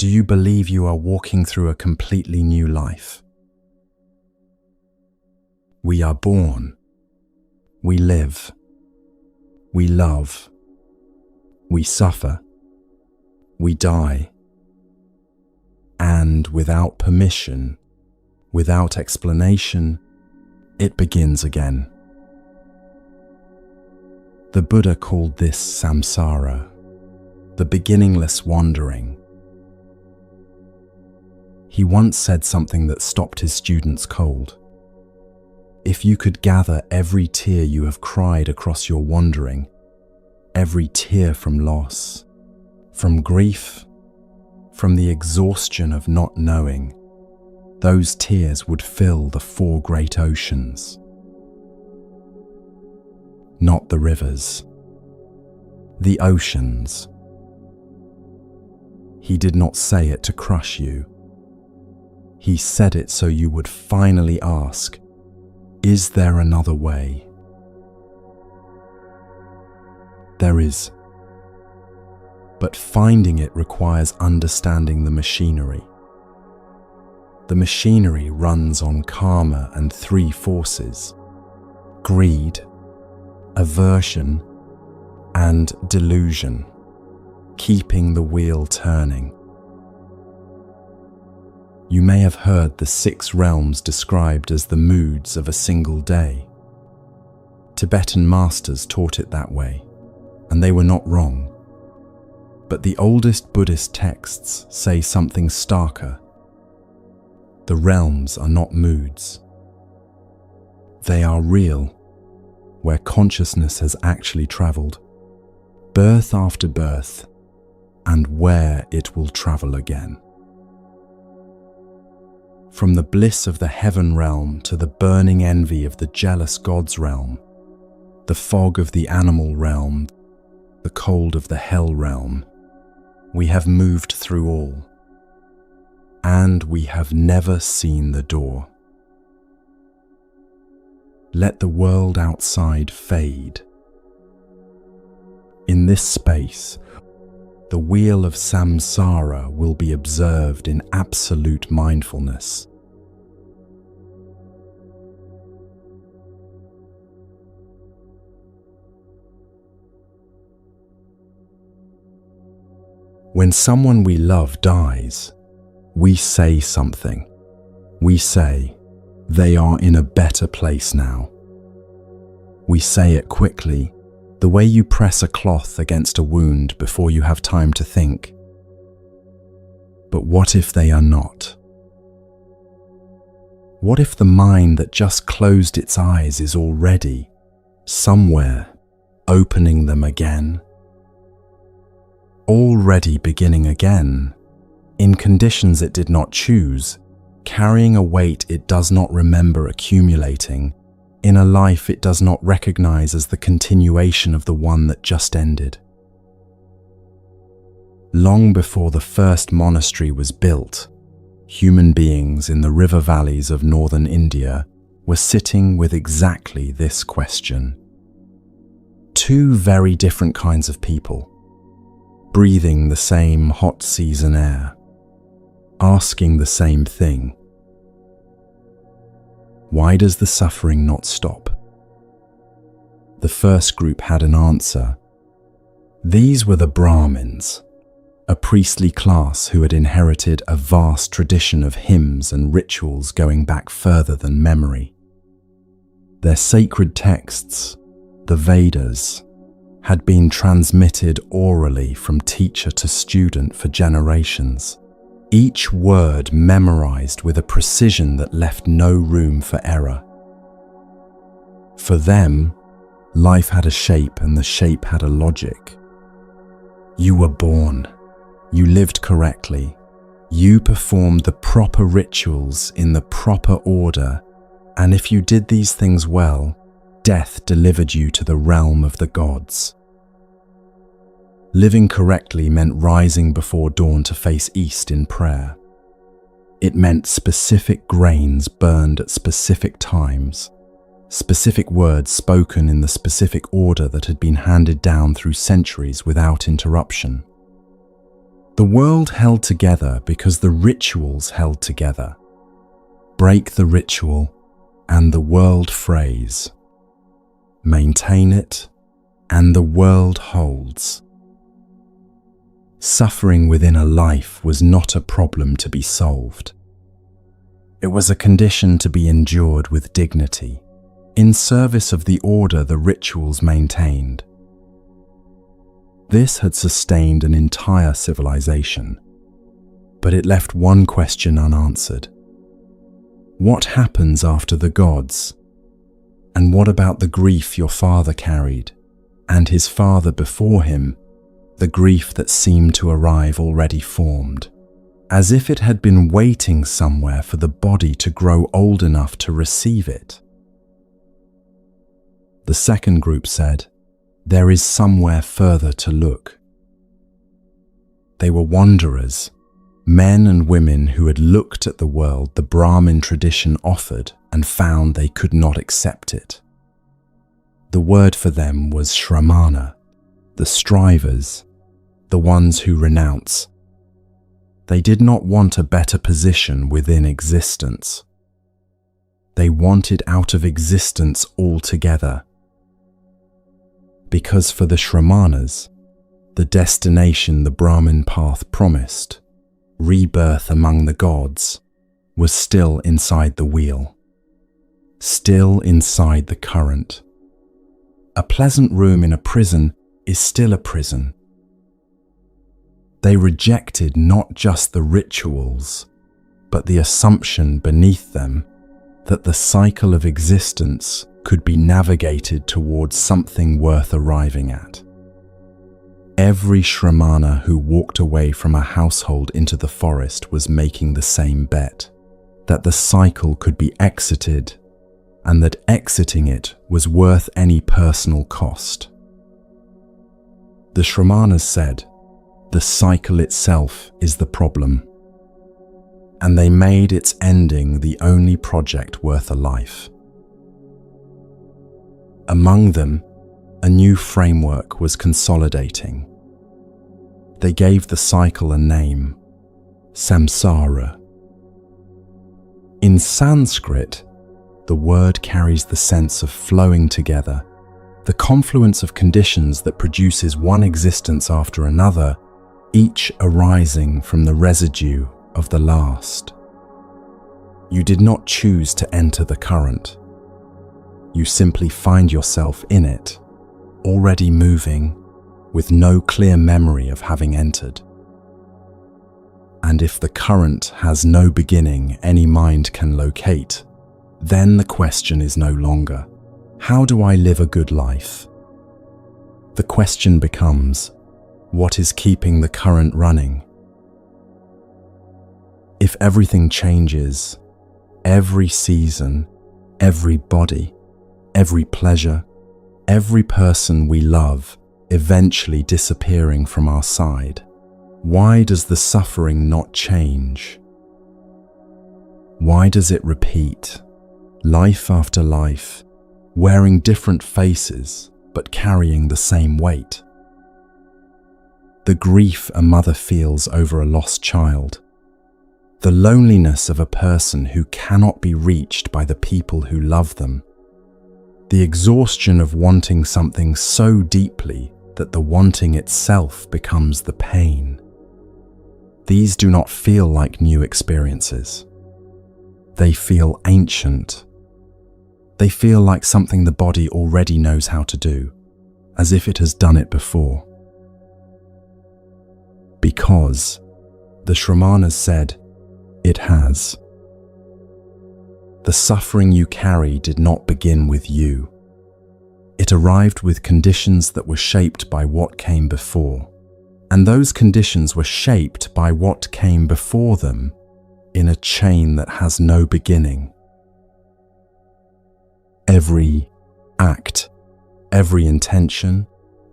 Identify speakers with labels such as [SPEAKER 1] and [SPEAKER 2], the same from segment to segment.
[SPEAKER 1] Do you believe you are walking through a completely new life? We are born. We live. We love. We suffer. We die. And without permission, without explanation, it begins again. The Buddha called this samsara, the beginningless wandering. He once said something that stopped his students cold. If you could gather every tear you have cried across your wandering, every tear from loss, from grief, from the exhaustion of not knowing, those tears would fill the 4 great oceans. Not the rivers, the oceans. He did not say it to crush you. He said it so you would finally ask, is there another way? There is. But finding it requires understanding the machinery. The machinery runs on karma and 3 forces: greed, aversion, and delusion, keeping the wheel turning. You may have heard the 6 realms described as the moods of a single day. Tibetan masters taught it that way, and they were not wrong. But the oldest Buddhist texts say something starker. The realms are not moods. They are real, where consciousness has actually traveled, birth after birth, and where it will travel again. From the bliss of the heaven realm to the burning envy of the jealous God's realm, the fog of the animal realm, the cold of the hell realm, we have moved through all, and we have never seen the door. Let the world outside fade. In this space, the wheel of samsara will be observed in absolute mindfulness. When someone we love dies, we say something. We say, they are in a better place now. We say it quickly, the way you press a cloth against a wound before you have time to think. But what if they are not? What if the mind that just closed its eyes is already, somewhere, opening them again? Already beginning again, in conditions it did not choose, carrying a weight it does not remember accumulating, in a life it does not recognize as the continuation of the one that just ended. Long before the first monastery was built, human beings in the river valleys of northern India were sitting with exactly this question. 2 very different kinds of people, breathing the same hot season air, asking the same thing. Why does the suffering not stop? The first group had an answer. These were the Brahmins, a priestly class who had inherited a vast tradition of hymns and rituals going back further than memory. Their sacred texts, the Vedas, had been transmitted orally from teacher to student for generations, each word memorized with a precision that left no room for error. For them, life had a shape and the shape had a logic. You were born, you lived correctly, you performed the proper rituals in the proper order, and if you did these things well, death delivered you to the realm of the gods. Living correctly meant rising before dawn to face east in prayer. It meant specific grains burned at specific times, specific words spoken in the specific order that had been handed down through centuries without interruption. The world held together because the rituals held together. Break the ritual and the world frays. Maintain it and the world holds. Suffering within a life was not a problem to be solved. It was a condition to be endured with dignity, in service of the order the rituals maintained. This had sustained an entire civilization, but it left one question unanswered. What happens after the gods? And what about the grief your father carried, and his father before him, the grief that seemed to arrive already formed, as if it had been waiting somewhere for the body to grow old enough to receive it? The second group said, there is somewhere further to look. They were wanderers, men and women who had looked at the world the Brahmin tradition offered and found they could not accept it. The word for them was shramana, the strivers, the ones who renounce. They did not want a better position within existence. They wanted out of existence altogether. Because for the Shramanas, the destination the Brahmin path promised, rebirth among the gods, was still inside the wheel, still inside the current. A pleasant room in a prison is still a prison. They rejected not just the rituals, but the assumption beneath them that the cycle of existence could be navigated towards something worth arriving at. Every Shramana who walked away from a household into the forest was making the same bet, that the cycle could be exited and that exiting it was worth any personal cost. The Shramanas said, the cycle itself is the problem, and they made its ending the only project worth a life. Among them, a new framework was consolidating. They gave the cycle a name, samsara. In Sanskrit, the word carries the sense of flowing together, the confluence of conditions that produces one existence after another, each arising from the residue of the last. You did not choose to enter the current. You simply find yourself in it, already moving, with no clear memory of having entered. And if the current has no beginning any mind can locate, then the question is no longer, how do I live a good life? The question becomes, what is keeping the current running? If everything changes, every season, every body, every pleasure, every person we love eventually disappearing from our side, why does the suffering not change? Why does it repeat, life after life, wearing different faces but carrying the same weight? The grief a mother feels over a lost child, the loneliness of a person who cannot be reached by the people who love them, the exhaustion of wanting something so deeply that the wanting itself becomes the pain. These do not feel like new experiences. They feel ancient. They feel like something the body already knows how to do, as if it has done it before. Because, the Shramanas said, it has. The suffering you carry did not begin with you. It arrived with conditions that were shaped by what came before, and those conditions were shaped by what came before them in a chain that has no beginning. Every act, every intention,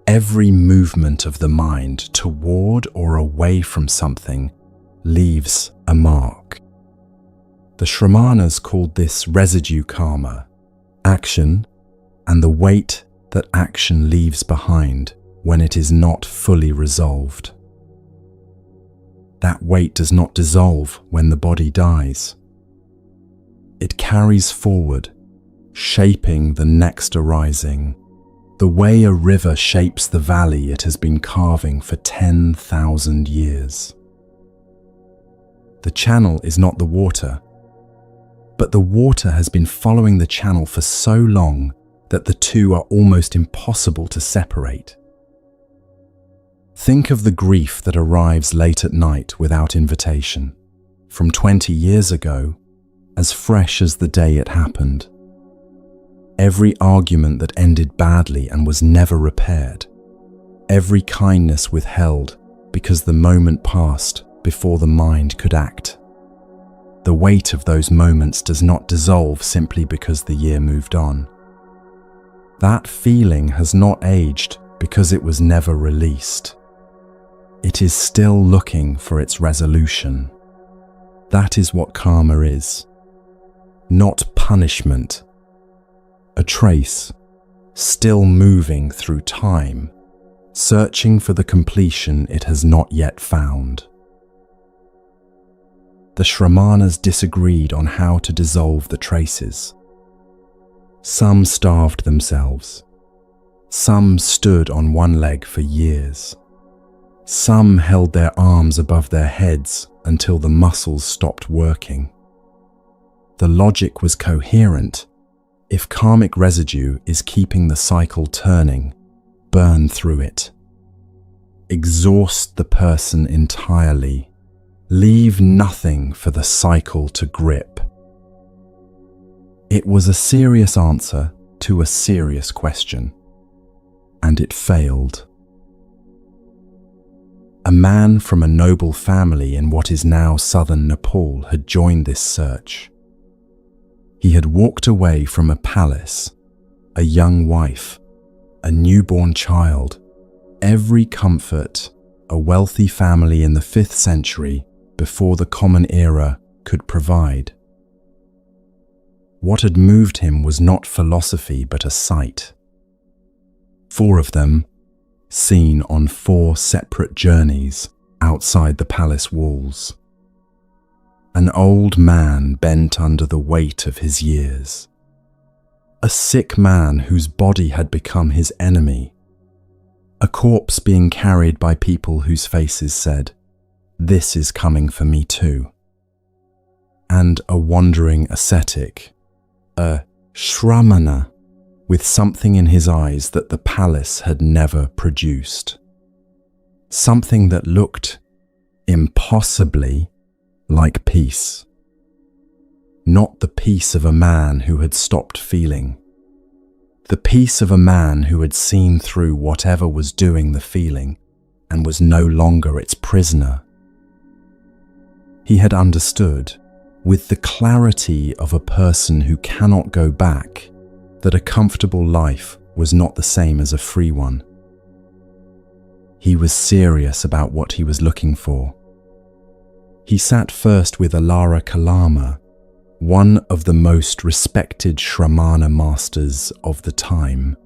[SPEAKER 1] every movement of the mind toward or away from something leaves a mark. The Shramanas called this residue karma, action, and the weight that action leaves behind when it is not fully resolved. that weight does not dissolve when the body dies. It carries forward, shaping the next arising, the way a river shapes the valley it has been carving for 10,000 years. The channel is not the water, but the water has been following the channel for so long that the two are almost impossible to separate. Think of the grief that arrives late at night without invitation, from 20 years ago, as fresh as the day it happened. Every argument that ended badly and was never repaired. Every kindness withheld because the moment passed before the mind could act. The weight of those moments does not dissolve simply because the year moved on. That feeling has not aged because it was never released. It is still looking for its resolution. That is what karma is. Not punishment. A trace, still moving through time, searching for the completion it has not yet found. The Shramanas disagreed on how to dissolve the traces. Some starved themselves. Some stood on one leg for years. Some held their arms above their heads until the muscles stopped working. The logic was coherent. If karmic residue is keeping the cycle turning, burn through it. Exhaust the person entirely. Leave nothing for the cycle to grip. It was a serious answer to a serious question, and it failed. A man from a noble family in what is now southern Nepal had joined this search. He had walked away from a palace, a young wife, a newborn child, every comfort a wealthy family in the 5th century before the Common Era could provide. What had moved him was not philosophy but a sight. 4 of them, seen on 4 separate journeys outside the palace walls. An old man bent under the weight of his years. A sick man whose body had become his enemy. A corpse being carried by people whose faces said, "This is coming for me too." And a wandering ascetic, a Shramana, with something in his eyes that the palace had never produced. Something that looked impossibly like peace. Not the peace of a man who had stopped feeling. The peace of a man who had seen through whatever was doing the feeling and was no longer its prisoner. He had understood, with the clarity of a person who cannot go back, that a comfortable life was not the same as a free one. He was serious about what he was looking for. He sat first with Alara Kalama, one of the most respected Shramana masters of the time,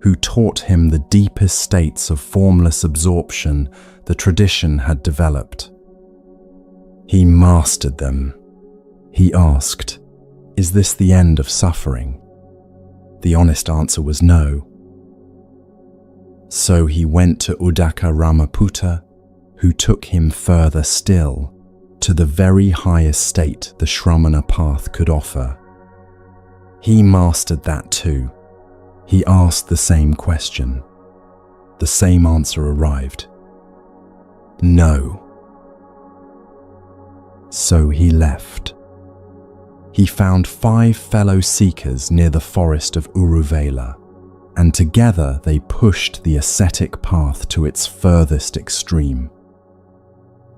[SPEAKER 1] who taught him the deepest states of formless absorption the tradition had developed. He mastered them. He asked, "Is this the end of suffering?" The honest answer was no. So he went to Udaka Ramaputta, who took him further still, to the very highest state the Shramana path could offer. He mastered that too. He asked the same question. The same answer arrived. No. So he left. He found 5 fellow seekers near the forest of Uruvela, and together they pushed the ascetic path to its furthest extreme.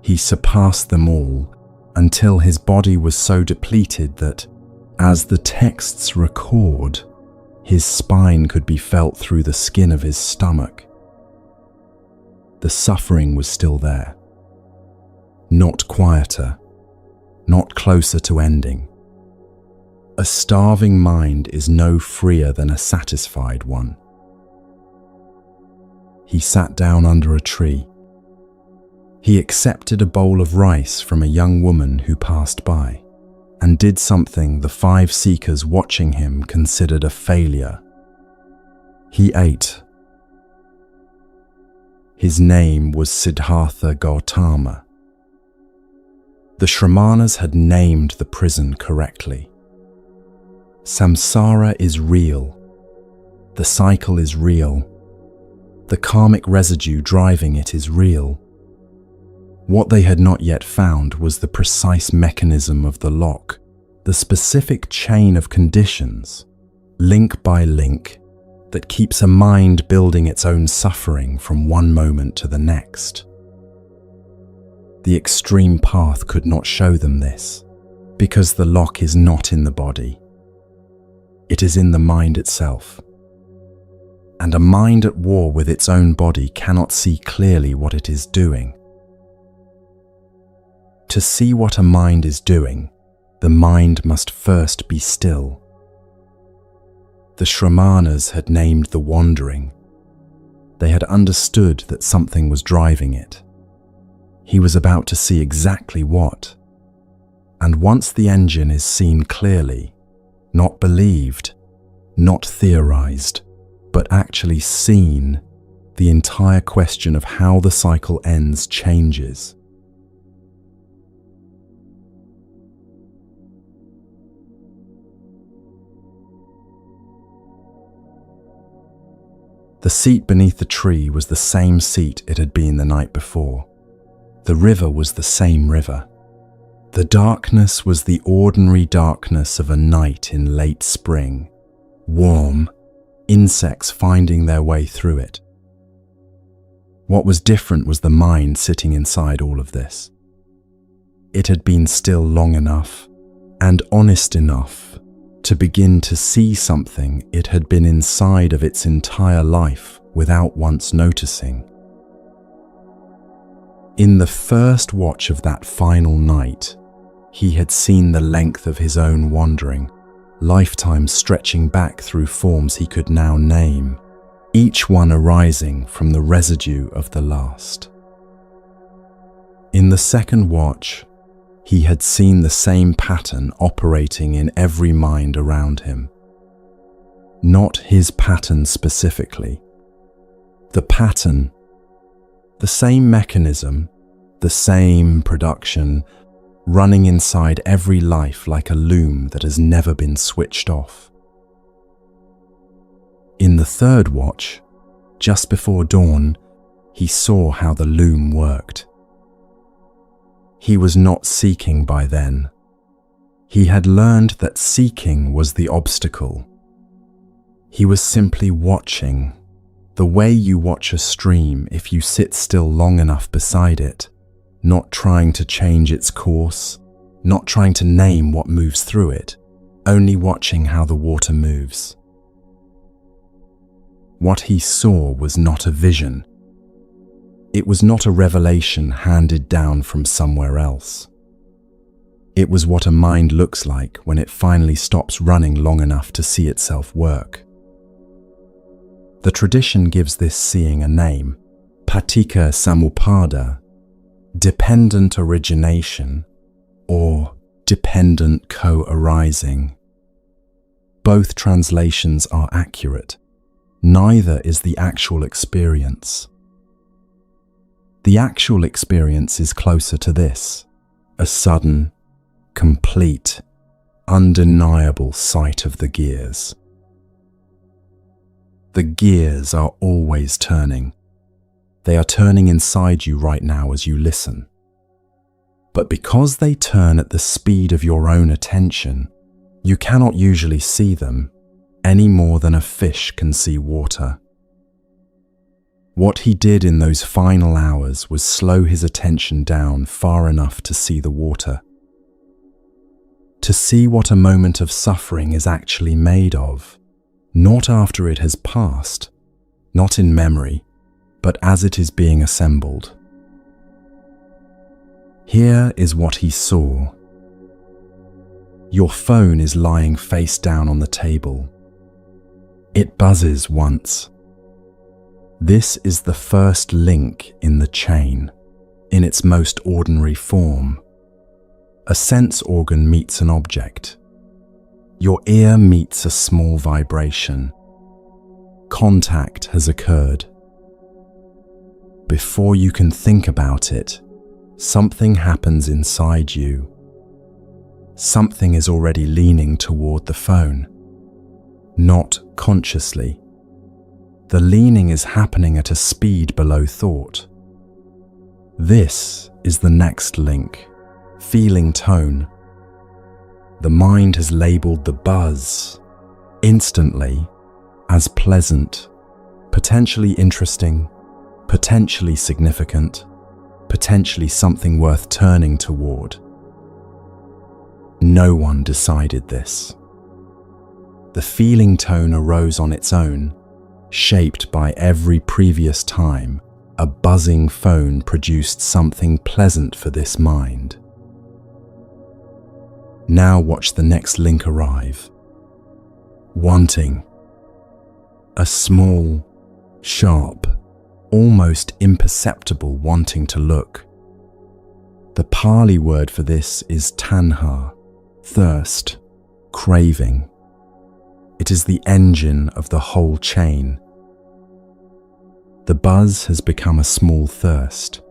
[SPEAKER 1] He surpassed them all until his body was so depleted that, as the texts record, his spine could be felt through the skin of his stomach. The suffering was still there. Not quieter, not closer to ending. A starving mind is no freer than a satisfied one. He sat down under a tree. He accepted a bowl of rice from a young woman who passed by, and did something the 5 seekers watching him considered a failure. He ate. His name was Siddhartha Gautama. The Shramanas had named the prison correctly. Samsara is real. The cycle is real. The karmic residue driving it is real. What they had not yet found was the precise mechanism of the lock, the specific chain of conditions, link by link, that keeps a mind building its own suffering from one moment to the next. The extreme path could not show them this, because the lock is not in the body. It is in the mind itself. And a mind at war with its own body cannot see clearly what it is doing. To see what a mind is doing, the mind must first be still. The Shramanas had named the wandering. They had understood that something was driving it. He was about to see exactly what. And once the engine is seen clearly, not believed, not theorized, but actually seen, the entire question of how the cycle ends changes. The seat beneath the tree was the same seat it had been the night before. The river was the same river. The darkness was the ordinary darkness of a night in late spring, warm, insects finding their way through it. What was different was the mind sitting inside all of this. It had been still long enough and honest enough to begin to see something it had been inside of its entire life without once noticing. In the first watch of that final night, he had seen the length of his own wandering, lifetimes stretching back through forms he could now name, each one arising from the residue of the last. In the second watch, he had seen the same pattern operating in every mind around him. Not his pattern specifically. The pattern, the same mechanism, the same production, running inside every life like a loom that has never been switched off. In the third watch, just before dawn, he saw how the loom worked. He was not seeking by then. He had learned that seeking was the obstacle. He was simply watching, the way you watch a stream if you sit still long enough beside it, not trying to change its course, not trying to name what moves through it, only watching how the water moves. What he saw was not a vision. It was not a revelation handed down from somewhere else. It was what a mind looks like when it finally stops running long enough to see itself work. The tradition gives this seeing a name, paticca samuppada, dependent origination, or dependent co-arising. Both translations are accurate. Neither is the actual experience. The actual experience is closer to this, a sudden, complete, undeniable sight of the gears. The gears are always turning. They are turning inside you right now as you listen. But because they turn at the speed of your own attention, you cannot usually see them any more than a fish can see water. What he did in those final hours was slow his attention down far enough to see the water. To see what a moment of suffering is actually made of, not after it has passed, not in memory, but as it is being assembled. Here is what he saw. Your phone is lying face down on the table. It buzzes once. This is the first link in the chain, in its most ordinary form. A sense organ meets an object. Your ear meets a small vibration. Contact has occurred. Before you can think about it, something happens inside you. Something is already leaning toward the phone. Not consciously. The leaning is happening at a speed below thought. This is the next link, feeling tone. The mind has labeled the buzz instantly as pleasant, potentially interesting, potentially significant, potentially something worth turning toward. No one decided this. The feeling tone arose on its own, shaped by every previous time a buzzing phone produced something pleasant for this mind. Now watch the next link arrive. Wanting. A small, sharp, almost imperceptible wanting to look. The Pali word for this is tanha, thirst, craving. It is the engine of the whole chain. The buzz has become a small thirst.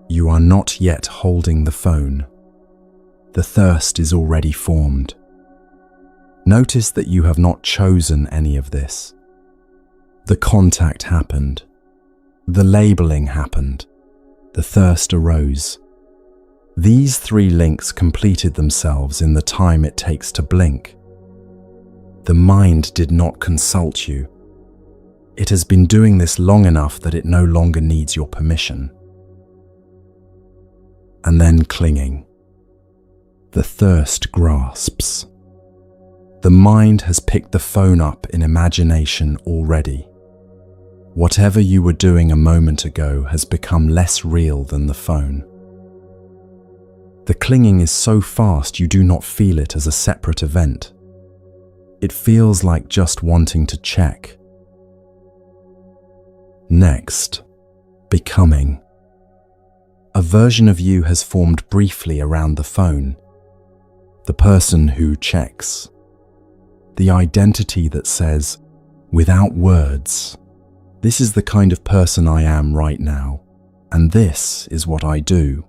[SPEAKER 1] You are not yet holding the phone. The thirst is already formed. Notice that you have not chosen any of this. The contact happened. The labeling happened. The thirst arose. These three links completed themselves in the time it takes to blink. The mind did not consult you. It has been doing this long enough that it no longer needs your permission. And then clinging. The thirst grasps. The mind has picked the phone up in imagination already. Whatever you were doing a moment ago has become less real than the phone. The clinging is so fast you do not feel it as a separate event. It feels like just wanting to check. Next, becoming. A version of you has formed briefly around the phone. The person who checks. The identity that says, without words, this is the kind of person I am right now, and this is what I do.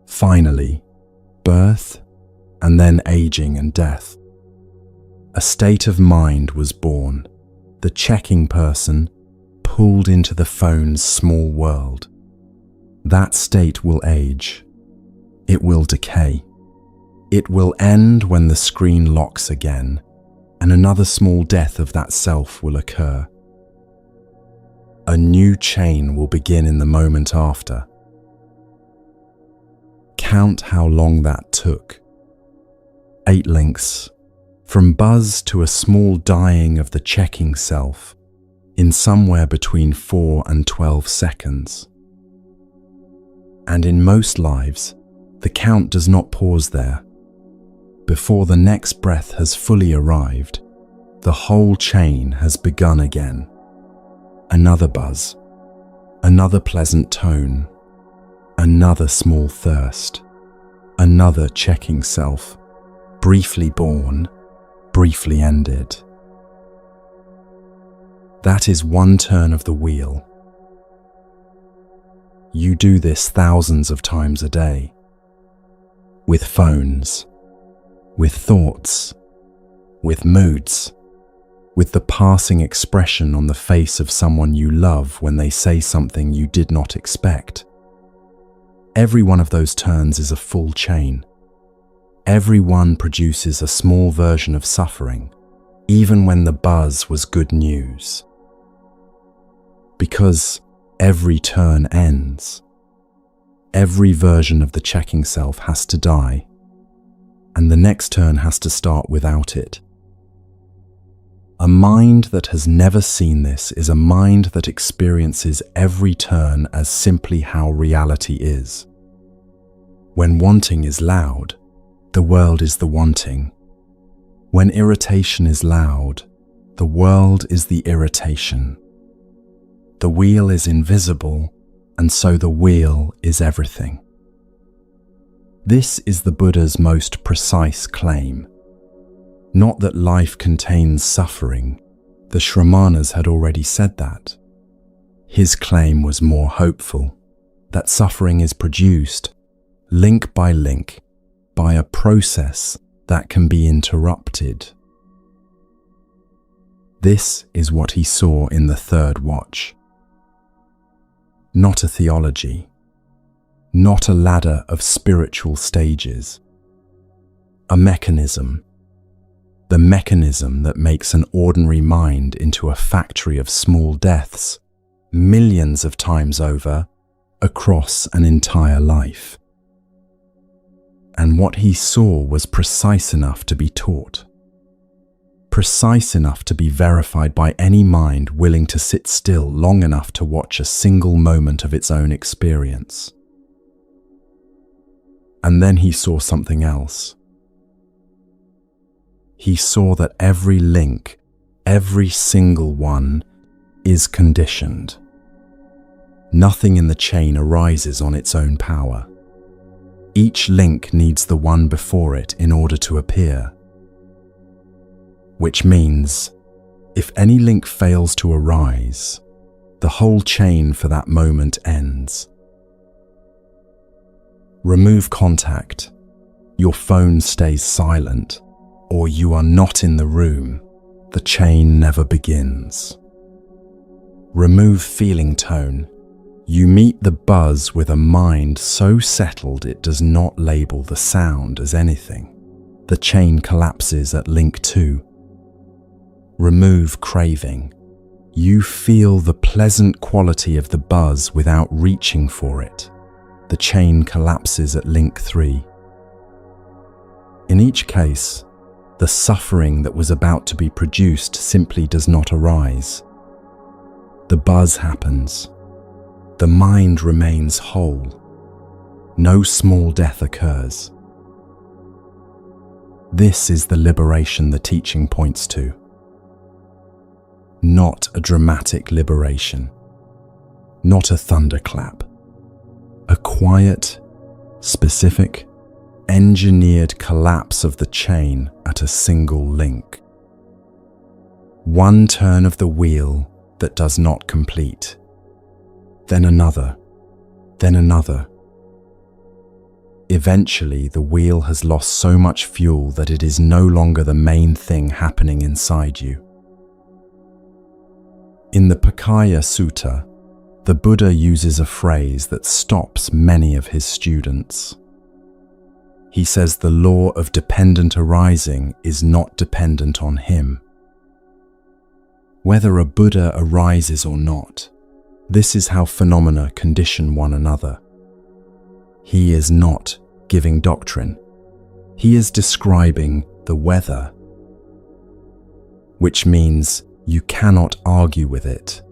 [SPEAKER 1] Finally, birth, and then aging and death. A state of mind was born, the checking person pulled into the phone's small world. That state will age. It will decay. It will end when the screen locks again, and another small death of that self will occur. A new chain will begin in the moment after. Count how long that took. 8 links, from buzz to a small dying of the checking self, in somewhere between 4 and 12 seconds. And in most lives, the count does not pause there. Before the next breath has fully arrived, the whole chain has begun again. Another buzz, another pleasant tone, another small thirst, another checking self, briefly born, briefly ended. That is one turn of the wheel. You do this thousands of times a day. With phones, with thoughts, with moods, with the passing expression on the face of someone you love when they say something you did not expect. Every one of those turns is a full chain. Every one produces a small version of suffering, even when the buzz was good news. Because every turn ends. Every version of the checking self has to die, and the next turn has to start without it. A mind that has never seen this is a mind that experiences every turn as simply how reality is. When wanting is loud, the world is the wanting. When irritation is loud, the world is the irritation. The wheel is invisible, and so the wheel is everything. This is the Buddha's most precise claim. Not that life contains suffering. The Shramanas had already said that. His claim was more hopeful, that suffering is produced, link by link, by a process that can be interrupted. This is what he saw in the third watch. Not a theology, not a ladder of spiritual stages. A mechanism, the mechanism that makes an ordinary mind into a factory of small deaths, millions of times over, across an entire life. And what he saw was precise enough to be taught, precise enough to be verified by any mind willing to sit still long enough to watch a single moment of its own experience. And then he saw something else. He saw that every link, every single one, is conditioned. Nothing in the chain arises on its own power. Each link needs the one before it in order to appear. Which means, if any link fails to arise, the whole chain for that moment ends. Remove contact, your phone stays silent, or you are not in the room, the chain never begins. Remove feeling tone, you meet the buzz with a mind so settled it does not label the sound as anything. The chain collapses at link 2. Remove craving. You feel the pleasant quality of the buzz without reaching for it. The chain collapses at link 3. In each case, the suffering that was about to be produced simply does not arise. The buzz happens. The mind remains whole. No small death occurs. This is the liberation the teaching points to. Not a dramatic liberation, not a thunderclap. A quiet, specific, engineered collapse of the chain at a single link. One turn of the wheel that does not complete. Then another, then another. Eventually, the wheel has lost so much fuel that it is no longer the main thing happening inside you. In the Pakaya Sutta, the Buddha uses a phrase that stops many of his students. He says the law of dependent arising is not dependent on him. Whether a Buddha arises or not, this is how phenomena condition one another. He is not giving doctrine. He is describing the weather, which means you cannot argue with it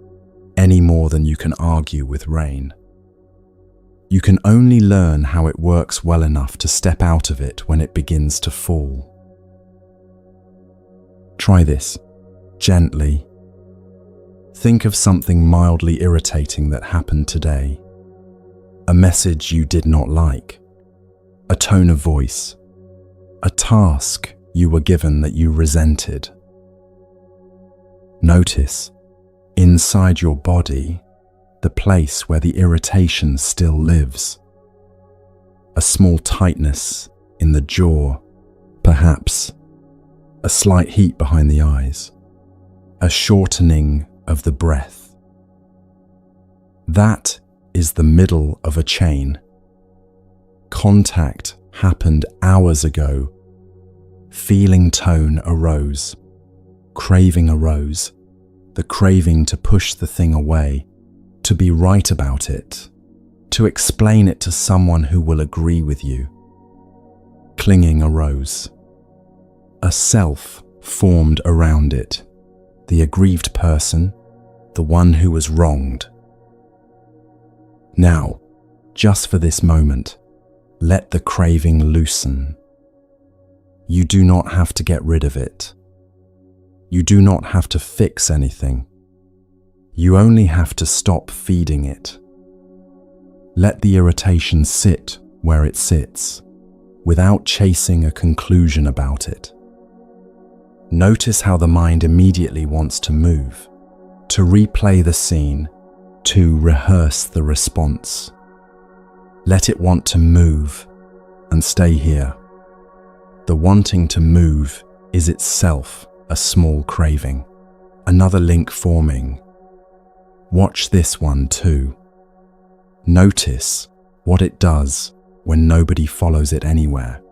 [SPEAKER 1] any more than you can argue with rain. You can only learn how it works well enough to step out of it when it begins to fall. Try this, gently. Think of something mildly irritating that happened today. A message you did not like. A tone of voice. A task you were given that you resented. Notice, inside your body, the place where the irritation still lives. A small tightness in the jaw, perhaps. A slight heat behind the eyes. A shortening of the breath. That is the middle of a chain. Contact happened hours ago. Feeling tone arose. Craving arose. The craving to push the thing away, to be right about it, to explain it to someone who will agree with you. Clinging arose. A self formed around it, the aggrieved person, the one who was wronged. Now, just for this moment, let the craving loosen. You do not have to get rid of it. You do not have to fix anything. You only have to stop feeding it. Let the irritation sit where it sits, without chasing a conclusion about it. Notice how the mind immediately wants to move, to replay the scene, to rehearse the response. Let it want to move and stay here. The wanting to move is itself a small craving, another link forming. Watch this one too. Notice what it does when nobody follows it anywhere.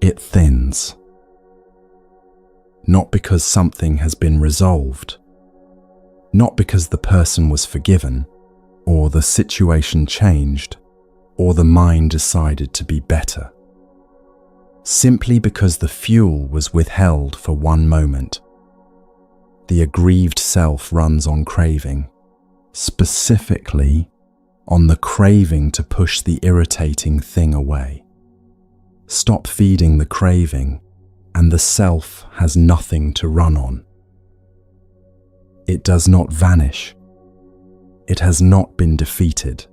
[SPEAKER 1] It thins. Not because something has been resolved, not because the person was forgiven, or the situation changed, or the mind decided to be better. Simply because the fuel was withheld for one moment. The aggrieved self runs on craving, specifically on the craving to push the irritating thing away. Stop feeding the craving, and the self has nothing to run on. It does not vanish. It has not been defeated.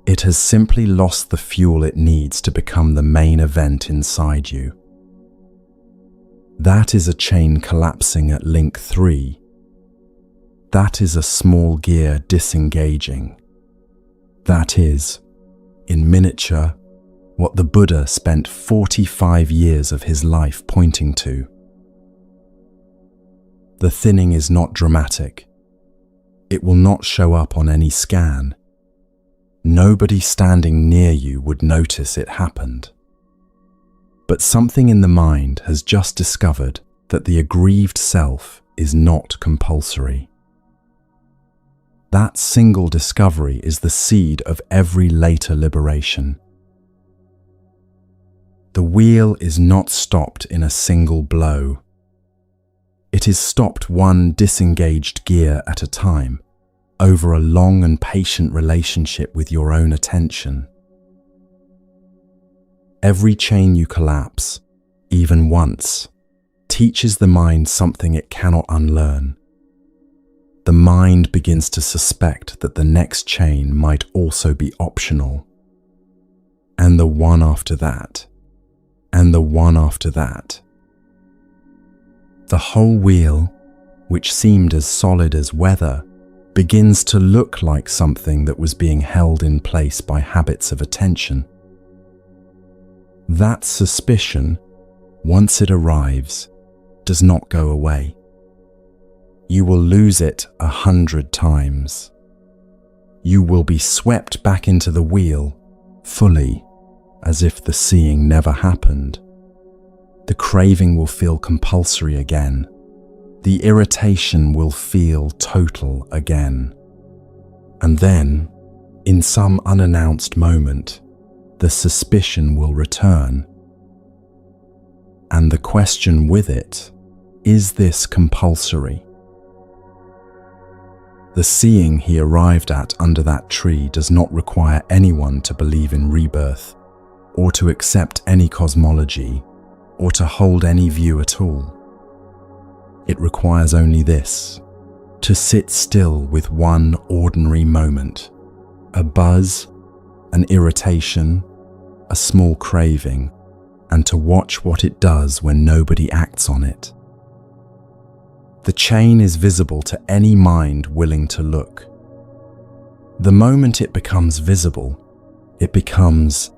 [SPEAKER 1] It has simply lost the fuel it needs to become the main event inside you. That is a chain collapsing at link 3. That is a small gear disengaging. That is, in miniature, what the Buddha spent 45 years of his life pointing to. The thinning is not dramatic. It will not show up on any scan. Nobody standing near you would notice it happened. But something in the mind has just discovered that the aggrieved self is not compulsory. That single discovery is the seed of every later liberation. The wheel is not stopped in a single blow. It is stopped one disengaged gear at a time, over a long and patient relationship with your own attention. Every chain you collapse, even once, teaches the mind something it cannot unlearn. The mind begins to suspect that the next chain might also be optional, and the one after that, and the one after that. The whole wheel, which seemed as solid as weather, begins to look like something that was being held in place by habits of attention. That suspicion, once it arrives, does not go away. You will lose it 100 times. You will be swept back into the wheel, fully, as if the seeing never happened. The craving will feel compulsory again. The irritation will feel total again. And then, in some unannounced moment, the suspicion will return. And the question with it, is this compulsory? The seeing he arrived at under that tree does not require anyone to believe in rebirth, or to accept any cosmology, or to hold any view at all. It requires only this, to sit still with one ordinary moment, a buzz, an irritation, a small craving, and to watch what it does when nobody acts on it. The chain is visible to any mind willing to look. The moment it becomes visible, it becomes,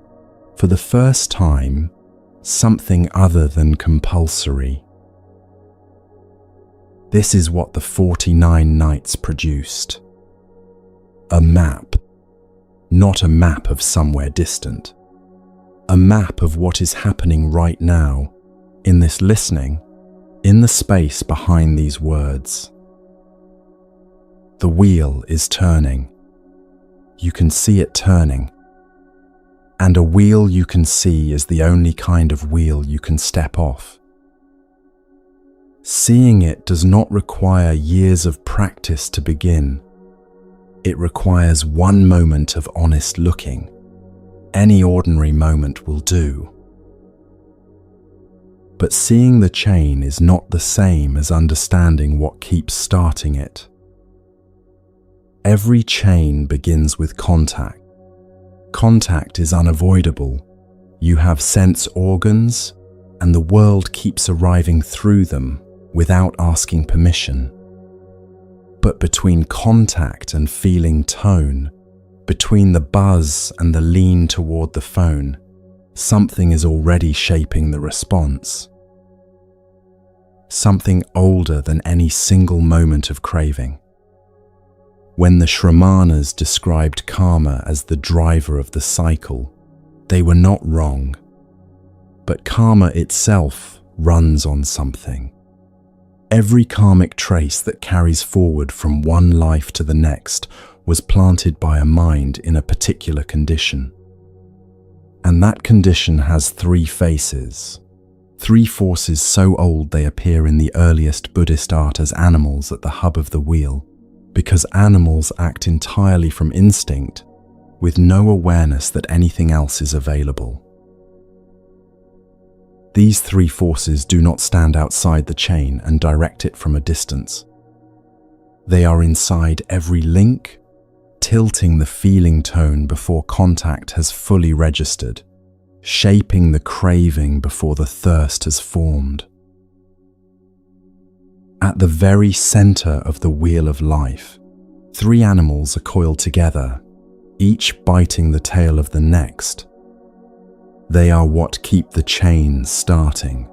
[SPEAKER 1] for the first time, something other than compulsory. This is what the 49 nights produced. A map, not a map of somewhere distant. A map of what is happening right now, in this listening, in the space behind these words. The wheel is turning. You can see it turning. And a wheel you can see is the only kind of wheel you can step off. Seeing it does not require years of practice to begin. It requires one moment of honest looking. Any ordinary moment will do. But seeing the chain is not the same as understanding what keeps starting it. Every chain begins with contact. Contact is unavoidable. You have sense organs, and the world keeps arriving through them without asking permission. But between contact and feeling tone, between the buzz and the lean toward the phone, something is already shaping the response. Something older than any single moment of craving. When the Shramanas described karma as the driver of the cycle, they were not wrong. But karma itself runs on something. Every karmic trace that carries forward from one life to the next was planted by a mind in a particular condition. And that condition has three faces. Three forces so old they appear in the earliest Buddhist art as animals at the hub of the wheel, because animals act entirely from instinct, with no awareness that anything else is available. These three forces do not stand outside the chain and direct it from a distance. They are inside every link, tilting the feeling tone before contact has fully registered, shaping the craving before the thirst has formed. At the very center of the wheel of life, three animals are coiled together, each biting the tail of the next. They are what keep the chain starting.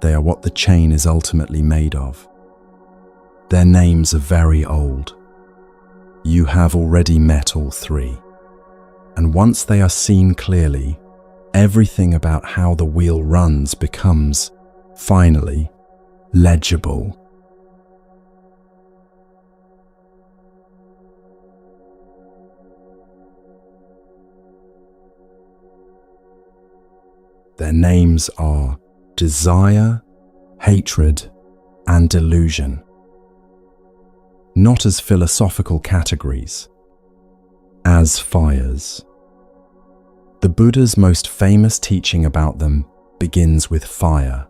[SPEAKER 1] They are what the chain is ultimately made of. Their names are very old. You have already met all three. And once they are seen clearly, everything about how the wheel runs becomes, finally, legible. Their names are desire, hatred, and delusion. Not as philosophical categories, as fires. The Buddha's most famous teaching about them begins with fire,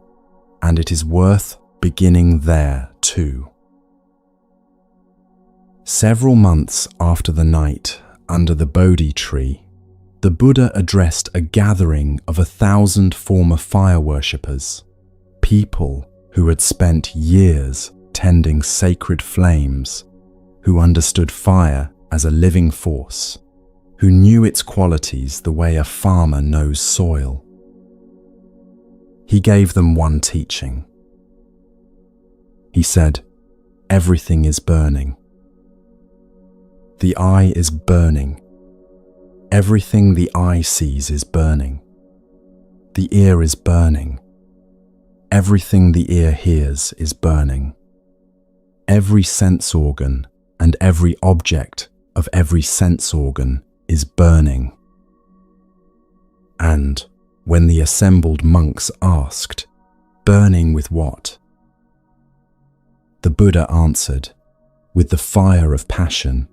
[SPEAKER 1] and it is worth beginning there too. Several months after the night under the Bodhi tree, the Buddha addressed a gathering of 1,000 former fire worshippers, people who had spent years tending sacred flames, who understood fire as a living force, who knew its qualities the way a farmer knows soil. He gave them one teaching. He said, "Everything is burning. The eye is burning. Everything the eye sees is burning. The ear is burning. Everything the ear hears is burning. Every sense organ and every object of every sense organ is burning." And when the assembled monks asked, "Burning with what?" the Buddha answered, "With the fire of passion,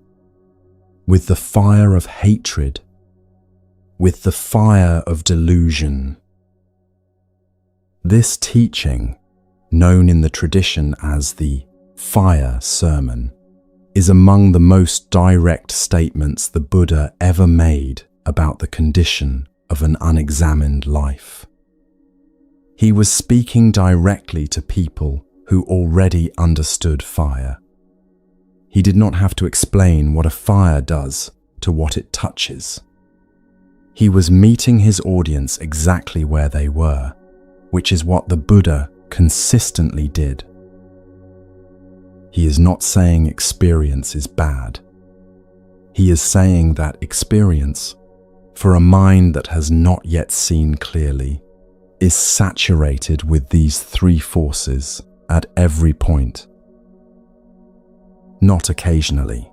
[SPEAKER 1] with the fire of hatred, with the fire of delusion." This teaching, known in the tradition as the Fire Sermon, is among the most direct statements the Buddha ever made about the condition of an unexamined life. He was speaking directly to people who already understood fire. He did not have to explain what a fire does to what it touches. He was meeting his audience exactly where they were, which is what the Buddha consistently did. He is not saying experience is bad. He is saying that experience, for a mind that has not yet seen clearly, is saturated with these three forces at every point. Not occasionally,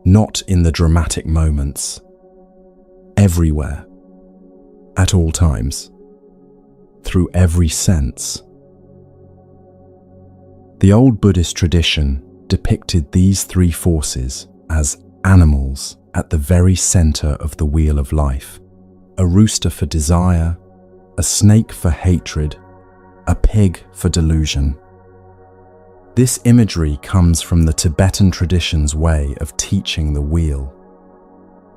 [SPEAKER 1] not in the dramatic moments, everywhere, at all times, through every sense. The old Buddhist tradition depicted these three forces as animals at the very center of the wheel of life: a rooster for desire, a snake for hatred, a pig for delusion. This imagery comes from the Tibetan tradition's way of teaching the wheel,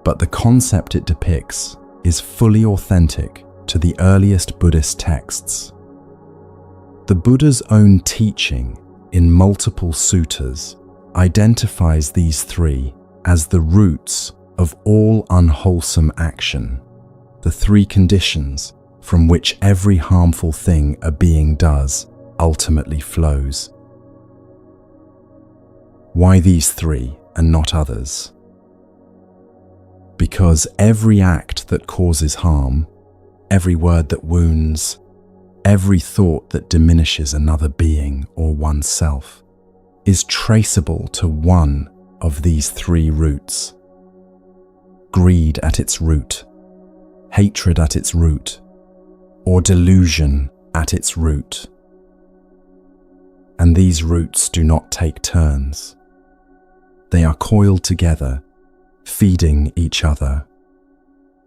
[SPEAKER 1] but the concept it depicts is fully authentic to the earliest Buddhist texts. The Buddha's own teaching in multiple suttas identifies these three as the roots of all unwholesome action, the three conditions from which every harmful thing a being does ultimately flows. Why these three and not others? Because every act that causes harm, every word that wounds, every thought that diminishes another being or oneself is traceable to one of these three roots. Greed at its root, hatred at its root, or delusion at its root. And these roots do not take turns. They are coiled together, feeding each other.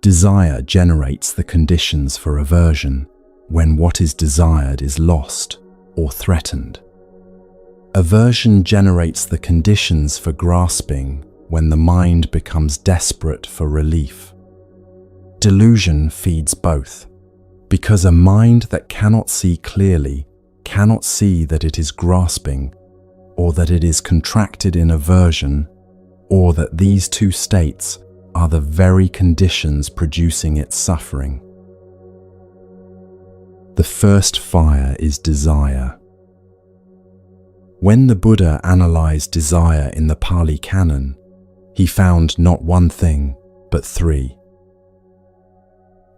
[SPEAKER 1] Desire generates the conditions for aversion when what is desired is lost or threatened. Aversion generates the conditions for grasping when the mind becomes desperate for relief. Delusion feeds both, because a mind that cannot see clearly cannot see that it is grasping, or that it is contracted in aversion, or that these two states are the very conditions producing its suffering. The first fire is desire. When the Buddha analyzed desire in the Pali Canon, he found not one thing, but three.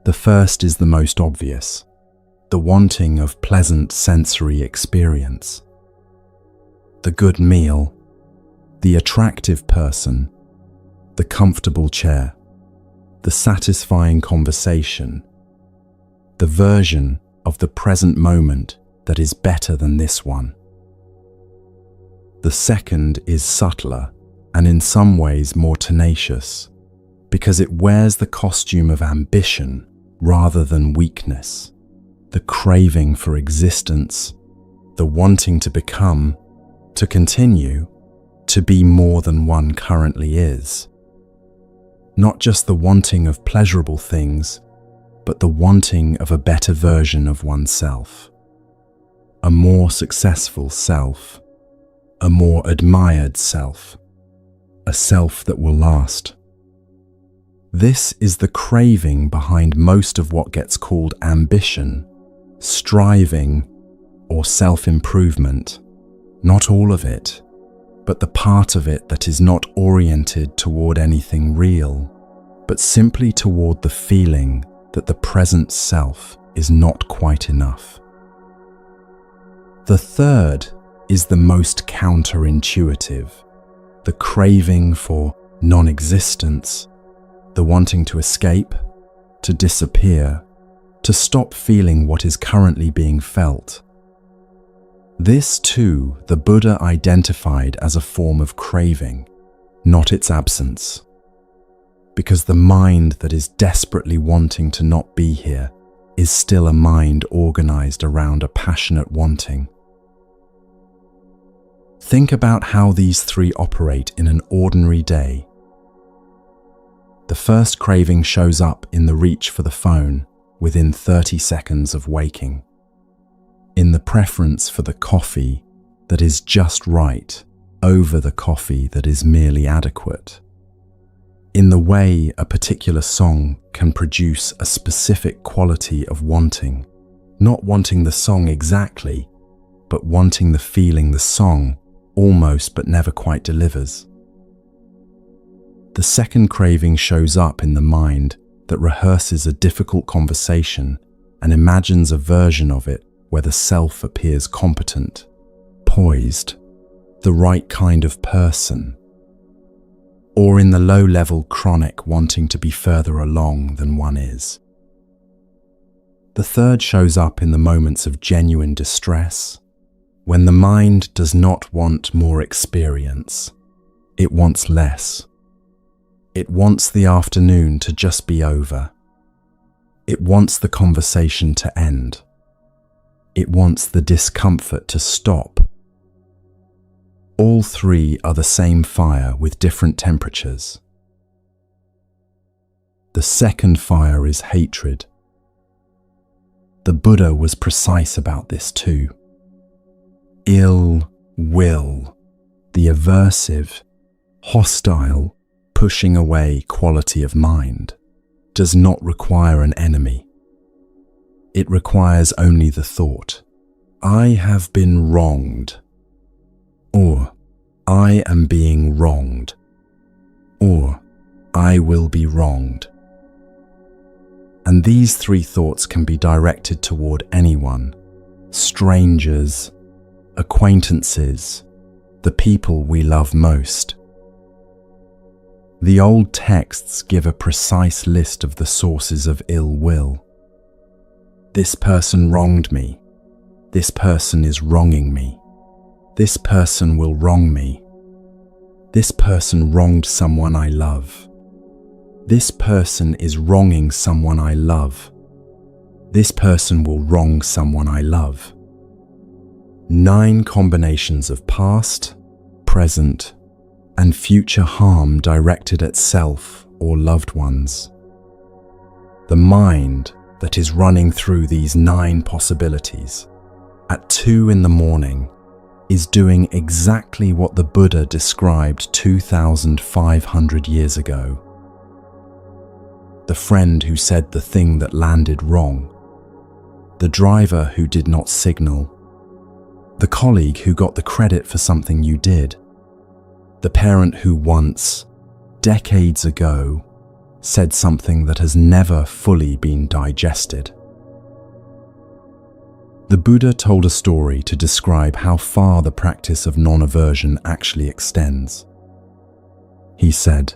[SPEAKER 1] The first is the most obvious, the wanting of pleasant sensory experience. The good meal, the attractive person, the comfortable chair, the satisfying conversation, the version of the present moment that is better than this one. The second is subtler and in some ways more tenacious, because it wears the costume of ambition rather than weakness, the craving for existence, the wanting to become, to continue, to be more than one currently is. Not just the wanting of pleasurable things, but the wanting of a better version of oneself, a more successful self, a more admired self, a self that will last. This is the craving behind most of what gets called ambition, striving, or self-improvement. Not all of it, but the part of it that is not oriented toward anything real, but simply toward the feeling that the present self is not quite enough. The third is the most counterintuitive, the craving for non-existence, the wanting to escape, to disappear, to stop feeling what is currently being felt. This too the Buddha identified as a form of craving, not its absence. Because the mind that is desperately wanting to not be here is still a mind organized around a passionate wanting. Think about how these three operate in an ordinary day. The first craving shows up in the reach for the phone within 30 seconds of waking, in the preference for the coffee that is just right over the coffee that is merely adequate, in the way a particular song can produce a specific quality of wanting, not wanting the song exactly, but wanting the feeling the song almost but never quite delivers. The second craving shows up in the mind that rehearses a difficult conversation and imagines a version of it where the self appears competent, poised, the right kind of person, or in the low-level chronic wanting to be further along than one is. The third shows up in the moments of genuine distress, when the mind does not want more experience, it wants less. It wants the afternoon to just be over. It wants the conversation to end. It wants the discomfort to stop. All three are the same fire with different temperatures. The second fire is hatred. The Buddha was precise about this too. Ill will, the aversive, hostile, pushing away quality of mind, does not require an enemy. It requires only the thought, I have been wronged, or I am being wronged, or I will be wronged. And these three thoughts can be directed toward anyone, strangers, acquaintances, the people we love most. The old texts give a precise list of the sources of ill will. This person wronged me. This person is wronging me. This person will wrong me. This person wronged someone I love. This person is wronging someone I love. This person will wrong someone I love. 9 combinations of past, present, and future harm directed at self or loved ones. The mind that is running through these 9 possibilities at 2 in the morning is doing exactly what the Buddha described 2,500 years ago. The friend who said the thing that landed wrong, the driver who did not signal, the colleague who got the credit for something you did, the parent who once, decades ago, said something that has never fully been digested. The Buddha told a story to describe how far the practice of non-aversion actually extends. He said,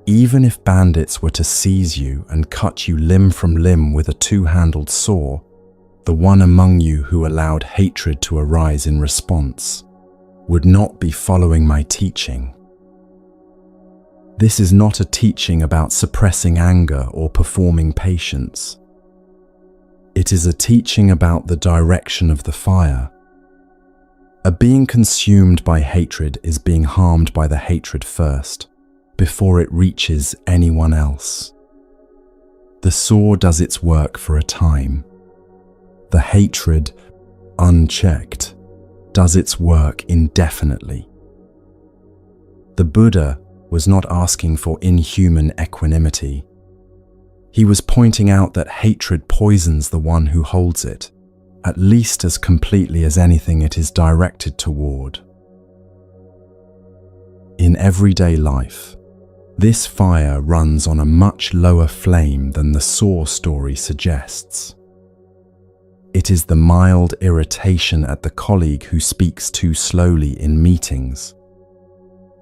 [SPEAKER 1] even if bandits were to seize you and cut you limb from limb with a 2-handled saw, the one among you who allowed hatred to arise in response would not be following my teaching. This is not a teaching about suppressing anger or performing patience. It is a teaching about the direction of the fire. A being consumed by hatred is being harmed by the hatred first, before it reaches anyone else. The saw does its work for a time. The hatred, unchecked, does its work indefinitely. The Buddha was not asking for inhuman equanimity. He was pointing out that hatred poisons the one who holds it, at least as completely as anything it is directed toward. In everyday life, this fire runs on a much lower flame than the saw story suggests. It is the mild irritation at the colleague who speaks too slowly in meetings,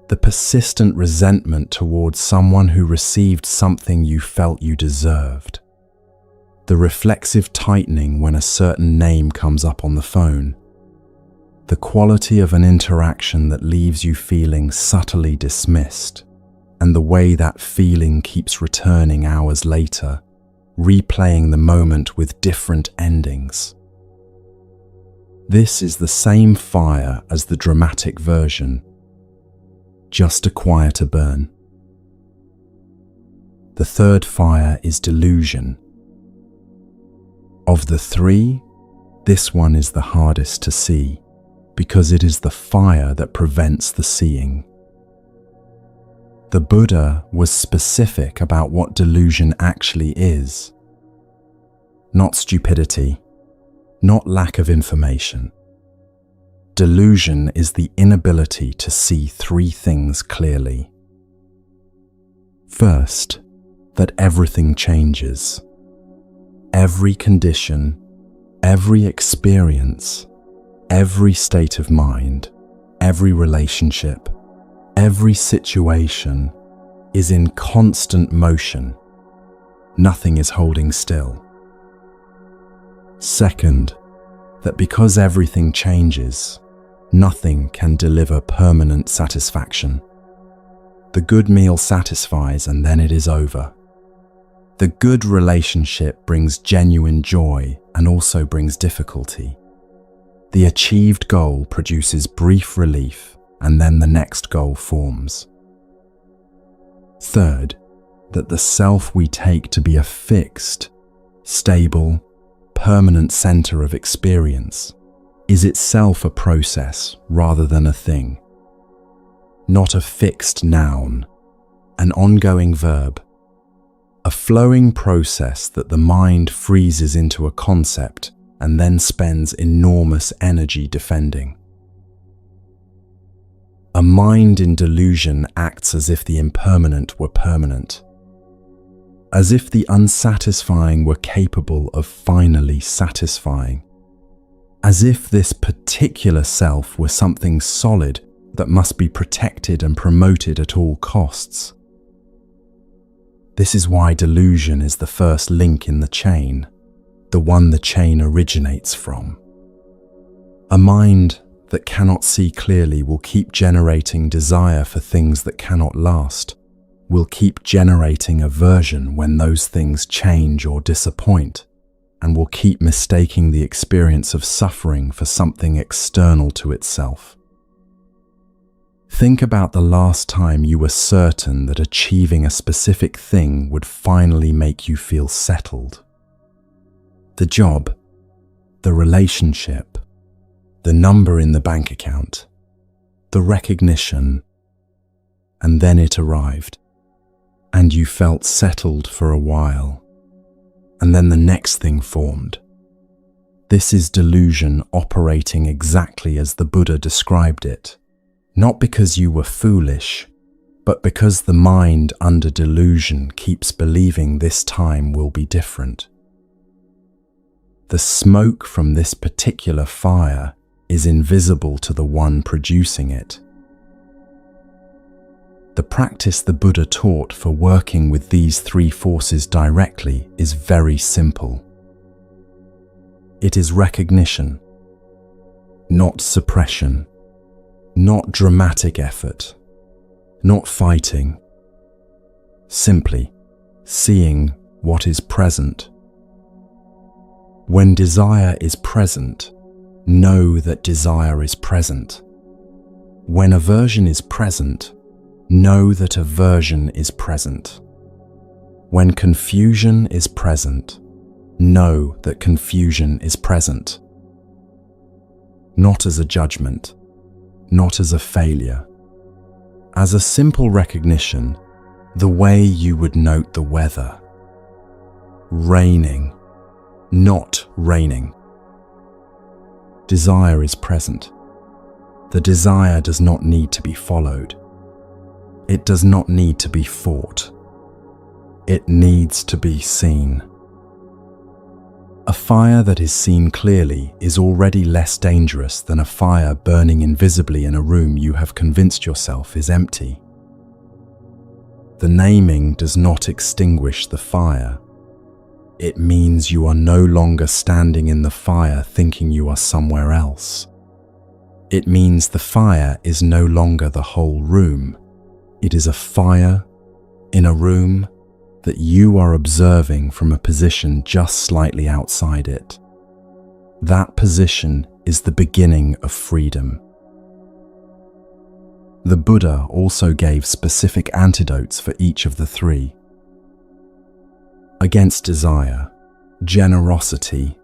[SPEAKER 1] the persistent resentment towards someone who received something you felt you deserved, the reflexive tightening when a certain name comes up on the phone, the quality of an interaction that leaves you feeling subtly dismissed, and the way that feeling keeps returning hours later, replaying the moment with different endings. This is the same fire as the dramatic version, just a quieter burn. The third fire is delusion. Of the 3, this one is the hardest to see, because it is the fire that prevents the seeing. The Buddha was specific about what delusion actually is. Not stupidity, not lack of information. Delusion is the inability to see 3 things clearly. First, that everything changes. Every condition, every experience, every state of mind, every relationship, every situation is in constant motion. Nothing is holding still. Second, that because everything changes, nothing can deliver permanent satisfaction. The good meal satisfies and then it is over. The good relationship brings genuine joy and also brings difficulty. The achieved goal produces brief relief and then the next goal forms. Third, that the self we take to be a fixed, stable, permanent center of experience is itself a process rather than a thing. Not a fixed noun, an ongoing verb, a flowing process that the mind freezes into a concept and then spends enormous energy defending. A mind in delusion acts as if the impermanent were permanent, as if the unsatisfying were capable of finally satisfying, as if this particular self were something solid that must be protected and promoted at all costs. This is why delusion is the first link in the chain, the one the chain originates from. A mind that cannot see clearly will keep generating desire for things that cannot last, will keep generating aversion when those things change or disappoint, and will keep mistaking the experience of suffering for something external to itself. Think about the last time you were certain that achieving a specific thing would finally make you feel settled. The job, the relationship, the number in the bank account, the recognition, and then it arrived, and you felt settled for a while, and then the next thing formed. This is delusion operating exactly as the Buddha described it, not because you were foolish, but because the mind under delusion keeps believing this time will be different. The smoke from this particular fire is invisible to the one producing it. The practice the Buddha taught for working with these three forces directly is very simple. It is recognition, not suppression, not dramatic effort, not fighting, simply seeing what is present. When desire is present, know that desire is present. When aversion is present, know that aversion is present. When confusion is present, know that confusion is present. Not as a judgment, not as a failure. As a simple recognition, the way you would note the weather. Raining, not raining. Desire is present. The desire does not need to be followed. It does not need to be fought. It needs to be seen. A fire that is seen clearly is already less dangerous than a fire burning invisibly in a room you have convinced yourself is empty. The naming does not extinguish the fire. It means you are no longer standing in the fire thinking you are somewhere else. It means the fire is no longer the whole room. It is a fire in a room that you are observing from a position just slightly outside it. That position is the beginning of freedom. The Buddha also gave specific antidotes for each of the three. Against desire, generosity.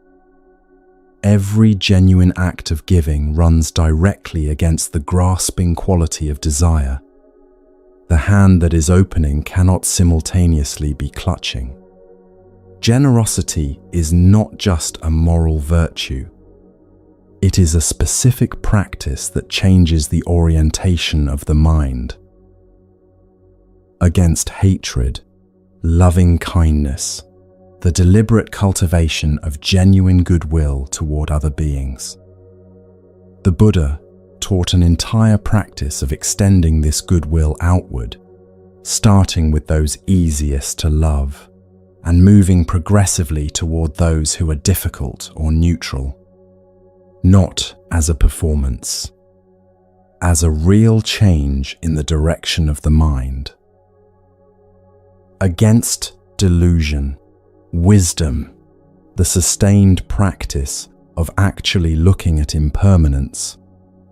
[SPEAKER 1] Every genuine act of giving runs directly against the grasping quality of desire. The hand that is opening cannot simultaneously be clutching. Generosity is not just a moral virtue. It is a specific practice that changes the orientation of the mind. Against hatred, loving kindness, the deliberate cultivation of genuine goodwill toward other beings. The Buddha taught an entire practice of extending this goodwill outward, starting with those easiest to love and moving progressively toward those who are difficult or neutral. Not as a performance, as a real change in the direction of the mind. Against delusion, wisdom, the sustained practice of actually looking at impermanence,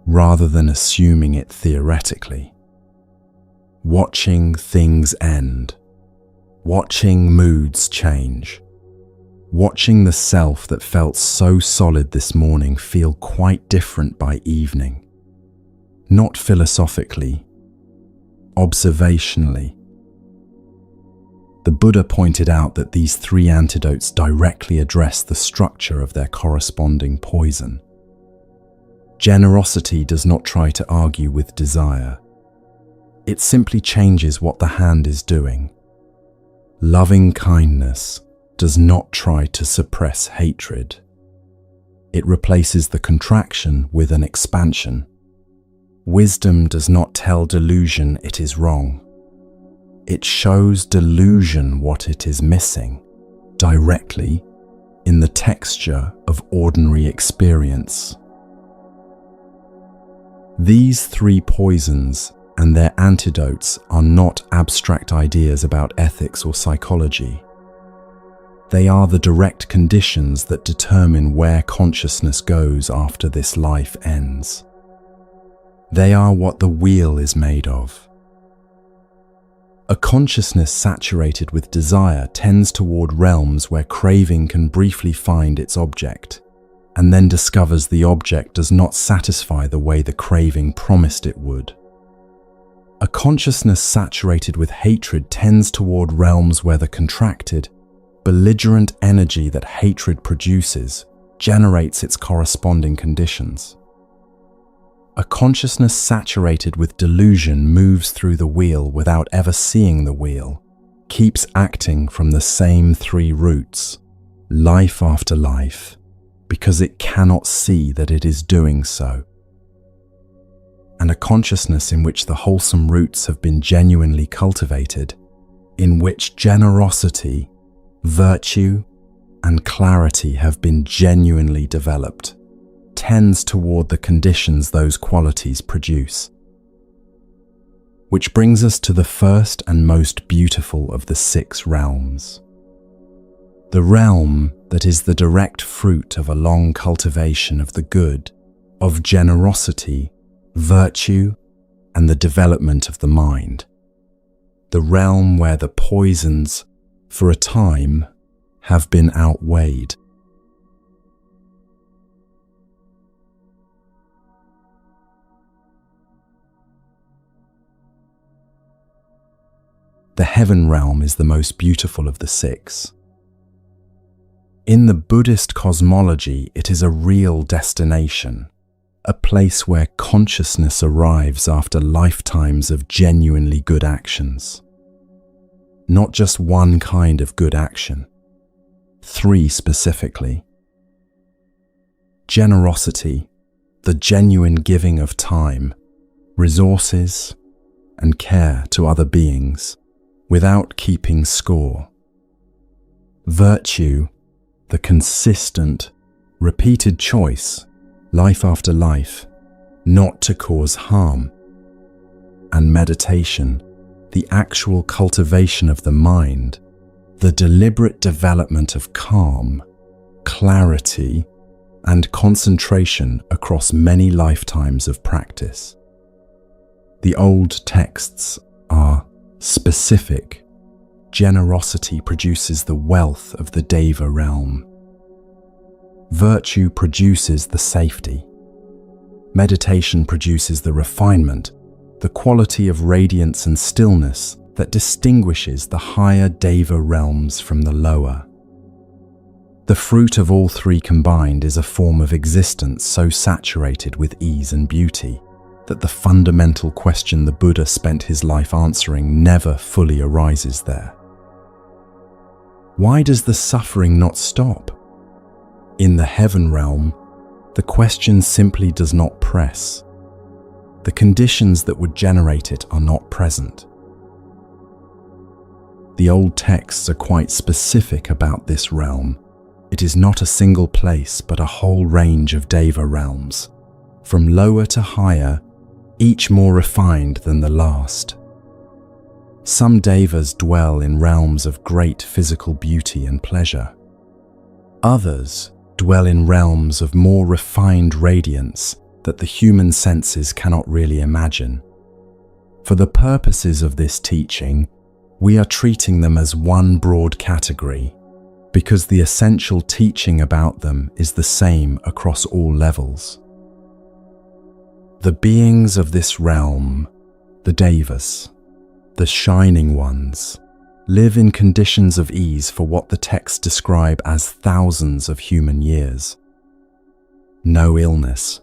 [SPEAKER 1] rather than assuming it theoretically. Watching things end, watching moods change, watching the self that felt so solid this morning feel quite different by evening. Not philosophically, observationally. The Buddha pointed out that these three antidotes directly address the structure of their corresponding poison. Generosity does not try to argue with desire. It simply changes what the hand is doing. Loving kindness does not try to suppress hatred. It replaces the contraction with an expansion. Wisdom does not tell delusion it is wrong. It shows delusion what it is missing, directly, in the texture of ordinary experience. These three poisons and their antidotes are not abstract ideas about ethics or psychology. They are the direct conditions that determine where consciousness goes after this life ends. They are what the wheel is made of. A consciousness saturated with desire tends toward realms where craving can briefly find its object, and then discovers the object does not satisfy the way the craving promised it would. A consciousness saturated with hatred tends toward realms where the contracted, belligerent energy that hatred produces generates its corresponding conditions. A consciousness saturated with delusion moves through the wheel without ever seeing the wheel, keeps acting from the same three roots, life after life, because it cannot see that it is doing so. And a consciousness in which the wholesome roots have been genuinely cultivated, in which generosity, virtue, and clarity have been genuinely developed, tends toward the conditions those qualities produce. Which brings us to the first and most beautiful of the 6 realms. The realm that is the direct fruit of a long cultivation of the good, of generosity, virtue, and the development of the mind. The realm where the poisons, for a time, have been outweighed. The heaven realm is the most beautiful of the 6. In the Buddhist cosmology, it is a real destination, a place where consciousness arrives after lifetimes of genuinely good actions. Not just one kind of good action, 3 specifically. Generosity, the genuine giving of time, resources, and care to other beings, without keeping score. Virtue, the consistent, repeated choice, life after life, not to cause harm. And meditation, the actual cultivation of the mind, the deliberate development of calm, clarity, and concentration across many lifetimes of practice. The old texts are specific. Generosity produces the wealth of the Deva realm. Virtue produces the safety. Meditation produces the refinement, the quality of radiance and stillness that distinguishes the higher Deva realms from the lower. The fruit of all 3 combined is a form of existence so saturated with ease and beauty that the fundamental question the Buddha spent his life answering never fully arises there. Why does the suffering not stop? In the heaven realm, the question simply does not press. The conditions that would generate it are not present. The old texts are quite specific about this realm. It is not a single place, but a whole range of Deva realms, from lower to higher, each more refined than the last. Some Devas dwell in realms of great physical beauty and pleasure. Others dwell in realms of more refined radiance that the human senses cannot really imagine. For the purposes of this teaching, we are treating them as one broad category, because the essential teaching about them is the same across all levels. The beings of this realm, the Devas, the Shining Ones, live in conditions of ease for what the texts describe as thousands of human years. No illness,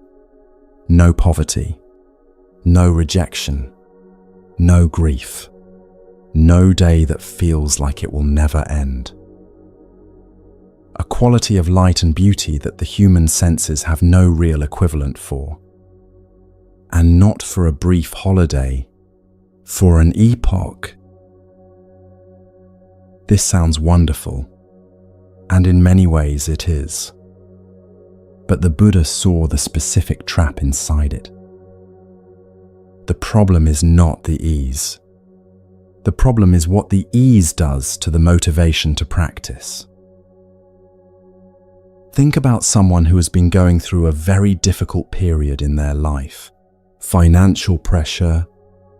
[SPEAKER 1] no poverty, no rejection, no grief, no day that feels like it will never end. A quality of light and beauty that the human senses have no real equivalent for. And not for a brief holiday, for an epoch. This sounds wonderful, and in many ways it is. But the Buddha saw the specific trap inside it. The problem is not the ease. The problem is what the ease does to the motivation to practice. Think about someone who has been going through a very difficult period in their life. Financial pressure,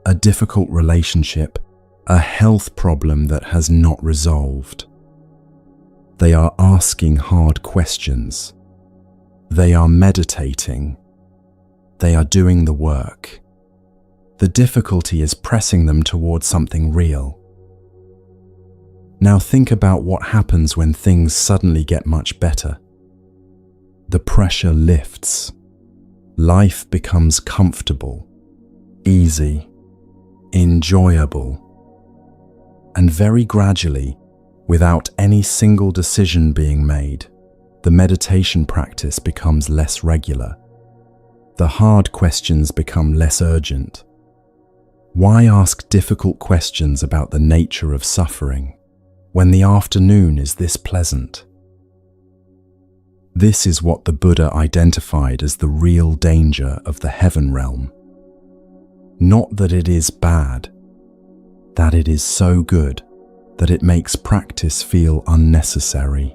[SPEAKER 1] a difficult relationship, a health problem that has not resolved. They are asking hard questions. They are meditating. They are doing the work. The difficulty is pressing them towards something real. Now think about what happens when things suddenly get much better. The pressure lifts. Life becomes comfortable, easy, enjoyable. And very gradually, without any single decision being made, the meditation practice becomes less regular. The hard questions become less urgent. Why ask difficult questions about the nature of suffering when the afternoon is this pleasant? This is what the Buddha identified as the real danger of the heaven realm. Not that it is bad, that it is so good that it makes practice feel unnecessary.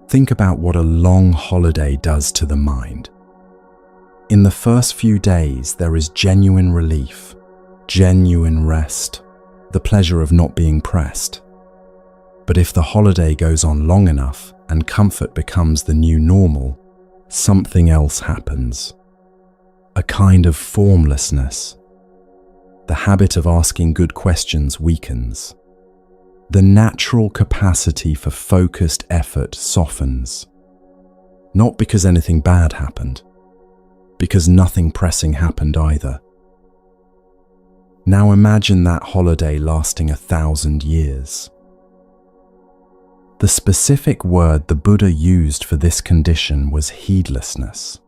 [SPEAKER 1] Think about what a long holiday does to the mind. In the first few days, there is genuine relief, genuine rest, the pleasure of not being pressed. But if the holiday goes on long enough and comfort becomes the new normal, something else happens. A kind of formlessness. The habit of asking good questions weakens. The natural capacity for focused effort softens. Not because anything bad happened, because nothing pressing happened either. Now imagine that holiday lasting 1,000 years. The specific word the Buddha used for this condition was heedlessness.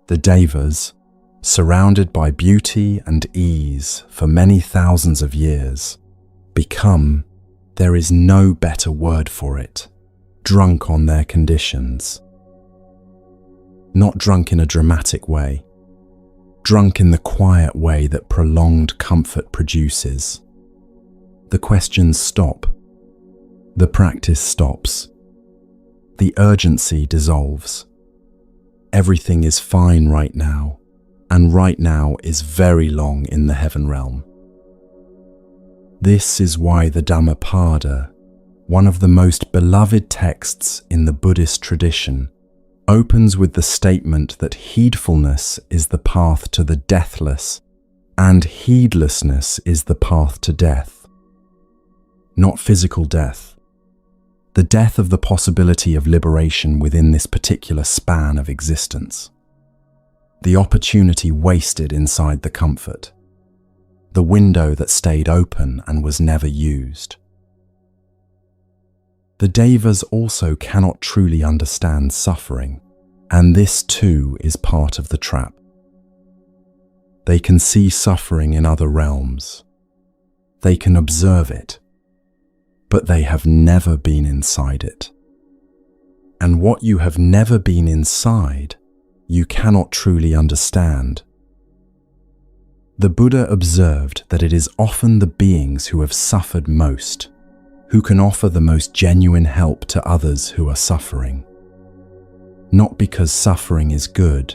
[SPEAKER 1] The Devas, surrounded by beauty and ease for many thousands of years, become, there is no better word for it, drunk on their conditions. Not drunk in a dramatic way, drunk in the quiet way that prolonged comfort produces. The questions stop. The practice stops. The urgency dissolves. Everything is fine right now, and right now is very long in the heaven realm. This is why the Dhammapada, one of the most beloved texts in the Buddhist tradition, opens with the statement that heedfulness is the path to the deathless, and heedlessness is the path to death. Not physical death, the death of the possibility of liberation within this particular span of existence. The opportunity wasted inside the comfort. The window that stayed open and was never used. The Devas also cannot truly understand suffering, and this too is part of the trap. They can see suffering in other realms. They can observe it, but they have never been inside it. And what you have never been inside, you cannot truly understand. The Buddha observed that it is often the beings who have suffered most who can offer the most genuine help to others who are suffering. not because suffering is good,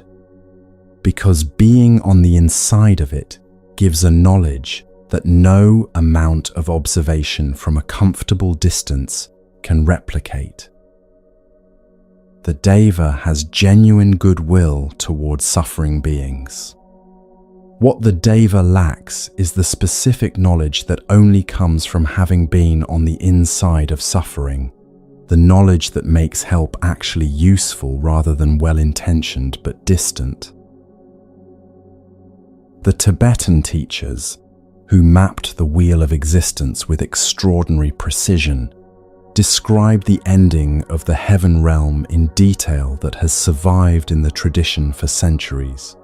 [SPEAKER 1] because being on the inside of it gives a knowledge that no amount of observation from a comfortable distance can replicate. The Deva has genuine goodwill towards suffering beings. What the Deva lacks is the specific knowledge that only comes from having been on the inside of suffering, the knowledge that makes help actually useful rather than well-intentioned but distant. The Tibetan teachers, who mapped the wheel of existence with extraordinary precision, describe the ending of the heaven realm in detail that has survived in the tradition for centuries.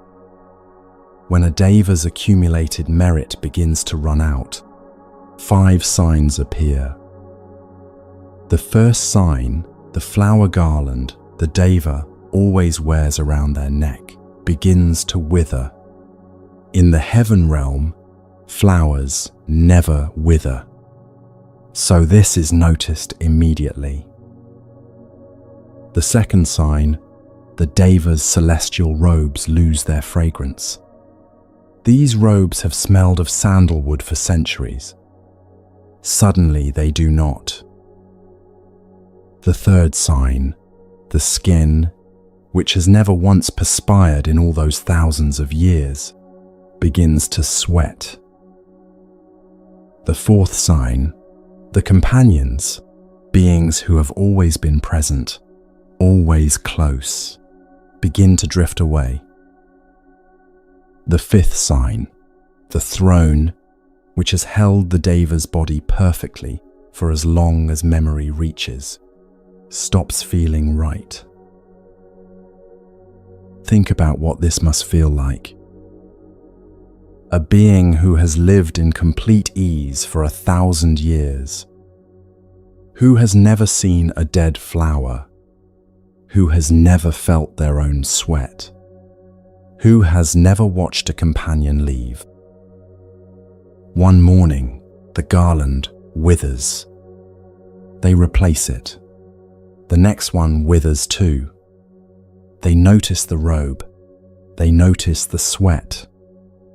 [SPEAKER 1] When a Deva's accumulated merit begins to run out, 5 signs appear. The first sign, the flower garland the Deva always wears around their neck, begins to wither. In the heaven realm, flowers never wither, so this is noticed immediately. The second sign, the Deva's celestial robes lose their fragrance. These robes have smelled of sandalwood for centuries. Suddenly they do not. The third sign, the skin, which has never once perspired in all those thousands of years, begins to sweat. The fourth sign, the companions, beings who have always been present, always close, begin to drift away. The fifth sign, the throne, which has held the Deva's body perfectly for as long as memory reaches, stops feeling right. Think about what this must feel like. A being who has lived in complete ease for 1,000 years, who has never seen a dead flower, who has never felt their own sweat, who has never watched a companion leave. One morning, the garland withers. They replace it. The next one withers too. They notice the robe. They notice the sweat.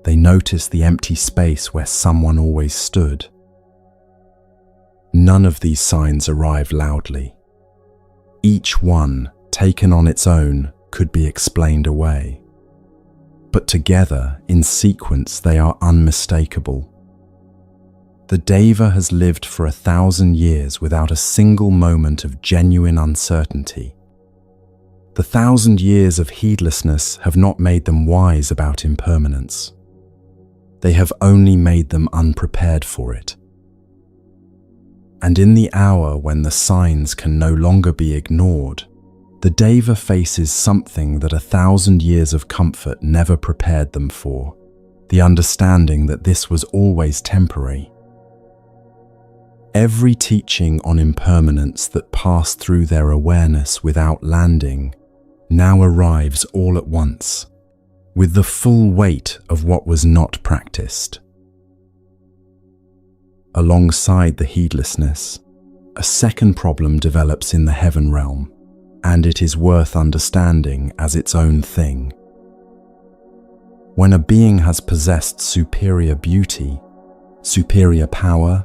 [SPEAKER 1] They notice the empty space where someone always stood. None of these signs arrive loudly. Each one, taken on its own, could be explained away. But together, in sequence, they are unmistakable. The Deva has lived for 1,000 years without a single moment of genuine uncertainty. The 1,000 years of heedlessness have not made them wise about impermanence. They have only made them unprepared for it. And in the hour when the signs can no longer be ignored, the Deva faces something that 1,000 years of comfort never prepared them for, the understanding that this was always temporary. Every teaching on impermanence that passed through their awareness without landing now arrives all at once, with the full weight of what was not practiced. Alongside the heedlessness, a second problem develops in the heaven realm, and it is worth understanding as its own thing. When a being has possessed superior beauty, superior power,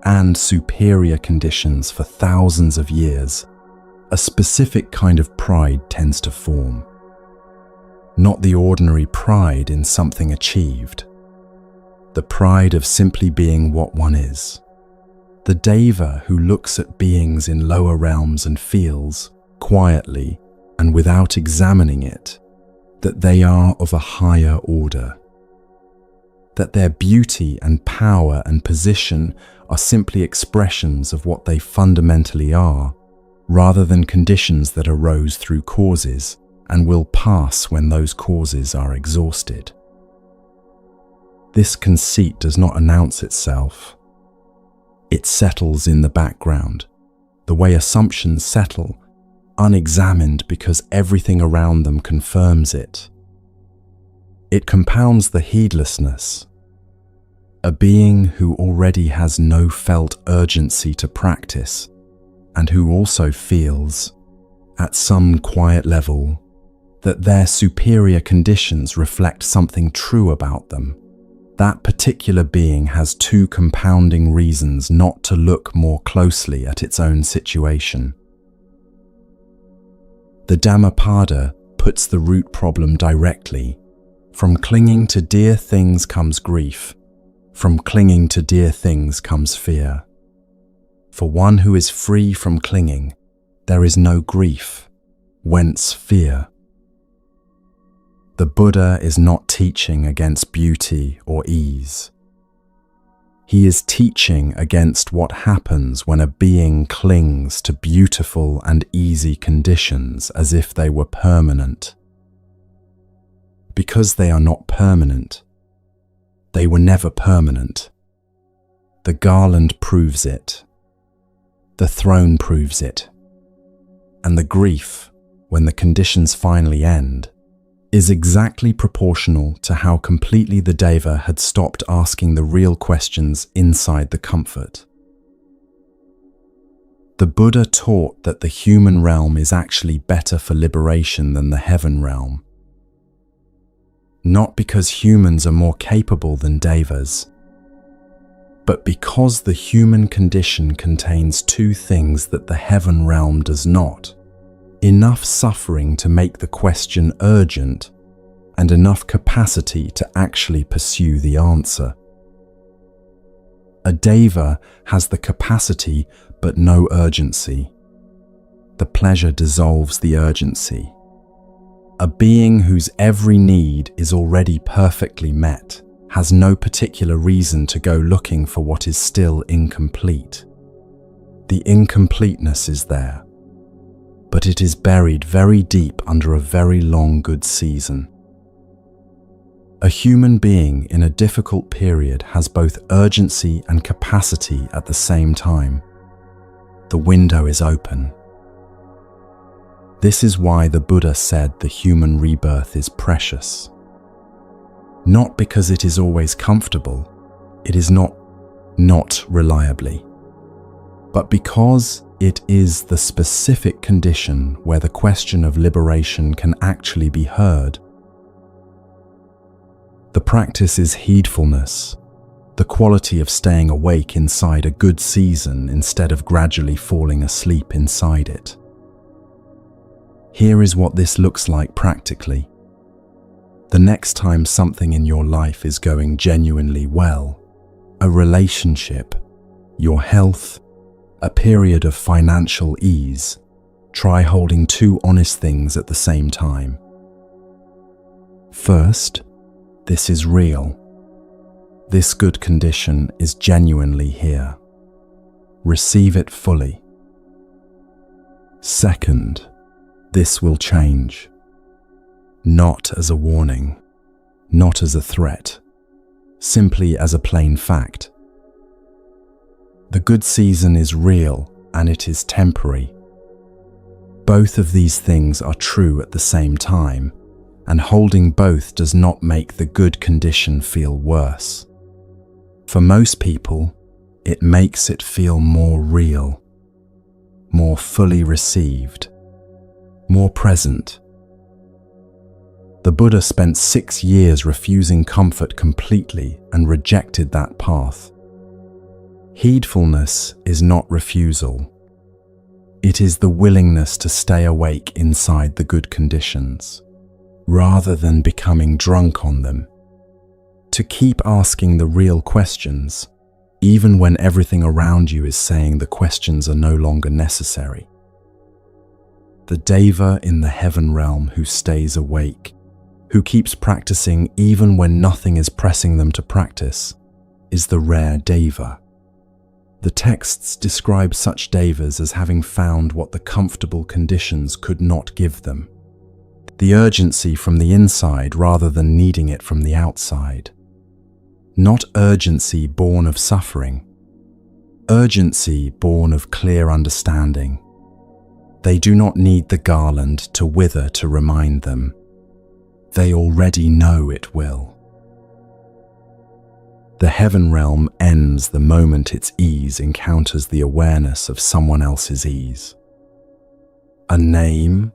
[SPEAKER 1] and superior conditions for thousands of years, a specific kind of pride tends to form. Not the ordinary pride in something achieved, the pride of simply being what one is. The Deva who looks at beings in lower realms and feels, quietly and without examining it, that they are of a higher order, that their beauty and power and position are simply expressions of what they fundamentally are, rather than conditions that arose through causes and will pass when those causes are exhausted. This conceit does not announce itself. It settles in the background, the way assumptions settle, unexamined because everything around them confirms it. It compounds the heedlessness. A being who already has no felt urgency to practice, and who also feels, at some quiet level, that their superior conditions reflect something true about them. That particular being has two compounding reasons not to look more closely at its own situation. The Dhammapada puts the root problem directly. From clinging to dear things comes grief. From clinging to dear things comes fear. For one who is free from clinging, there is no grief, whence fear. The Buddha is not teaching against beauty or ease. He is teaching against what happens when a being clings to beautiful and easy conditions as if they were permanent. Because they are not permanent, they were never permanent. The garland proves it. The throne proves it. And the grief, when the conditions finally end, is exactly proportional to how completely the Deva had stopped asking the real questions inside the comfort. The Buddha taught that the human realm is actually better for liberation than the heaven realm. Not because humans are more capable than Devas, but because the human condition contains two things that the heaven realm does not: enough suffering to make the question urgent, and enough capacity to actually pursue the answer. A Deva has the capacity but no urgency. The pleasure dissolves the urgency. A being whose every need is already perfectly met has no particular reason to go looking for what is still incomplete. The incompleteness is there, but it is buried very deep under a very long good season. A human being in a difficult period has both urgency and capacity at the same time. The window is open. This is why the Buddha said the human rebirth is precious. Not because it is always comfortable, it is not reliably, but because it is the specific condition where the question of liberation can actually be heard. The practice is heedfulness, the quality of staying awake inside a good season instead of gradually falling asleep inside it. Here is what this looks like practically. The next time something in your life is going genuinely well, a relationship, your health, a period of financial ease, try holding two honest things at the same time. First, this is real. This good condition is genuinely here. Receive it fully. Second, this will change. Not as a warning, not as a threat, simply as a plain fact. The good season is real and it is temporary. Both of these things are true at the same time, and holding both does not make the good condition feel worse. For most people, it makes it feel more real, more fully received, more present. The Buddha spent 6 years refusing comfort completely and rejected that path. Heedfulness is not refusal. It is the willingness to stay awake inside the good conditions, rather than becoming drunk on them. To keep asking the real questions, even when everything around you is saying the questions are no longer necessary. The Deva in the heaven realm who stays awake, who keeps practicing even when nothing is pressing them to practice, is the rare Deva. The texts describe such Devas as having found what the comfortable conditions could not give them. The urgency from the inside rather than needing it from the outside. Not urgency born of suffering. Urgency born of clear understanding. They do not need the garland to wither to remind them. They already know it will. The heaven realm ends the moment its ease encounters the awareness of someone else's ease. a name,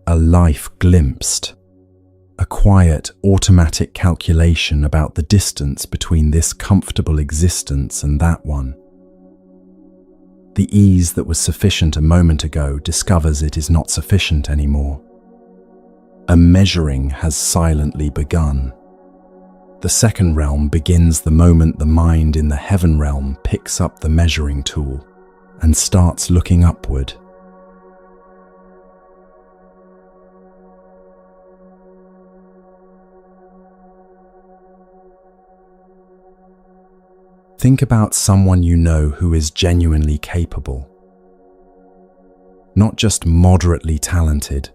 [SPEAKER 1] a life glimpsed, a quiet, automatic calculation about the distance between this comfortable existence and that one. The ease that was sufficient a moment ago discovers it is not sufficient anymore. A measuring has silently begun. The second realm begins the moment the mind in the heaven realm picks up the measuring tool and starts looking upward. Think about someone you know who is genuinely capable. Not just moderately talented,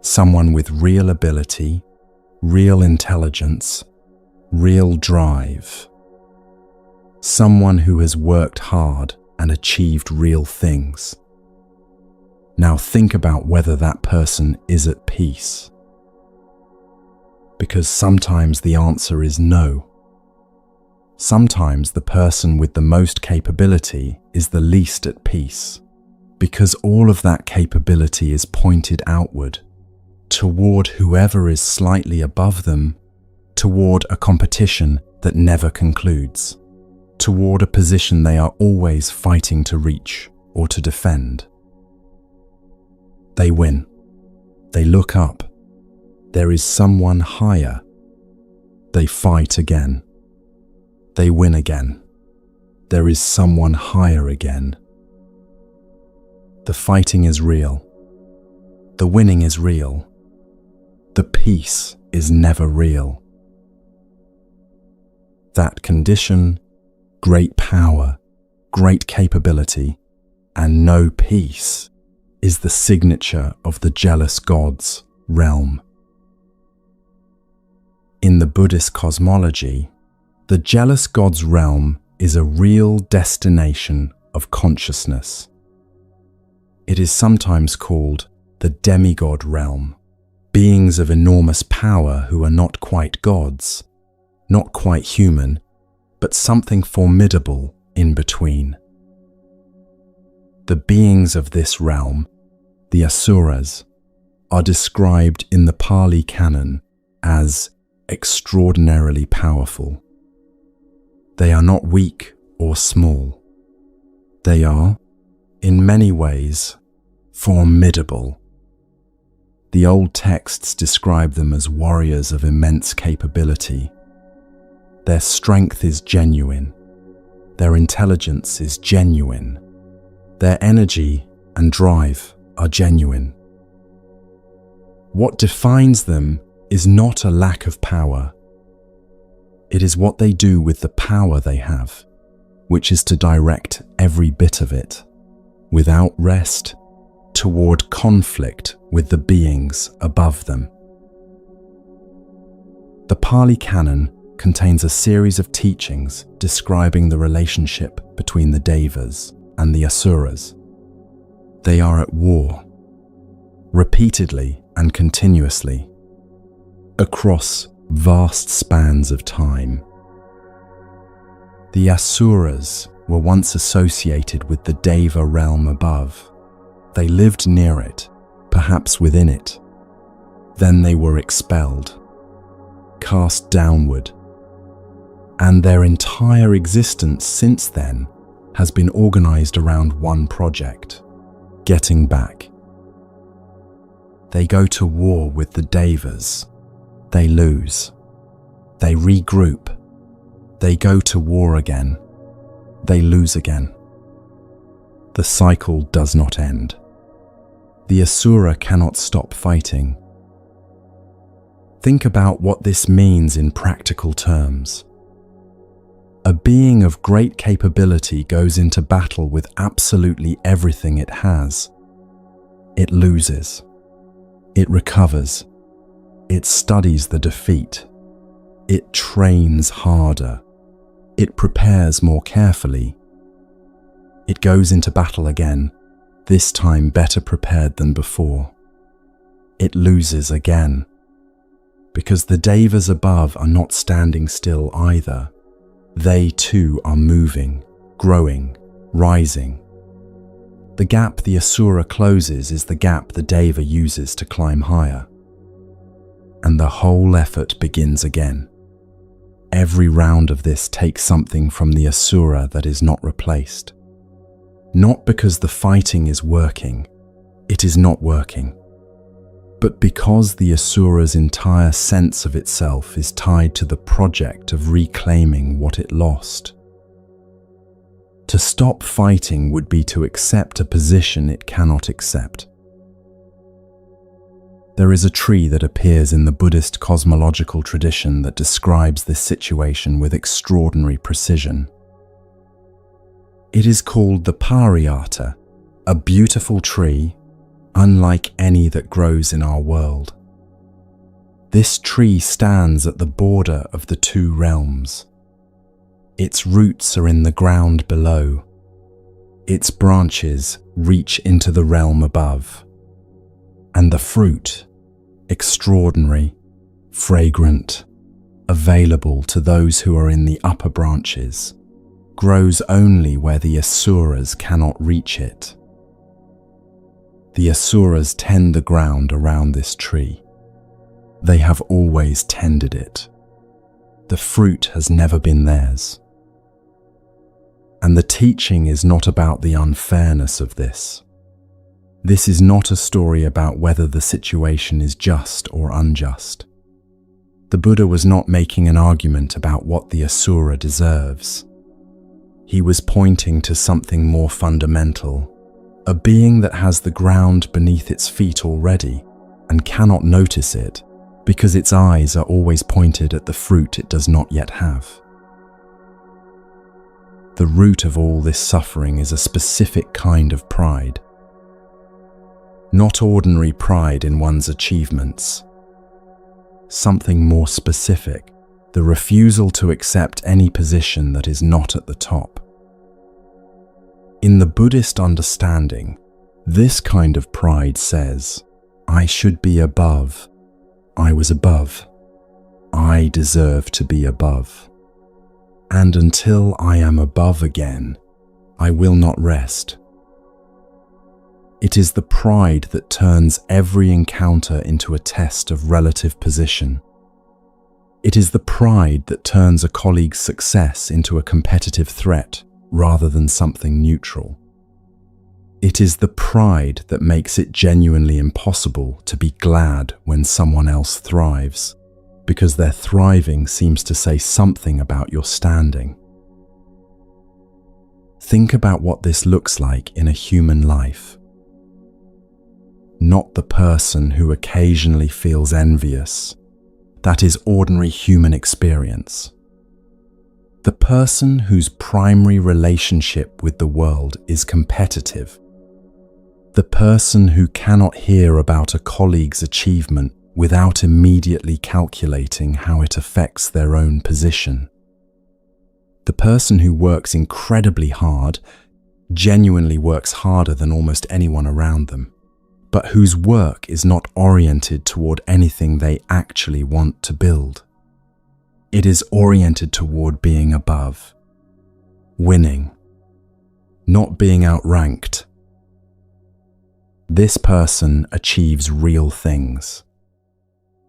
[SPEAKER 1] someone with real ability, real intelligence, real drive. Someone who has worked hard and achieved real things. Now think about whether that person is at peace. Because sometimes the answer is no. Sometimes the person with the most capability is the least at peace, because all of that capability is pointed outward, toward whoever is slightly above them, toward a competition that never concludes, toward a position they are always fighting to reach or to defend. They win. They look up. There is someone higher. They fight again. They win again. There is someone higher again. The fighting is real. The winning is real. The peace is never real. That condition, great power, great capability, and no peace is the signature of the jealous God's realm. In the Buddhist cosmology, the jealous God's realm is a real destination of consciousness. It is sometimes called the demigod realm, beings of enormous power who are not quite gods, not quite human, but something formidable in between. The beings of this realm, the asuras, are described in the Pali Canon as extraordinarily powerful. They are not weak or small. They are, in many ways, formidable. The old texts describe them as warriors of immense capability. Their strength is genuine. Their intelligence is genuine. Their energy and drive are genuine. What defines them is not a lack of power. It is what they do with the power they have, which is to direct every bit of it, without rest, toward conflict with the beings above them. The Pali Canon contains a series of teachings describing the relationship between the Devas and the Asuras. They are at war, repeatedly and continuously, across vast spans of time. The Asuras were once associated with the Deva realm above. They lived near it, perhaps within it. Then they were expelled, cast downward, and their entire existence since then has been organized around one project: getting back. They go to war with the Devas. They lose. They regroup. They go to war again. They lose again. The cycle does not end. The Asura cannot stop fighting. Think about what this means in practical terms. A being of great capability goes into battle with absolutely everything it has. It loses. It recovers. It studies the defeat. It trains harder. It prepares more carefully. It goes into battle again, this time better prepared than before. It loses again, because the Devas above are not standing still either. They too are moving, growing, rising. The gap the asura closes is the gap the deva uses to climb higher. And the whole effort begins again. Every round of this takes something from the asura that is not replaced. Not because the fighting is working, it is not working, but because the asura's entire sense of itself is tied to the project of reclaiming what it lost. To stop fighting would be to accept a position it cannot accept. There is a tree that appears in the Buddhist cosmological tradition that describes this situation with extraordinary precision. It is called the Pariyata, a beautiful tree, unlike any that grows in our world. This tree stands at the border of the two realms. Its roots are in the ground below. Its branches reach into the realm above. And the fruit, extraordinary, fragrant, available to those who are in the upper branches, grows only where the asuras cannot reach it. The asuras tend the ground around this tree. They have always tended it. The fruit has never been theirs. And the teaching is not about the unfairness of this. This is not a story about whether the situation is just or unjust. The Buddha was not making an argument about what the asura deserves. He was pointing to something more fundamental, a being that has the ground beneath its feet already and cannot notice it because its eyes are always pointed at the fruit it does not yet have. The root of all this suffering is a specific kind of pride. Not ordinary pride in one's achievements. Something more specific, the refusal to accept any position that is not at the top. In the Buddhist understanding, this kind of pride says, I should be above. I was above. I deserve to be above. And until I am above again, I will not rest. It is the pride that turns every encounter into a test of relative position. It is the pride that turns a colleague's success into a competitive threat rather than something neutral. It is the pride that makes it genuinely impossible to be glad when someone else thrives, because their thriving seems to say something about your standing. Think about what this looks like in a human life. Not the person who occasionally feels envious. That is ordinary human experience. The person whose primary relationship with the world is competitive. The person who cannot hear about a colleague's achievement without immediately calculating how it affects their own position. The person who works incredibly hard, genuinely works harder than almost anyone around them, but whose work is not oriented toward anything they actually want to build. It is oriented toward being above, winning, not being outranked. This person achieves real things.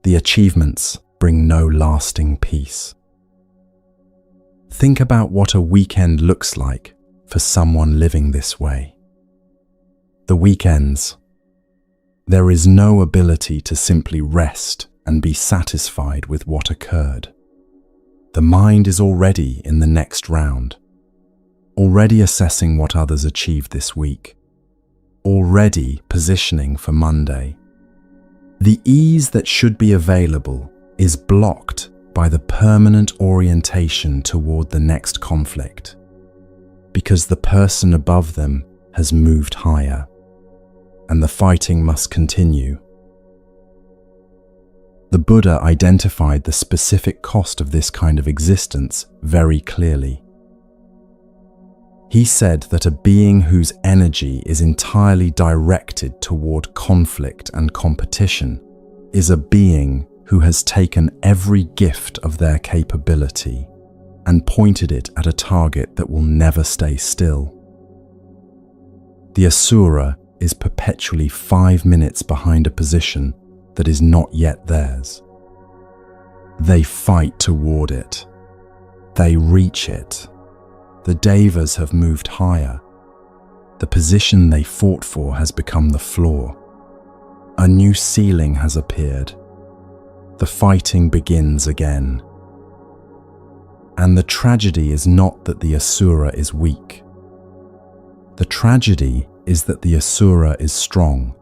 [SPEAKER 1] The achievements bring no lasting peace. Think about what a weekend looks like for someone living this way. The weekends. There is no ability to simply rest and be satisfied with what occurred. The mind is already in the next round, already assessing what others achieved this week, already positioning for Monday. The ease that should be available is blocked by the permanent orientation toward the next conflict, because the person above them has moved higher, and the fighting must continue. The Buddha identified the specific cost of this kind of existence very clearly. He said that a being whose energy is entirely directed toward conflict and competition is a being who has taken every gift of their capability and pointed it at a target that will never stay still. The asura is perpetually 5 minutes behind a position that is not yet theirs. They fight toward it. They reach it. The devas have moved higher. The position they fought for has become the floor. A new ceiling has appeared. The fighting begins again. And the tragedy is not that the asura is weak. The tragedy is that the asura is strong,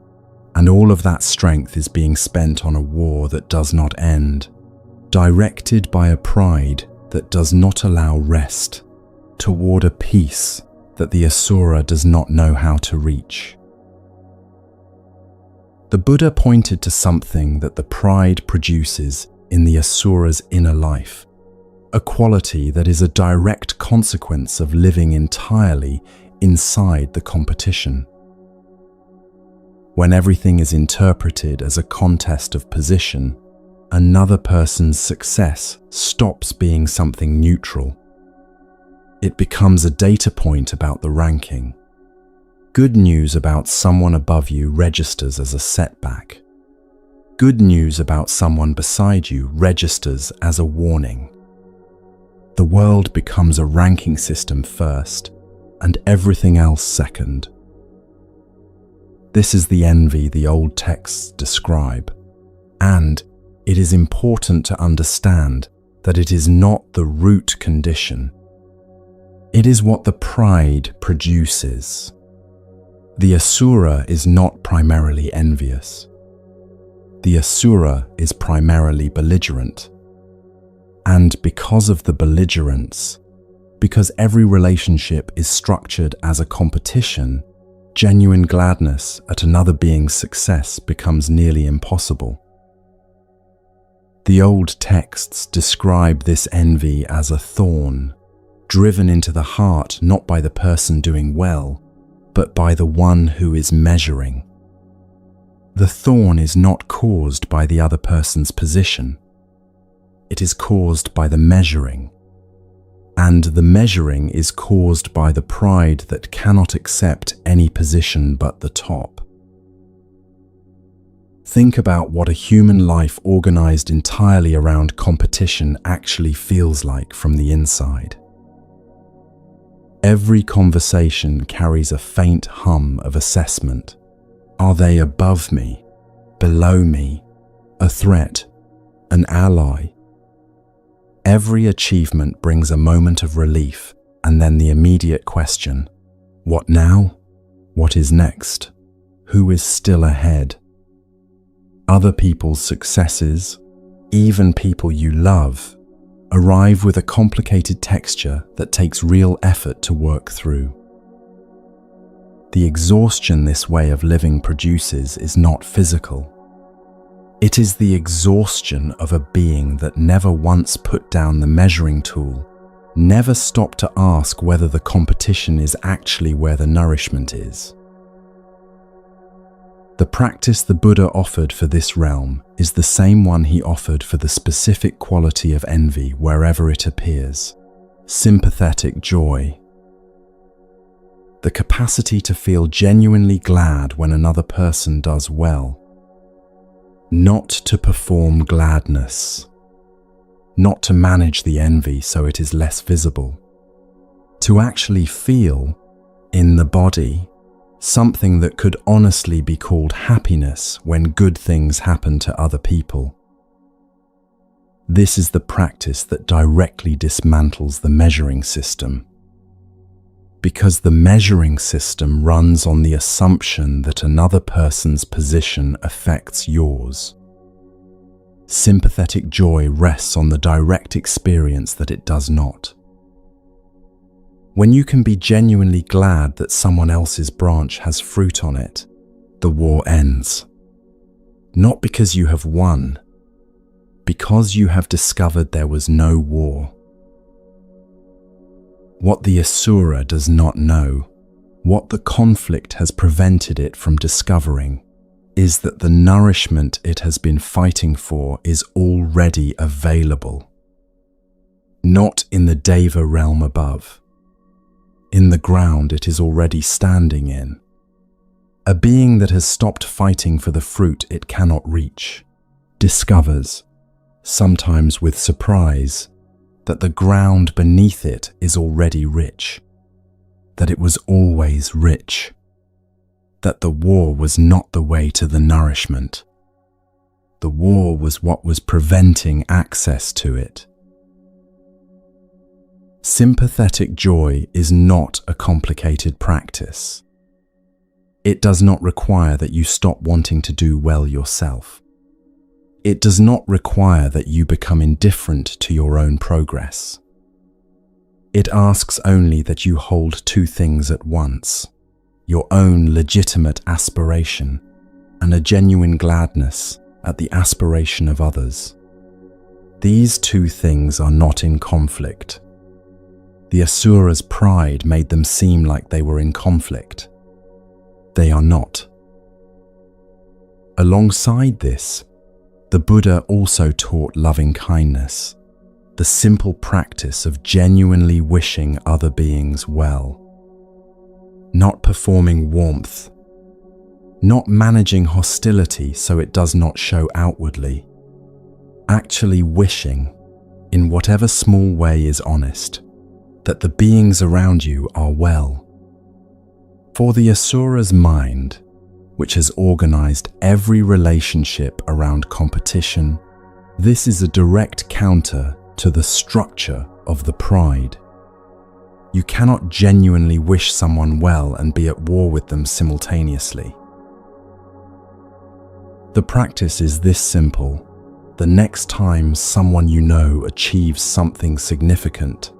[SPEAKER 1] and all of that strength is being spent on a war that does not end, directed by a pride that does not allow rest, toward a peace that the asura does not know how to reach. The Buddha pointed to something that the pride produces in the asura's inner life, a quality that is a direct consequence of living entirely inside the competition. When everything is interpreted as a contest of position, another person's success stops being something neutral. It becomes a data point about the ranking. Good news about someone above you registers as a setback. Good news about someone beside you registers as a warning. The world becomes a ranking system first, and everything else second. This is the envy the old texts describe, and it is important to understand that it is not the root condition. It is what the pride produces. The asura is not primarily envious. The asura is primarily belligerent. And because of the belligerence, because every relationship is structured as a competition, genuine gladness at another being's success becomes nearly impossible. The old texts describe this envy as a thorn, driven into the heart not by the person doing well, but by the one who is measuring. The thorn is not caused by the other person's position. It is caused by the measuring. And the measuring is caused by the pride that cannot accept any position but the top. Think about what a human life organized entirely around competition actually feels like from the inside. Every conversation carries a faint hum of assessment. Are they above me, below me, a threat, an ally? Every achievement brings a moment of relief and then the immediate question, what now? What is next? Who is still ahead? Other people's successes, even people you love, arrive with a complicated texture that takes real effort to work through. The exhaustion this way of living produces is not physical. It is the exhaustion of a being that never once put down the measuring tool, never stopped to ask whether the competition is actually where the nourishment is. The practice the Buddha offered for this realm is the same one he offered for the specific quality of envy wherever it appears: sympathetic joy. The capacity to feel genuinely glad when another person does well. Not to perform gladness. Not to manage the envy so it is less visible. To actually feel, in the body, something that could honestly be called happiness when good things happen to other people. This is the practice that directly dismantles the measuring system. Because the measuring system runs on the assumption that another person's position affects yours. Sympathetic joy rests on the direct experience that it does not. When you can be genuinely glad that someone else's branch has fruit on it, the war ends. Not because you have won, because you have discovered there was no war. What the asura does not know, what the conflict has prevented it from discovering, is that the nourishment it has been fighting for is already available. Not in the deva realm above. In the ground it is already standing in, A being that has stopped fighting for the fruit it cannot reach discovers, sometimes with surprise, that the ground beneath it is already rich, that it was always rich, that the war was not the way to the nourishment. The war was what was preventing access to it. Sympathetic joy is not a complicated practice. It does not require that you stop wanting to do well yourself. It does not require that you become indifferent to your own progress. It asks only that you hold two things at once: your own legitimate aspiration and a genuine gladness at the aspiration of others. These two things are not in conflict. The Asura's pride made them seem like they were in conflict. They are not. Alongside this, the Buddha also taught loving kindness, the simple practice of genuinely wishing other beings well. Not performing warmth, not managing hostility so it does not show outwardly, actually wishing, in whatever small way is honest, that the beings around you are well. For the Asura's mind, which has organized every relationship around competition, this is a direct counter to the structure of the pride. You cannot genuinely wish someone well and be at war with them simultaneously. The practice is this simple: the next time someone you know achieves something significant,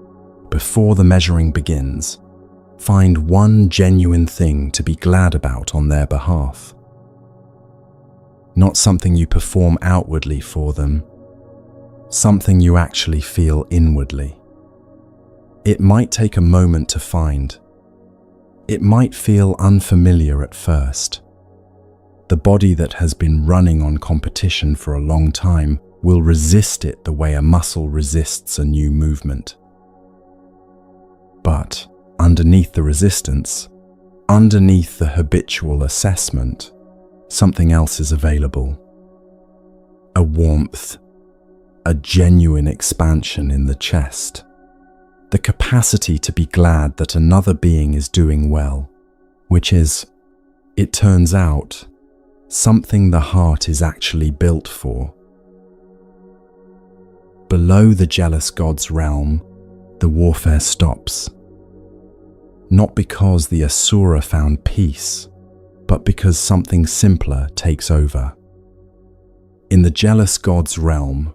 [SPEAKER 1] before the measuring begins, find one genuine thing to be glad about on their behalf. Not something you perform outwardly for them, something you actually feel inwardly. It might take a moment to find. It might feel unfamiliar at first. The body that has been running on competition for a long time will resist it the way a muscle resists a new movement. But underneath the resistance, underneath the habitual assessment, something else is available. A warmth, a genuine expansion in the chest, the capacity to be glad that another being is doing well, which is, it turns out, something the heart is actually built for. Below the jealous god's realm, the warfare stops. Not because the Asura found peace, but because something simpler takes over. In the jealous god's realm,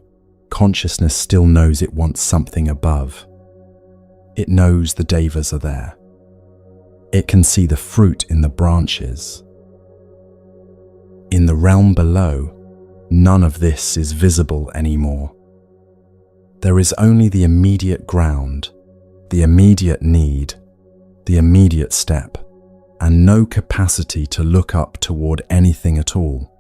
[SPEAKER 1] consciousness still knows it wants something above. It knows the devas are there. It can see the fruit in the branches. In the realm below, none of this is visible anymore. There is only the immediate ground, the immediate need, the immediate step, and no capacity to look up toward anything at all.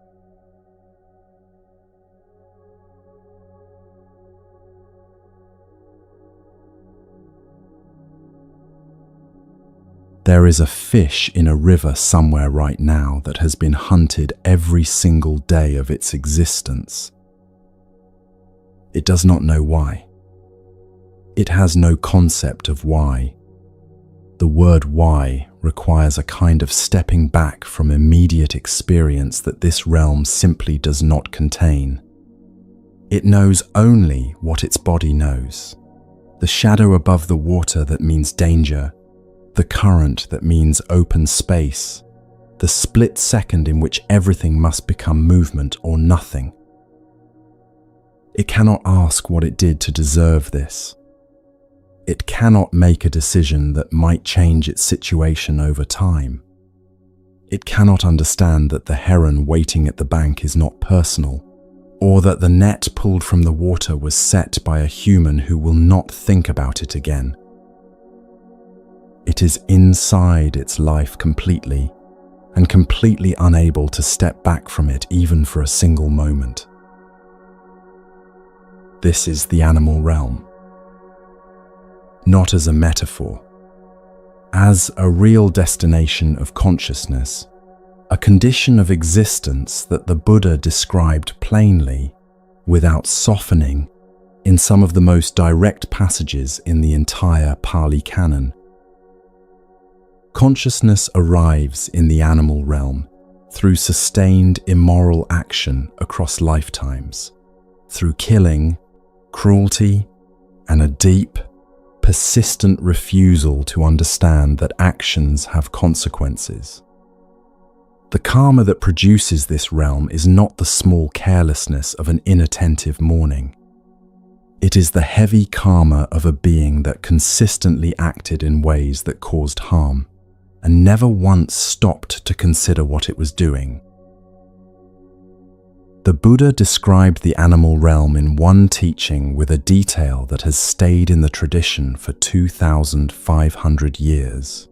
[SPEAKER 1] There is a fish in a river somewhere right now that has been hunted every single day of its existence. It does not know why. It has no concept of why. The word why requires a kind of stepping back from immediate experience that this realm simply does not contain. It knows only what its body knows. The shadow above the water that means danger, the current that means open space, the split second in which everything must become movement or nothing. It cannot ask what it did to deserve this. It cannot make a decision that might change its situation over time. It cannot understand that the heron waiting at the bank is not personal, or that the net pulled from the water was set by a human who will not think about it again. It is inside its life completely, and completely unable to step back from it even for a single moment. This is the animal realm. Not as a metaphor. As a real destination of consciousness, a condition of existence that the Buddha described plainly, without softening, in some of the most direct passages in the entire Pali Canon. Consciousness arrives in the animal realm through sustained immoral action across lifetimes, through killing, cruelty, and a deep, persistent refusal to understand that actions have consequences. The karma that produces this realm is not the small carelessness of an inattentive morning. It is the heavy karma of a being that consistently acted in ways that caused harm, and never once stopped to consider what it was doing. The Buddha described the animal realm in one teaching with a detail that has stayed in the tradition for 2,500 years.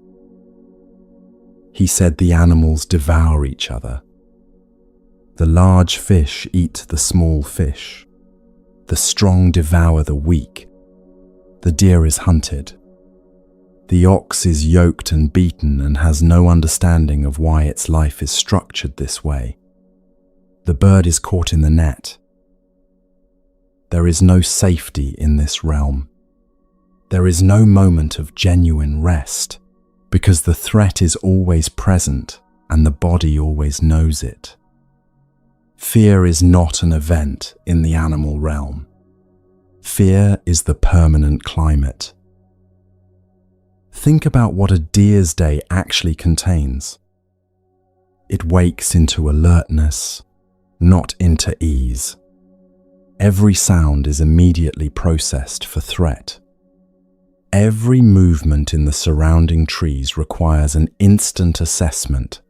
[SPEAKER 1] He said the animals devour each other. The large fish eat the small fish. The strong devour the weak. The deer is hunted. The ox is yoked and beaten and has no understanding of why its life is structured this way. The bird is caught in the net. There is no safety in this realm. There is no moment of genuine rest, because the threat is always present and the body always knows it. Fear is not an event in the animal realm. Fear is the permanent climate. Think about what a deer's day actually contains. It wakes into alertness, not into ease. Every sound is immediately processed for threat. Every movement in the surrounding trees requires an instant assessment.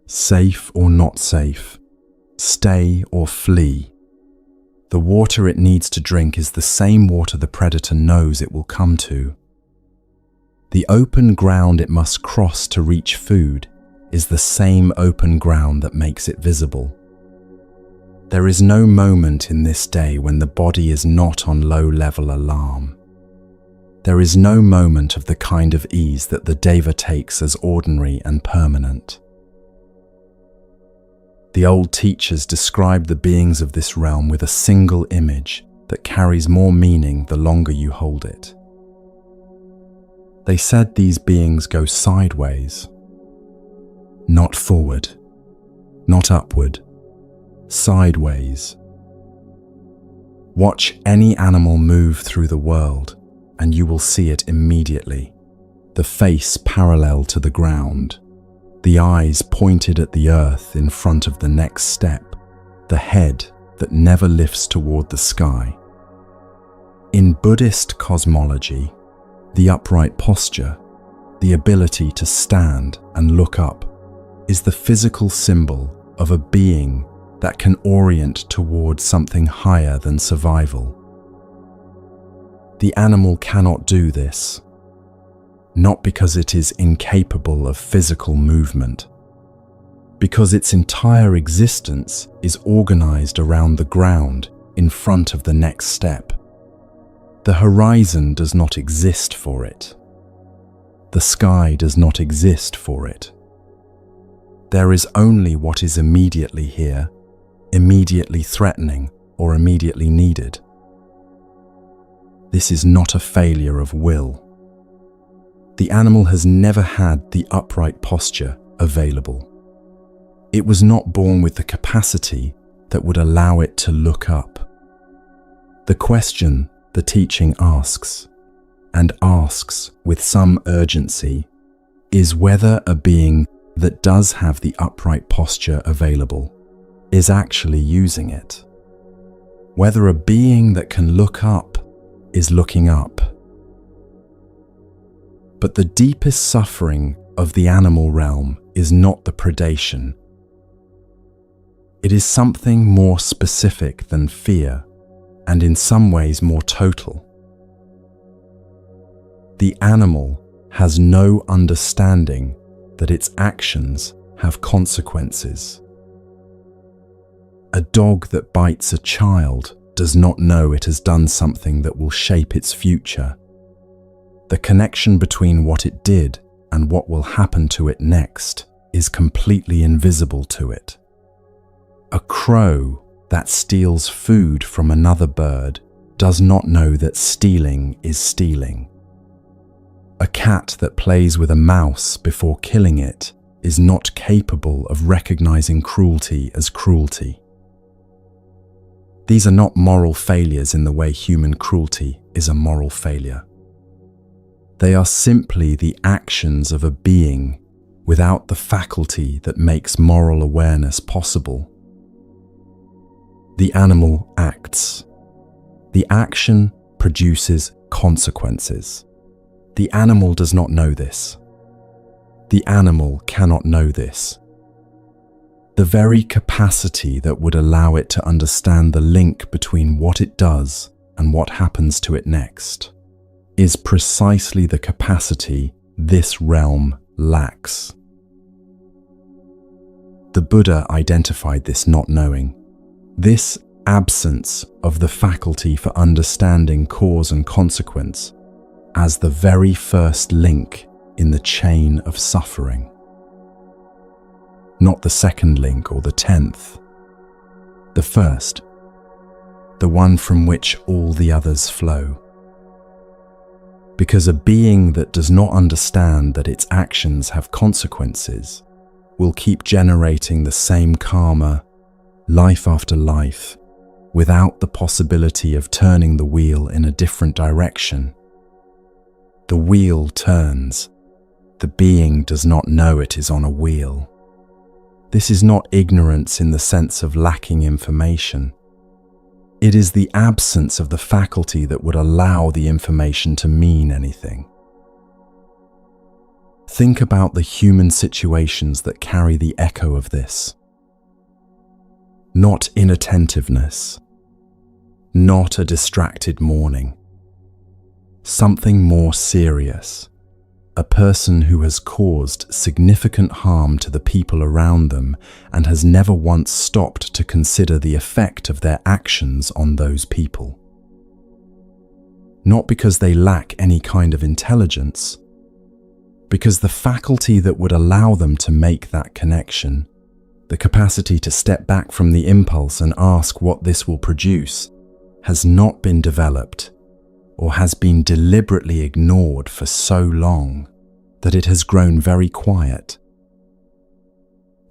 [SPEAKER 1] Safe or not safe, stay or flee. The water it needs to drink is the same water the predator knows it will come to. The open ground it must cross to reach food is the same open ground that makes it visible. There is no moment in this day when the body is not on low-level alarm. There is no moment of the kind of ease that the Deva takes as ordinary and permanent. The old teachers described the beings of this realm with a single image that carries more meaning the longer you hold it. They said these beings go sideways, not forward, not upward, sideways. Watch any animal move through the world and you will see it immediately. The face parallel to the ground, the eyes pointed at the earth in front of the next step, the head that never lifts toward the sky. In Buddhist cosmology, the upright posture, the ability to stand and look up, is the physical symbol of a being that can orient towards something higher than survival. The animal cannot do this, not because it is incapable of physical movement, because its entire existence is organized around the ground in front of the next step. The horizon does not exist for it. The sky does not exist for it. There is only what is immediately here, immediately threatening, or immediately needed. This is not a failure of will. The animal has never had the upright posture available. It was not born with the capacity that would allow it to look up. The question the teaching asks, and asks with some urgency, is whether a being that does have the upright posture available is actually using it. Whether a being that can look up is looking up. But the deepest suffering of the animal realm is not the predation. It is something more specific than fear, and in some ways more total. The animal has no understanding that its actions have consequences. A dog that bites a child does not know it has done something that will shape its future. The connection between what it did and what will happen to it next is completely invisible to it. A crow that steals food from another bird does not know that stealing is stealing. A cat that plays with a mouse before killing it is not capable of recognizing cruelty as cruelty. These are not moral failures in the way human cruelty is a moral failure. They are simply the actions of a being without the faculty that makes moral awareness possible. The animal acts. The action produces consequences. The animal does not know this. The animal cannot know this. The very capacity that would allow it to understand the link between what it does and what happens to it next is precisely the capacity this realm lacks. The Buddha identified this not knowing, this absence of the faculty for understanding cause and consequence, as the very first link in the chain of suffering. Not the second link or the 10th. The first, the one from which all the others flow. Because a being that does not understand that its actions have consequences will keep generating the same karma, life after life, without the possibility of turning the wheel in a different direction. The wheel turns. The being does not know it is on a wheel. This is not ignorance in the sense of lacking information. It is the absence of the faculty that would allow the information to mean anything. Think about the human situations that carry the echo of this. Not inattentiveness, not a distracted morning. Something more serious. A person who has caused significant harm to the people around them and has never once stopped to consider the effect of their actions on those people. Not because they lack any kind of intelligence, because the faculty that would allow them to make that connection, the capacity to step back from the impulse and ask what this will produce, has not been developed, or has been deliberately ignored for so long that it has grown very quiet.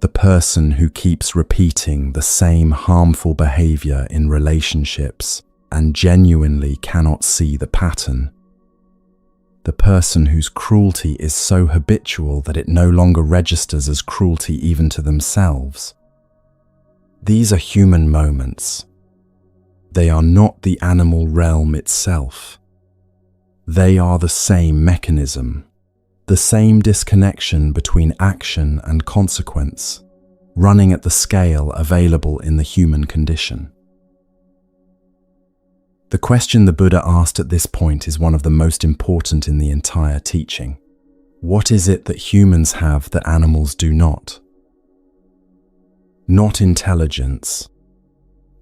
[SPEAKER 1] The person who keeps repeating the same harmful behavior in relationships and genuinely cannot see the pattern. The person whose cruelty is so habitual that it no longer registers as cruelty even to themselves. These are human moments. They are not the animal realm itself. They are the same mechanism, the same disconnection between action and consequence, running at the scale available in the human condition. The question the Buddha asked at this point is one of the most important in the entire teaching. What is it that humans have that animals do not? Not intelligence.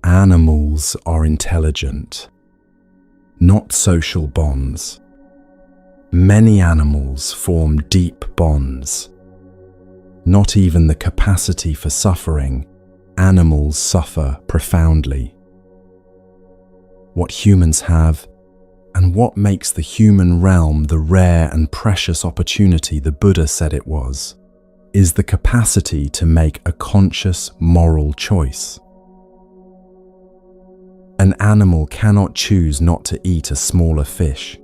[SPEAKER 1] Animals are intelligent. Not social bonds. Many animals form deep bonds. Not even the capacity for suffering. Animals suffer profoundly. What humans have, and what makes the human realm the rare and precious opportunity the Buddha said it was, is the capacity to make a conscious moral choice. An animal cannot choose not to eat a smaller fish.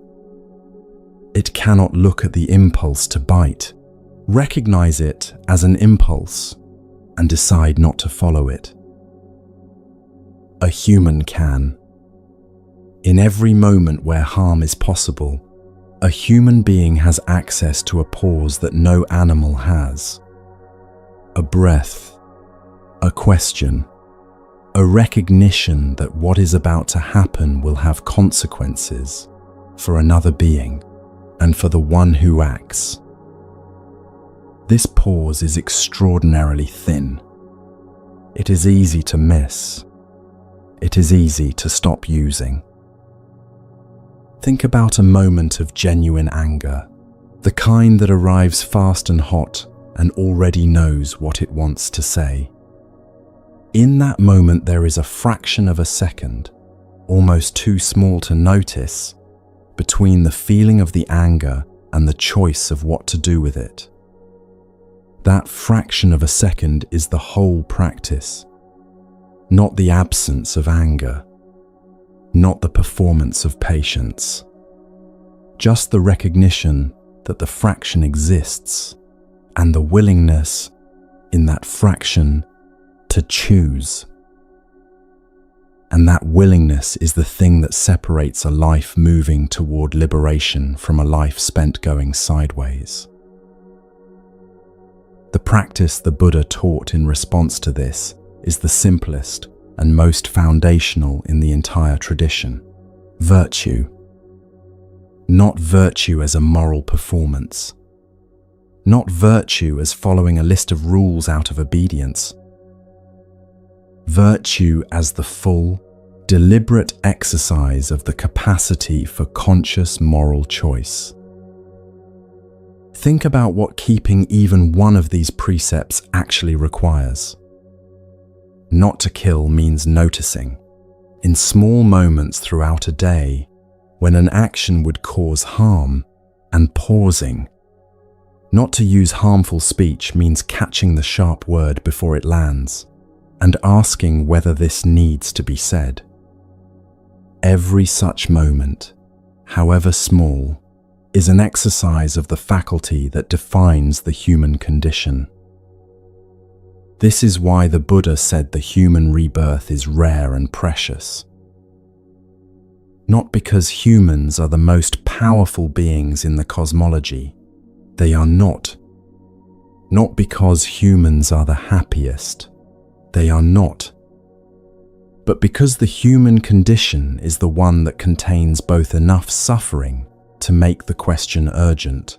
[SPEAKER 1] It cannot look at the impulse to bite, recognize it as an impulse, and decide not to follow it. A human can. In every moment where harm is possible, a human being has access to a pause that no animal has. A breath, a question, a recognition that what is about to happen will have consequences for another being and for the one who acts. This pause is extraordinarily thin. It is easy to miss. It is easy to stop using. Think about a moment of genuine anger, the kind that arrives fast and hot and already knows what it wants to say. In that moment, there is a fraction of a second, almost too small to notice, between the feeling of the anger and the choice of what to do with it. That fraction of a second is the whole practice, not the absence of anger, not the performance of patience, just the recognition that the fraction exists and the willingness in that fraction to choose. And that willingness is the thing that separates a life moving toward liberation from a life spent going sideways. The practice the Buddha taught in response to this is the simplest and most foundational in the entire tradition: virtue. Not virtue as a moral performance. Not virtue as following a list of rules out of obedience. Virtue as the full, deliberate exercise of the capacity for conscious moral choice. Think about what keeping even one of these precepts actually requires. Not to kill means noticing, in small moments throughout a day, when an action would cause harm, and pausing. Not to use harmful speech means catching the sharp word before it lands, and asking whether this needs to be said. Every such moment, however small, is an exercise of the faculty that defines the human condition. This is why the Buddha said the human rebirth is rare and precious. Not because humans are the most powerful beings in the cosmology. They are not. Not because humans are the happiest. They are not. But because the human condition is the one that contains both enough suffering to make the question urgent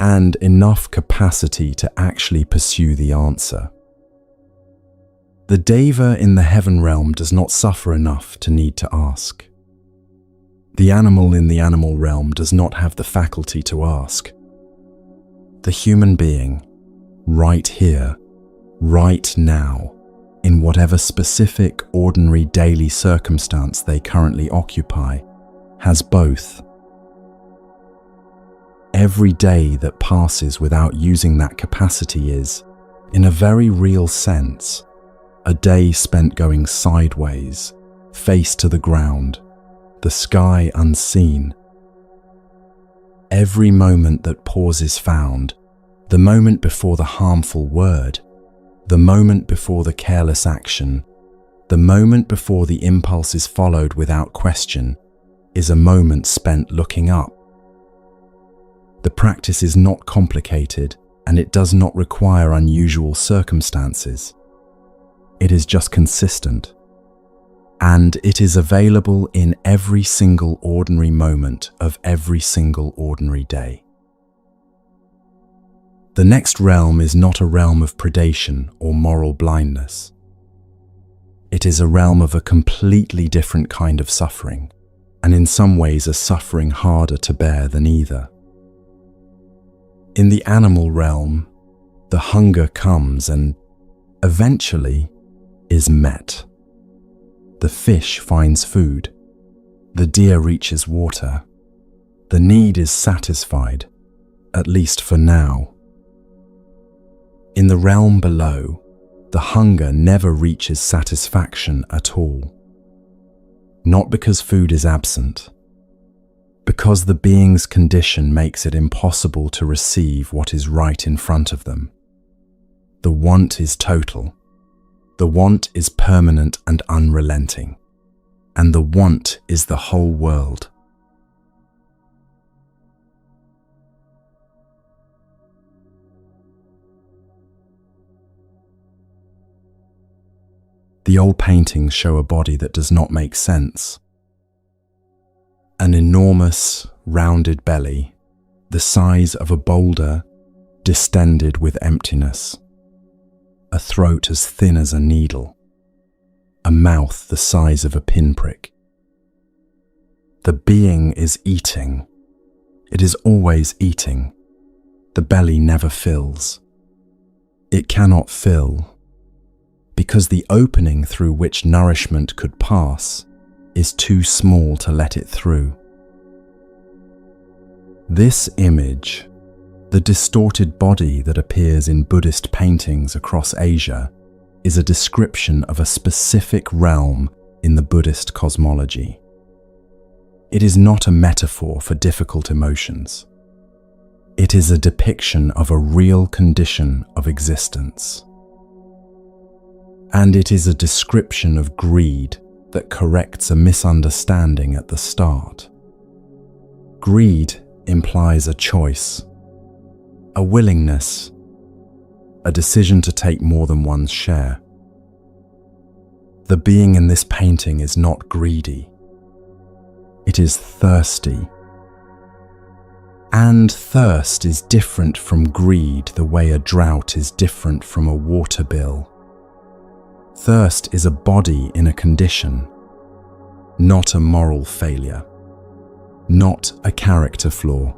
[SPEAKER 1] and enough capacity to actually pursue the answer. The deva in the heaven realm does not suffer enough to need to ask. The animal in the animal realm does not have the faculty to ask. The human being, right here, right now, in whatever specific, ordinary daily circumstance they currently occupy, has both. Every day that passes without using that capacity is, in a very real sense, a day spent going sideways, face to the ground, the sky unseen. Every moment that pause is found, the moment before the harmful word, the moment before the careless action, the moment before the impulse is followed without question, is a moment spent looking up. The practice is not complicated, and it does not require unusual circumstances. It is just consistent. And it is available in every single ordinary moment of every single ordinary day. The next realm is not a realm of predation or moral blindness. It is a realm of a completely different kind of suffering, and in some ways a suffering harder to bear than either. In the animal realm, the hunger comes and, eventually, is met. The fish finds food. The deer reaches water. The need is satisfied, at least for now. In the realm below, the hunger never reaches satisfaction at all. Not because food is absent, because the being's condition makes it impossible to receive what is right in front of them. The want is total. The want is permanent and unrelenting, and the want is the whole world. The old paintings show a body that does not make sense. An enormous, rounded belly, the size of a boulder, distended with emptiness. A throat as thin as a needle, a mouth the size of a pinprick. The being is eating. It is always eating. The belly never fills. It cannot fill, because the opening through which nourishment could pass is too small to let it through. This image, the distorted body that appears in Buddhist paintings across Asia, is a description of a specific realm in the Buddhist cosmology. It is not a metaphor for difficult emotions. It is a depiction of a real condition of existence. And it is a description of greed that corrects a misunderstanding at the start. Greed implies a choice, a willingness, a decision to take more than one's share. The being in this painting is not greedy. It is thirsty. And thirst is different from greed the way a drought is different from a water bill. Thirst is a body in a condition, not a moral failure, not a character flaw.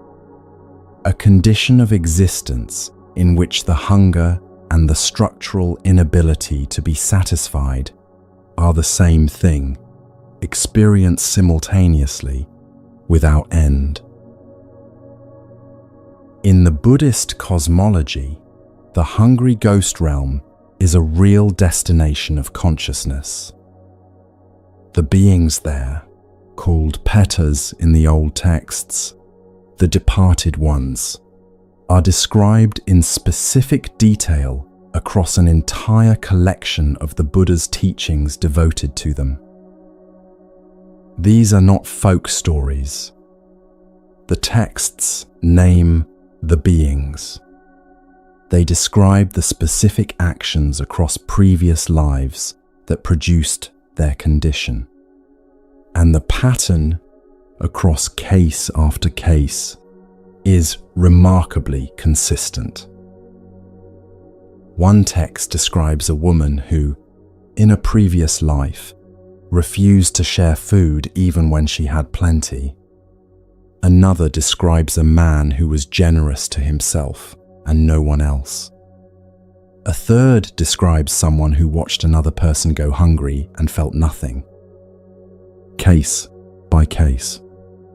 [SPEAKER 1] A condition of existence in which the hunger and the structural inability to be satisfied are the same thing, experienced simultaneously, without end. In the Buddhist cosmology, the hungry ghost realm is a real destination of consciousness. The beings there, called petas in the old texts, the departed ones, are described in specific detail across an entire collection of the Buddha's teachings devoted to them. These are not folk stories. The texts name the beings. They describe the specific actions across previous lives that produced their condition. And the pattern across case after case is remarkably consistent. One text describes a woman who, in a previous life, refused to share food even when she had plenty. Another describes a man who was generous to himself and no one else. A third describes someone who watched another person go hungry and felt nothing. Case by case,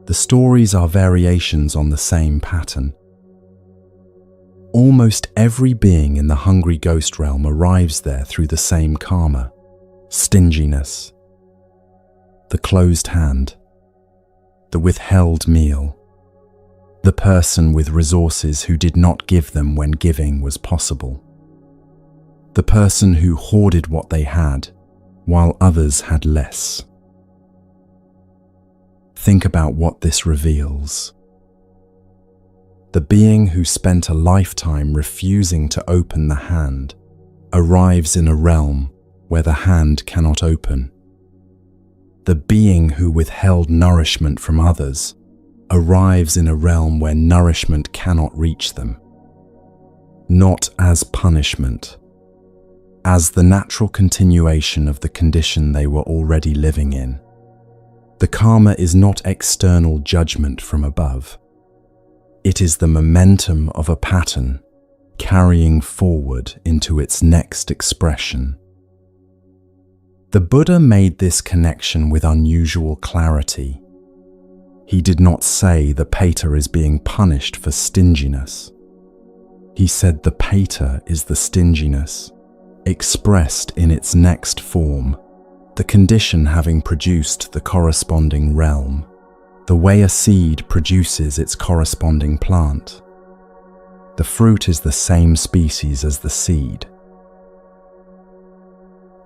[SPEAKER 1] the stories are variations on the same pattern. Almost every being in the hungry ghost realm arrives there through the same karma: stinginess, the closed hand, the withheld meal, the person with resources who did not give them when giving was possible, the person who hoarded what they had while others had less. Think about what this reveals. The being who spent a lifetime refusing to open the hand arrives in a realm where the hand cannot open. The being who withheld nourishment from others arrives in a realm where nourishment cannot reach them. Not as punishment, as the natural continuation of the condition they were already living in. The karma is not external judgment from above. It is the momentum of a pattern carrying forward into its next expression. The Buddha made this connection with unusual clarity. He did not say the pater is being punished for stinginess. He said the pater is the stinginess, expressed in its next form, the condition having produced the corresponding realm, the way a seed produces its corresponding plant. The fruit is the same species as the seed.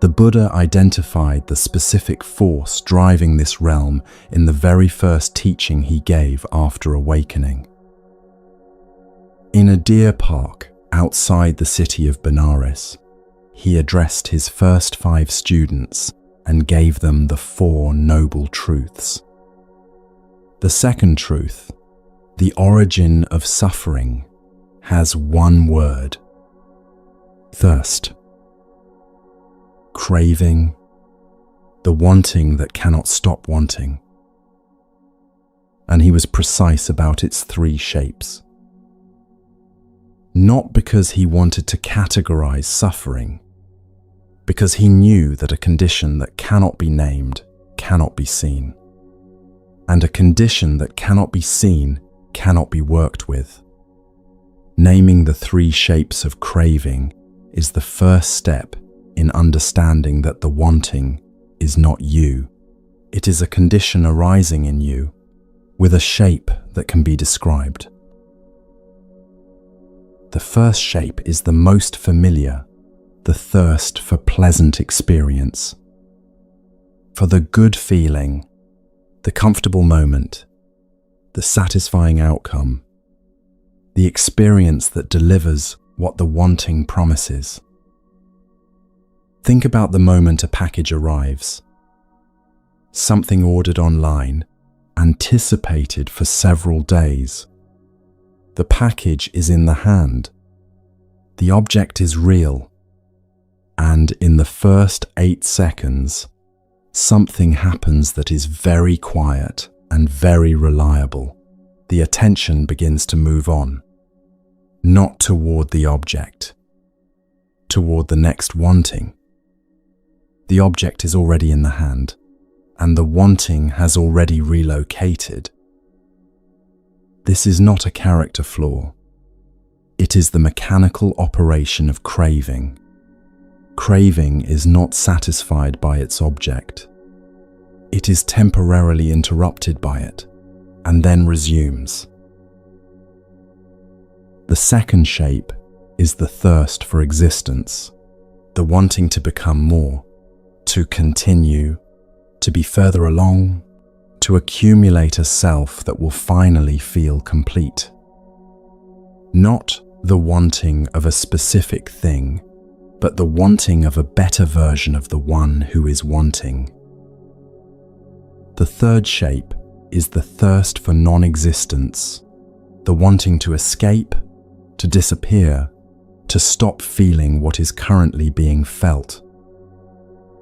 [SPEAKER 1] The Buddha identified the specific force driving this realm in the very first teaching he gave after awakening. In a deer park outside the city of Benares, he addressed his first 5 students and gave them the 4 noble truths. The second truth, the origin of suffering, has one word: thirst. Craving, the wanting that cannot stop wanting. And he was precise about its 3 shapes. not because he wanted to categorize suffering, because he knew that a condition that cannot be named cannot be seen, and a condition that cannot be seen cannot be worked with. Naming the three shapes of craving is the first step in understanding that the wanting is not you. It is a condition arising in you with a shape that can be described. The first shape is the most familiar, the thirst for pleasant experience, for the good feeling, the comfortable moment, the satisfying outcome, the experience that delivers what the wanting promises. Think about the moment a package arrives. Something ordered online, anticipated for several days. The package is in the hand. The object is real. And in the first 8 seconds, something happens that is very quiet and very reliable. The attention begins to move on, not toward the object, toward the next wanting. The object is already in the hand, and the wanting has already relocated. This is not a character flaw. It is the mechanical operation of craving. Craving is not satisfied by its object. It is temporarily interrupted by it, and then resumes. The second shape is the thirst for existence, the wanting to become more, to continue, to be further along, to accumulate a self that will finally feel complete. Not the wanting of a specific thing, but the wanting of a better version of the one who is wanting. The third shape is the thirst for non-existence, the wanting to escape, to disappear, to stop feeling what is currently being felt.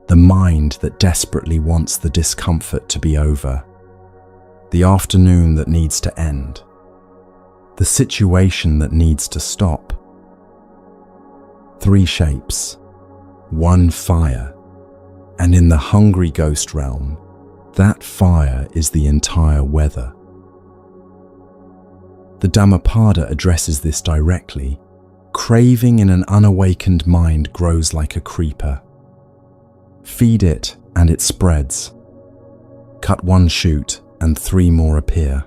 [SPEAKER 1] The mind that desperately wants the discomfort to be over, the afternoon that needs to end, the situation that needs to stop. 3 shapes, 1 fire, and in the hungry ghost realm, that fire is the entire weather. The Dhammapada addresses this directly. Craving in an unawakened mind grows like a creeper. Feed it and it spreads. Cut 1 shoot and 3 more appear.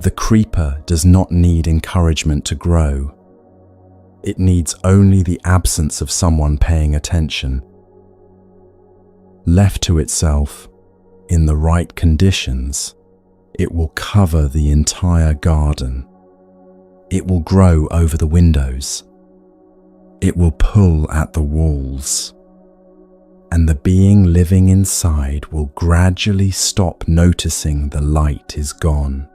[SPEAKER 1] The creeper does not need encouragement to grow. It needs only the absence of someone paying attention. Left to itself, in the right conditions, it will cover the entire garden. It will grow over the windows. It will pull at the walls. And the being living inside will gradually stop noticing the light is gone.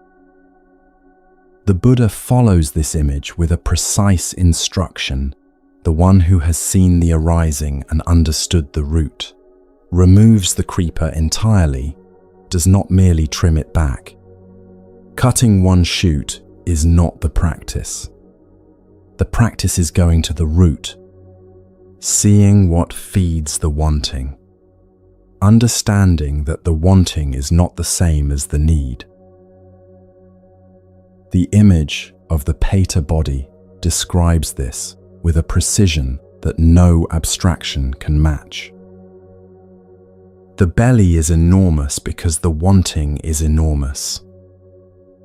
[SPEAKER 1] The Buddha follows this image with a precise instruction. The one who has seen the arising and understood the root removes the creeper entirely, does not merely trim it back. Cutting 1 shoot is not the practice. The practice is going to the root, seeing what feeds the wanting, understanding that the wanting is not the same as the need. The image of the Peta body describes this with a precision that no abstraction can match. The belly is enormous because the wanting is enormous.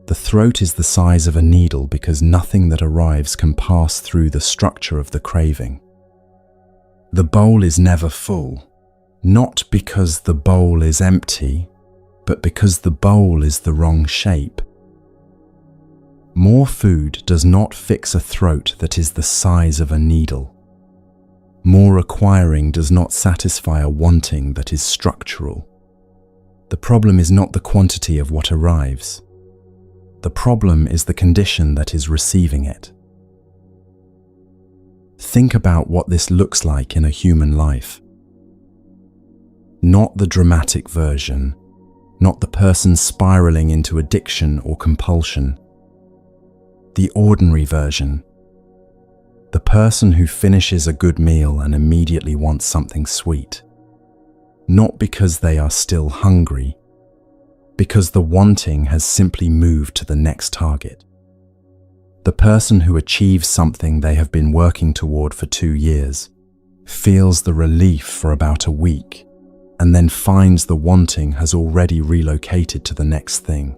[SPEAKER 1] The throat is the size of a needle because nothing that arrives can pass through the structure of the craving. The bowl is never full, not because the bowl is empty, but because the bowl is the wrong shape. More food does not fix a throat that is the size of a needle. More acquiring does not satisfy a wanting that is structural. The problem is not the quantity of what arrives. The problem is the condition that is receiving it. Think about what this looks like in a human life. Not the dramatic version, not the person spiraling into addiction or compulsion. The ordinary version, The person who finishes a good meal and immediately wants something sweet, not because they are still hungry, because the wanting has simply moved to the next target. The person who achieves something they have been working toward for 2 years feels the relief for about a week and then finds the wanting has already relocated to the next thing.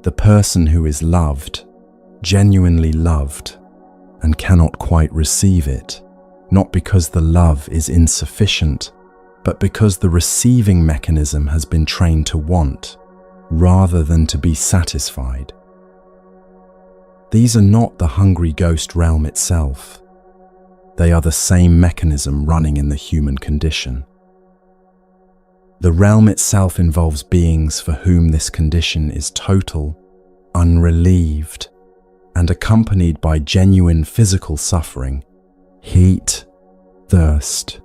[SPEAKER 1] The person who is loved, genuinely loved, and cannot quite receive it, not because the love is insufficient, but because the receiving mechanism has been trained to want, rather than to be satisfied. These are not the hungry ghost realm itself. They are the same mechanism running in the human condition. The realm itself involves beings for whom this condition is total, unrelieved, and accompanied by genuine physical suffering, heat, thirst,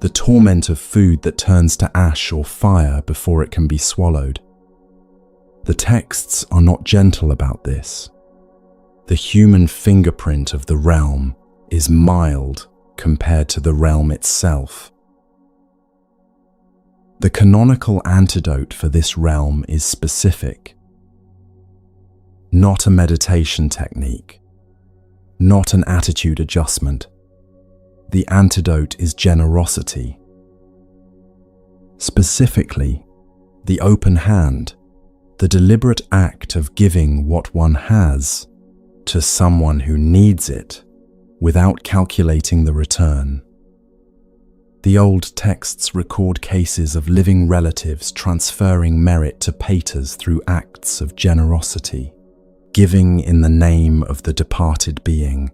[SPEAKER 1] the torment of food that turns to ash or fire before it can be swallowed. The texts are not gentle about this. The human fingerprint of the realm is mild compared to the realm itself. The canonical antidote for this realm is specific. Not a meditation technique, not an attitude adjustment. The antidote is generosity. Specifically, the open hand, the deliberate act of giving what one has to someone who needs it without calculating the return. The old texts record cases of living relatives transferring merit to paters through acts of generosity, giving in the name of the departed being,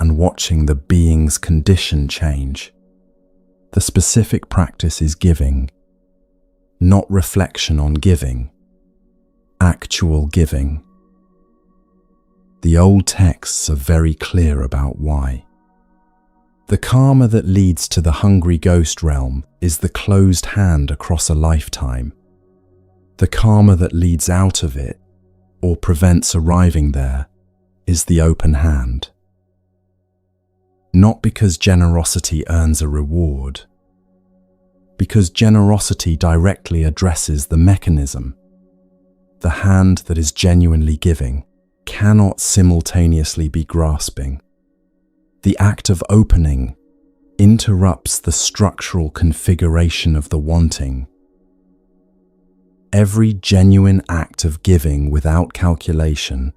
[SPEAKER 1] and watching the being's condition change. The specific practice is giving, not reflection on giving, actual giving. The old texts are very clear about why. The karma that leads to the hungry ghost realm is the closed hand across a lifetime. The karma that leads out of it, or prevents arriving there, is the open hand. Not because generosity earns a reward, because generosity directly addresses the mechanism. The hand that is genuinely giving cannot simultaneously be grasping. The act of opening interrupts the structural configuration of the wanting. Every genuine act of giving without calculation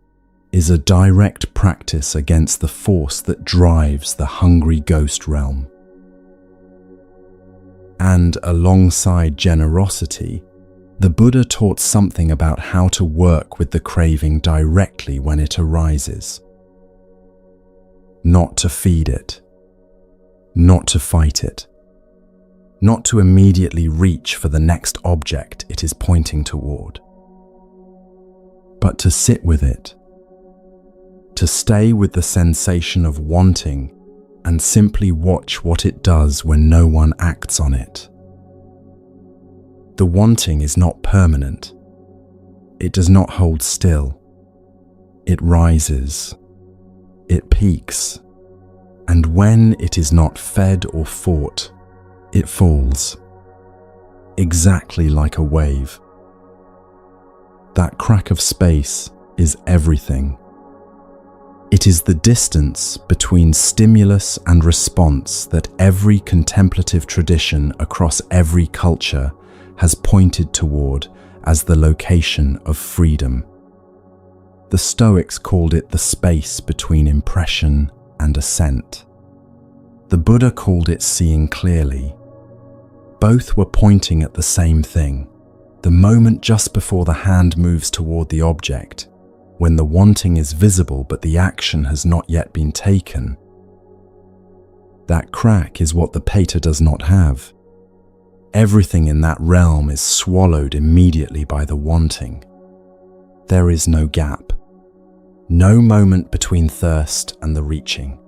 [SPEAKER 1] is a direct practice against the force that drives the hungry ghost realm. And alongside generosity, the Buddha taught something about how to work with the craving directly when it arises. Not to feed it, not to fight it, not to immediately reach for the next object it is pointing toward, but to sit with it, to stay with the sensation of wanting and simply watch what it does when no one acts on it. The wanting is not permanent. It does not hold still. It rises. It peaks. And when it is not fed or fought, it falls. Exactly like a wave. That crack of space is everything. It is the distance between stimulus and response that every contemplative tradition across every culture has pointed toward as the location of freedom. The Stoics called it the space between impression and assent. The Buddha called it seeing clearly. Both were pointing at the same thing, the moment just before the hand moves toward the object, when the wanting is visible but the action has not yet been taken. That crack is what the pater does not have. Everything in that realm is swallowed immediately by the wanting. There is no gap, no moment between thirst and the reaching.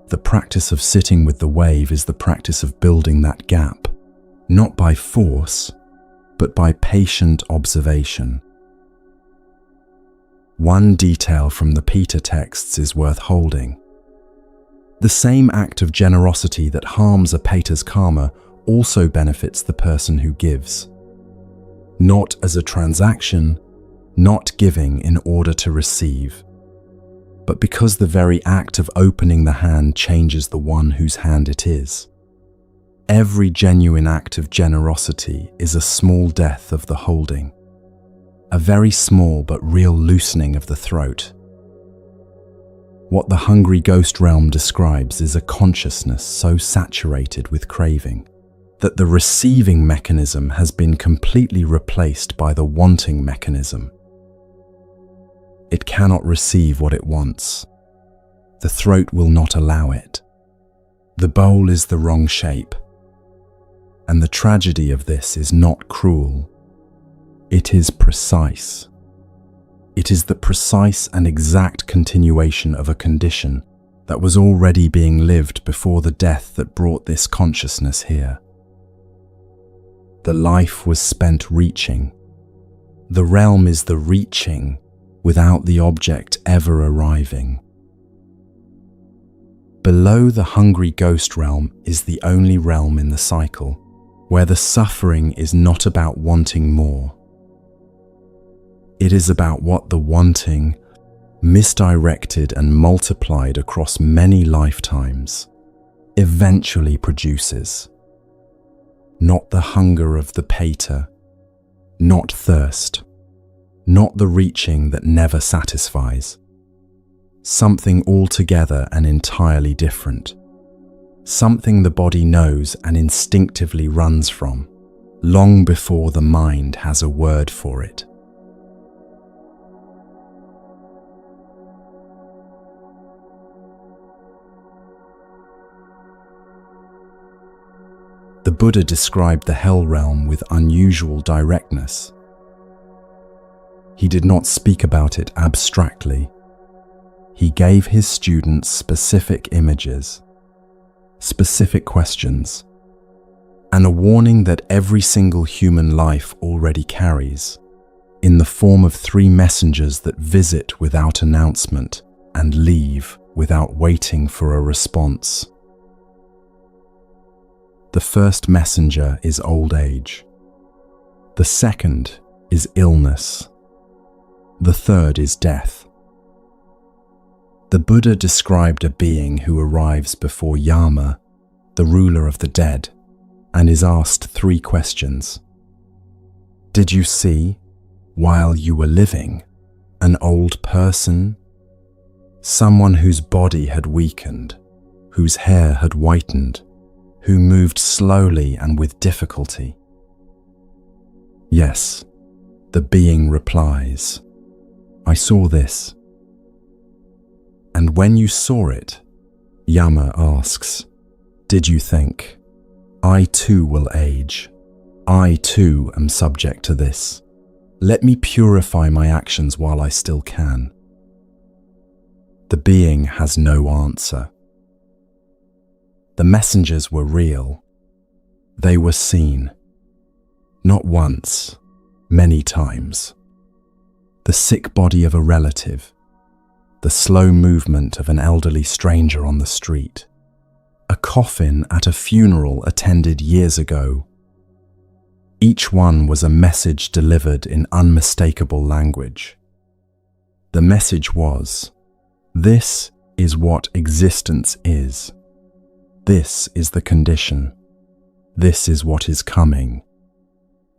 [SPEAKER 1] The practice of sitting with the wave is the practice of building that gap, not by force, but by patient observation. One detail from the Pita texts is worth holding. The same act of generosity that harms a pater's karma also benefits the person who gives. Not as a transaction, not giving in order to receive, but because the very act of opening the hand changes the one whose hand it is. Every genuine act of generosity is a small death of the holding, a very small but real loosening of the throat. What the hungry ghost realm describes is a consciousness so saturated with craving that the receiving mechanism has been completely replaced by the wanting mechanism. It cannot receive what it wants. The throat will not allow it. The bowl is the wrong shape. And the tragedy of this is not cruel. It is precise. It is the precise and exact continuation of a condition that was already being lived before the death that brought this consciousness here. The life was spent reaching. The realm is the reaching without the object ever arriving. Below the hungry ghost realm is the only realm in the cycle where the suffering is not about wanting more. It is about what the wanting, misdirected and multiplied across many lifetimes, eventually produces. Not the hunger of the pater, not thirst, not the reaching that never satisfies. Something altogether and entirely different. Something the body knows and instinctively runs from, long before the mind has a word for it. The Buddha described the hell realm with unusual directness. He did not speak about it abstractly. He gave his students specific images, specific questions, and a warning that every single human life already carries, in the form of 3 messengers that visit without announcement and leave without waiting for a response. The first messenger is old age. The second is illness. The third is death. The Buddha described a being who arrives before Yama, the ruler of the dead, and is asked 3 questions. Did you see, while you were living, an old person? Someone whose body had weakened, whose hair had whitened, who moved slowly and with difficulty? Yes, the being replies, I saw this. And when you saw it, Yama asks, did you think, I too will age. I too am subject to this. Let me purify my actions while I still can. The being has no answer. The messengers were real. They were seen. Not once, many times. The sick body of a relative, the slow movement of an elderly stranger on the street, a coffin at a funeral attended years ago. Each one was a message delivered in unmistakable language. The message was, this is what existence is. This is the condition. This is what is coming.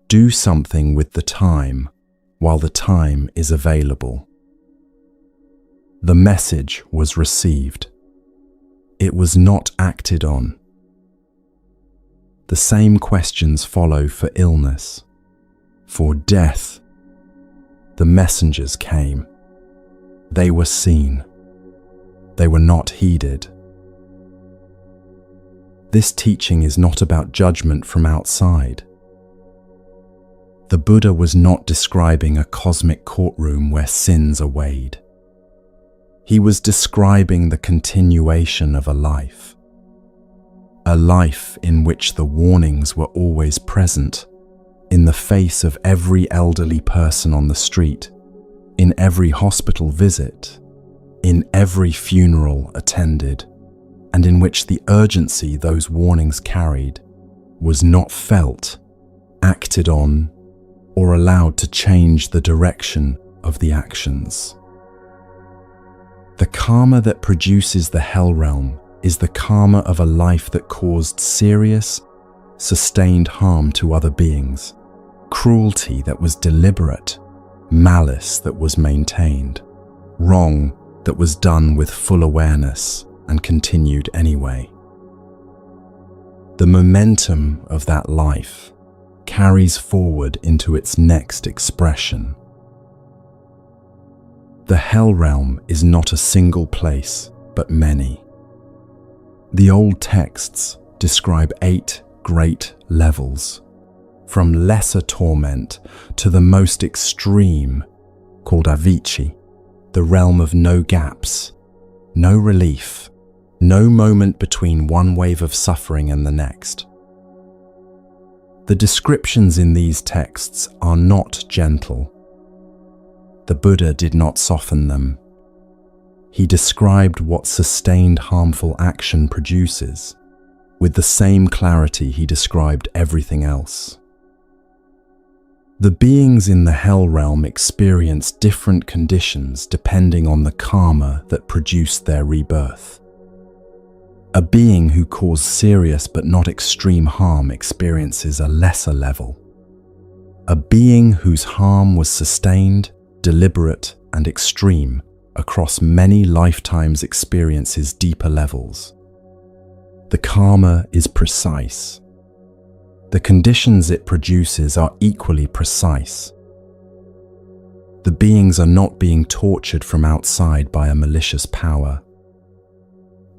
[SPEAKER 1] Do something with the time while the time is available. The message was received. It was not acted on. The same questions follow for illness, for death. The messengers came. They were seen. They were not heeded. This teaching is not about judgment from outside. The Buddha was not describing a cosmic courtroom where sins are weighed. He was describing the continuation of a life in which the warnings were always present, in the face of every elderly person on the street, in every hospital visit, in every funeral attended, and in which the urgency those warnings carried was not felt, acted on, or allowed to change the direction of the actions. The karma that produces the hell realm is the karma of a life that caused serious, sustained harm to other beings, cruelty that was deliberate, malice that was maintained, wrong that was done with full awareness and continued anyway. The momentum of that life carries forward into its next expression. The hell realm is not a single place, but many. The old texts describe 8 great levels, from lesser torment to the most extreme, called avicii, the realm of no gaps, no relief, no moment between one wave of suffering and the next. The descriptions in these texts are not gentle. The Buddha did not soften them. He described what sustained harmful action produces, with the same clarity he described everything else. The beings in the hell realm experience different conditions depending on the karma that produced their rebirth. A being who caused serious but not extreme harm experiences a lesser level. A being whose harm was sustained, deliberate, and extreme across many lifetimes experiences deeper levels. The karma is precise. The conditions it produces are equally precise. The beings are not being tortured from outside by a malicious power.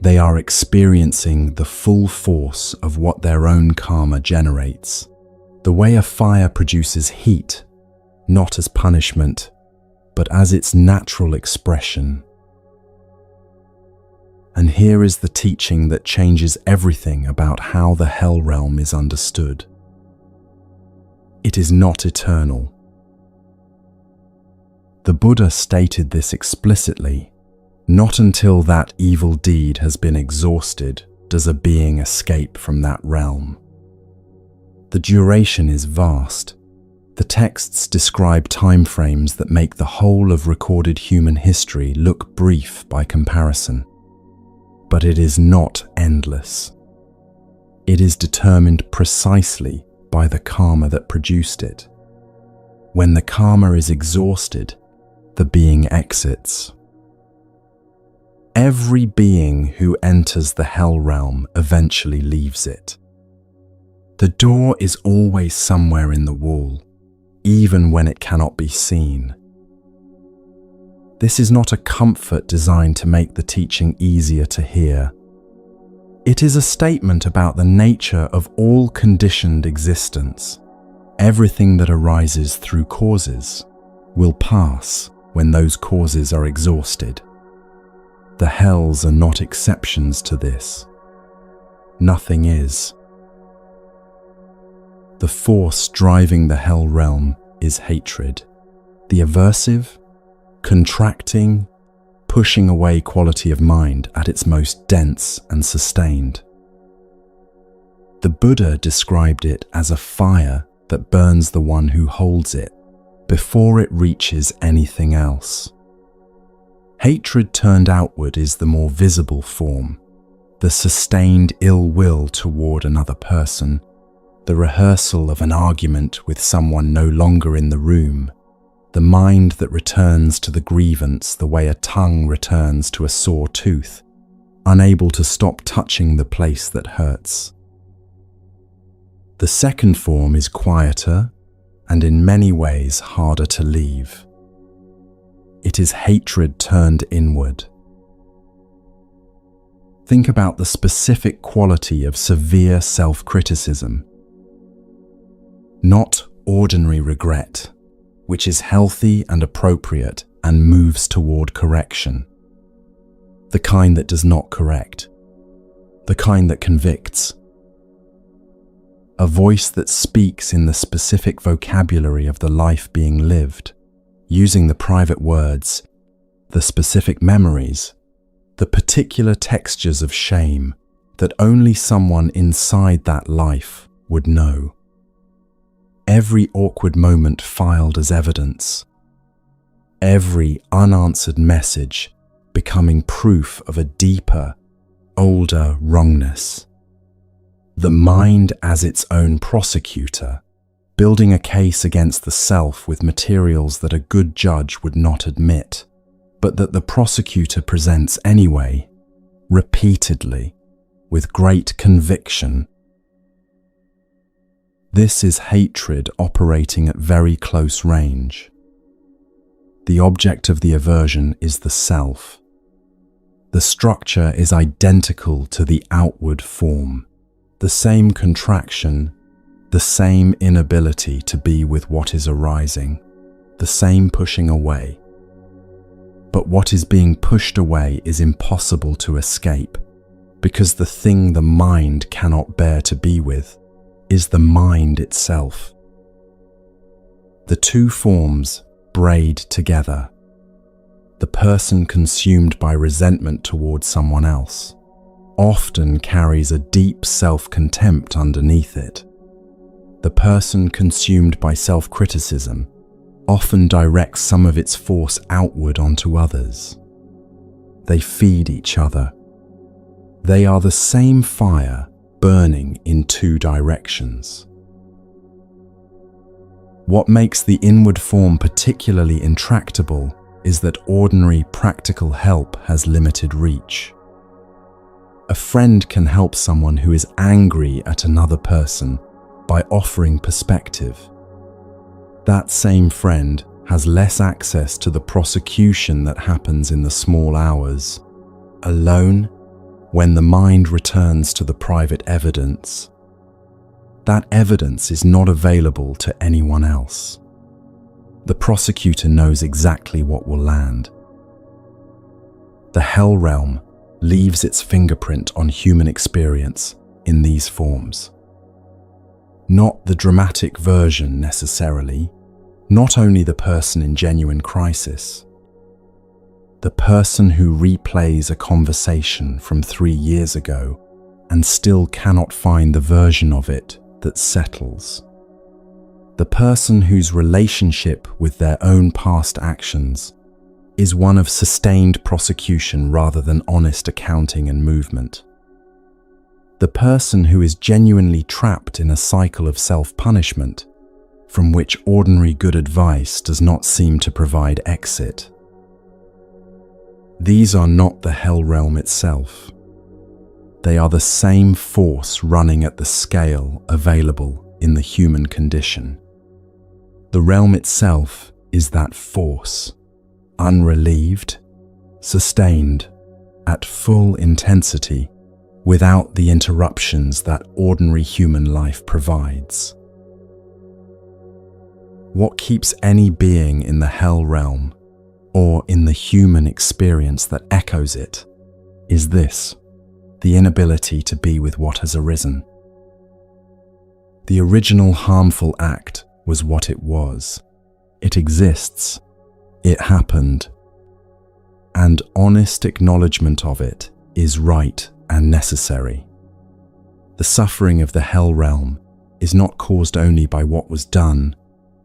[SPEAKER 1] They are experiencing the full force of what their own karma generates, the way a fire produces heat, not as punishment, but as its natural expression. And here is the teaching that changes everything about how the hell realm is understood. It is not eternal. The Buddha stated this explicitly. Not until that evil deed has been exhausted does a being escape from that realm. The duration is vast. The texts describe timeframes that make the whole of recorded human history look brief by comparison. But it is not endless. It is determined precisely by the karma that produced it. When the karma is exhausted, the being exits. Every being who enters the hell realm eventually leaves it. The door is always somewhere in the wall, even when it cannot be seen. This is not a comfort designed to make the teaching easier to hear. It is a statement about the nature of all conditioned existence. Everything that arises through causes will pass when those causes are exhausted. The hells are not exceptions to this. Nothing is. The force driving the hell realm is hatred, the aversive, contracting, pushing away quality of mind at its most dense and sustained. The Buddha described it as a fire that burns the one who holds it before it reaches anything else. Hatred turned outward is the more visible form, the sustained ill will toward another person, the rehearsal of an argument with someone no longer in the room, the mind that returns to the grievance the way a tongue returns to a sore tooth, unable to stop touching the place that hurts. The second form is quieter and in many ways harder to leave. It is hatred turned inward. Think about the specific quality of severe self-criticism. Not ordinary regret, which is healthy and appropriate and moves toward correction. The kind that does not correct. The kind that convicts. A voice that speaks in the specific vocabulary of the life being lived, using the private words, the specific memories, the the particular textures of shame that only someone inside that life would know. Every awkward moment filed as evidence, every unanswered message becoming proof of a deeper, older wrongness. The mind as its own prosecutor, building a case against the self with materials that a good judge would not admit, but that the prosecutor presents anyway, repeatedly, with great conviction. This is hatred operating at very close range. The object of the aversion is the self. The structure is identical to the outward form, the same contraction, the same inability to be with what is arising, the same pushing away. But what is being pushed away is impossible to escape, because the thing the mind cannot bear to be with is the mind itself. The two forms braid together. The person consumed by resentment towards someone else often carries a deep self-contempt underneath it. The person consumed by self-criticism often directs some of its force outward onto others. They feed each other. They are the same fire burning in two directions. What makes the inward form particularly intractable is that ordinary practical help has limited reach. A friend can help someone who is angry at another person by offering perspective. That same friend has less access to the prosecution that happens in the small hours. Alone, when the mind returns to the private evidence, that evidence is not available to anyone else. The prosecutor knows exactly what will land. The hell realm leaves its fingerprint on human experience in these forms. Not the dramatic version necessarily, not only the person in genuine crisis. The person who replays a conversation from 3 years ago and still cannot find the version of it that settles. The person whose relationship with their own past actions is one of sustained prosecution rather than honest accounting and movement. The person who is genuinely trapped in a cycle of self-punishment, from which ordinary good advice does not seem to provide exit. These are not the hell realm itself. They are the same force running at the scale available in the human condition. The realm itself is that force, unrelieved, sustained, at full intensity, without the interruptions that ordinary human life provides. What keeps any being in the hell realm, or in the human experience that echoes it, is this: the inability to be with what has arisen. The original harmful act was what it was. It exists. It happened. And honest acknowledgement of it is right and necessary. The suffering of the hell realm is not caused only by what was done.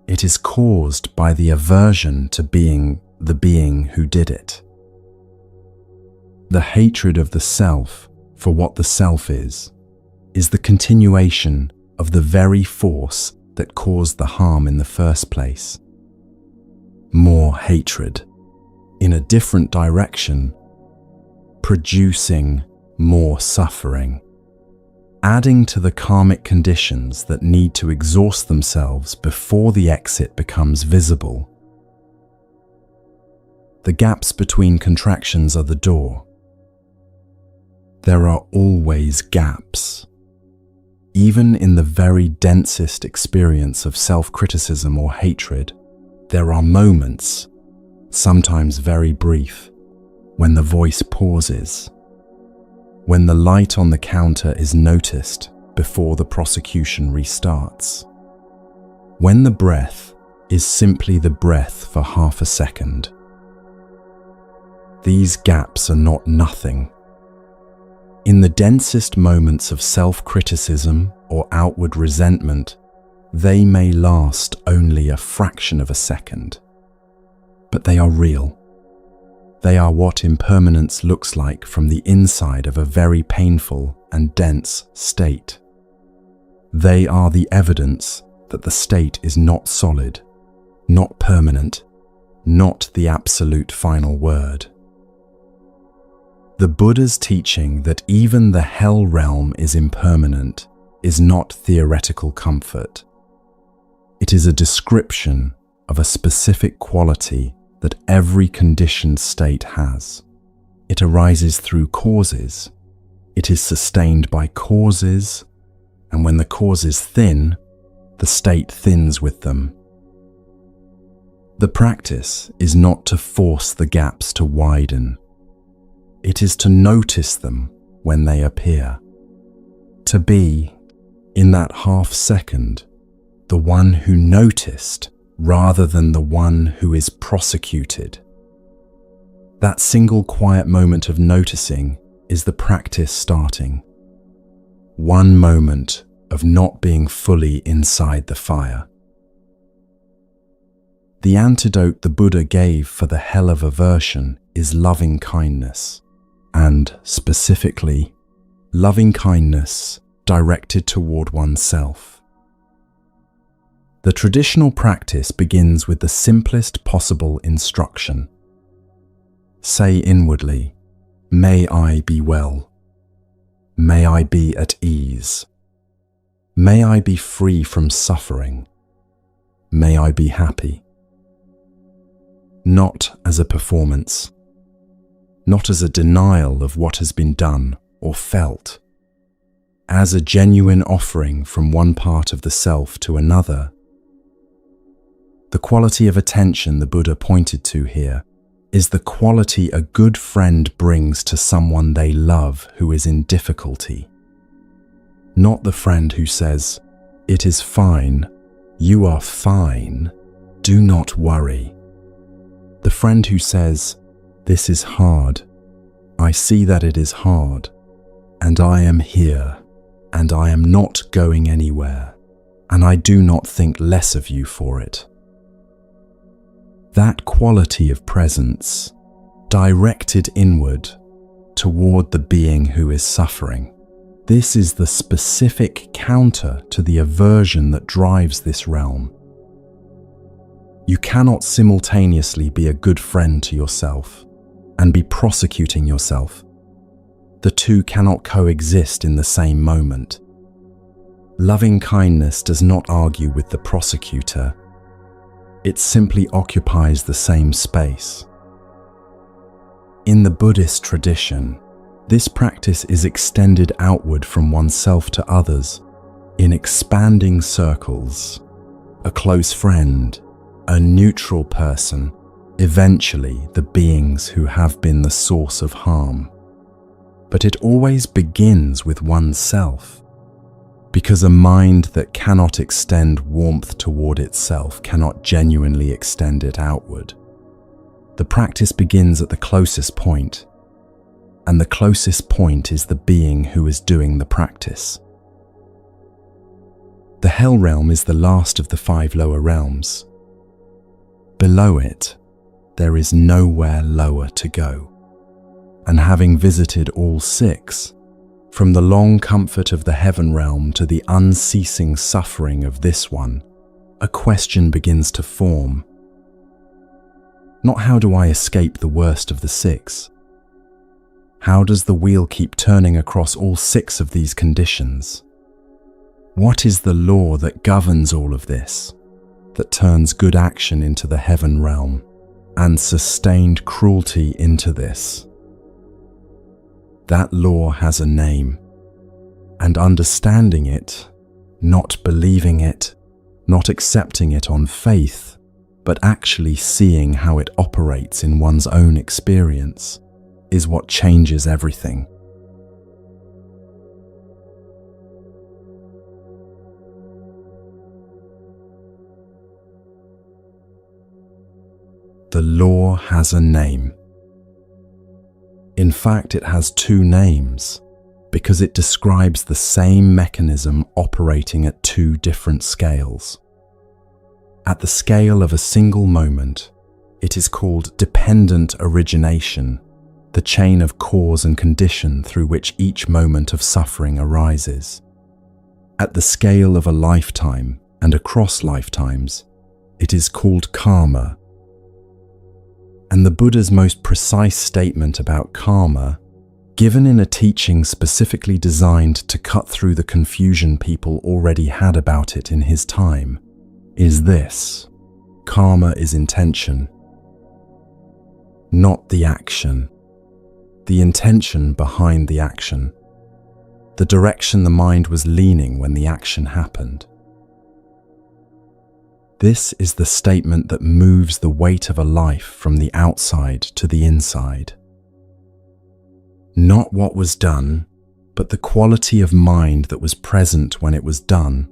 [SPEAKER 1] It is caused by the aversion to being the being who did it. The hatred of the self for what the self is the continuation of the very force that caused the harm in the first place. More hatred, in a different direction, producing more suffering, adding to the karmic conditions that need to exhaust themselves before the exit becomes visible. The gaps between contractions are the door. There are always gaps. Even in the very densest experience of self-criticism or hatred, there are moments, sometimes very brief, when the voice pauses, when the light on the counter is noticed before the prosecution restarts, when the breath is simply the breath for half a second. These gaps are not nothing. In the densest moments of self-criticism or outward resentment, they may last only a fraction of a second. But they are real. They are what impermanence looks like from the inside of a very painful and dense state. They are the evidence that the state is not solid, not permanent, not the absolute final word. The Buddha's teaching that even the hell realm is impermanent is not theoretical comfort. It is a description of a specific quality that every conditioned state has. It arises through causes. It is sustained by causes, and when the causes thin, the state thins with them. The practice is not to force the gaps to widen. It is to notice them when they appear. To be, in that half second, the one who noticed rather than the one who is prosecuted. That single quiet moment of noticing is the practice starting. One moment of not being fully inside the fire. The antidote the Buddha gave for the hell of aversion is loving kindness, and specifically, loving kindness directed toward oneself. The traditional practice begins with the simplest possible instruction. Say inwardly, "May I be well. May I be at ease. May I be free from suffering. May I be happy." Not as a performance, not as a denial of what has been done or felt, as a genuine offering from one part of the self to another. The quality of attention the Buddha pointed to here is the quality a good friend brings to someone they love who is in difficulty. Not the friend who says, "It is fine, you are fine, do not worry." The friend who says, "This is hard, I see that it is hard, and I am here, and I am not going anywhere, and I do not think less of you for it." That quality of presence, directed inward toward the being who is suffering, this is the specific counter to the aversion that drives this realm. You cannot simultaneously be a good friend to yourself and be prosecuting yourself. The two cannot coexist in the same moment. Loving kindness does not argue with the prosecutor. It simply occupies the same space. In the Buddhist tradition, this practice is extended outward from oneself to others in expanding circles. A close friend, a neutral person, eventually the beings who have been the source of harm. But it always begins with oneself, because a mind that cannot extend warmth toward itself cannot genuinely extend it outward. The practice begins at the closest point, and the closest point is the being who is doing the practice. The hell realm is the last of the 5 lower realms. Below it, there is nowhere lower to go. And having visited all 6, from the long comfort of the heaven realm to the unceasing suffering of this one, a question begins to form. Not how do I escape the worst of the 6? How does the wheel keep turning across all 6 of these conditions? What is the law that governs all of this, that turns good action into the heaven realm and sustained cruelty into this? That law has a name, and understanding it, not believing it, not accepting it on faith, but actually seeing how it operates in one's own experience, is what changes everything. The law has a name. In fact, it has two names because it describes the same mechanism operating at two different scales. At the scale of a single moment, it is called dependent origination, the chain of cause and condition through which each moment of suffering arises. At the scale of a lifetime and across lifetimes, it is called karma. And the Buddha's most precise statement about karma, given in a teaching specifically designed to cut through the confusion people already had about it in his time, is this: karma is intention, not the action. The intention behind the action, the direction the mind was leaning when the action happened. This is the statement that moves the weight of a life from the outside to the inside. Not what was done, but the quality of mind that was present when it was done.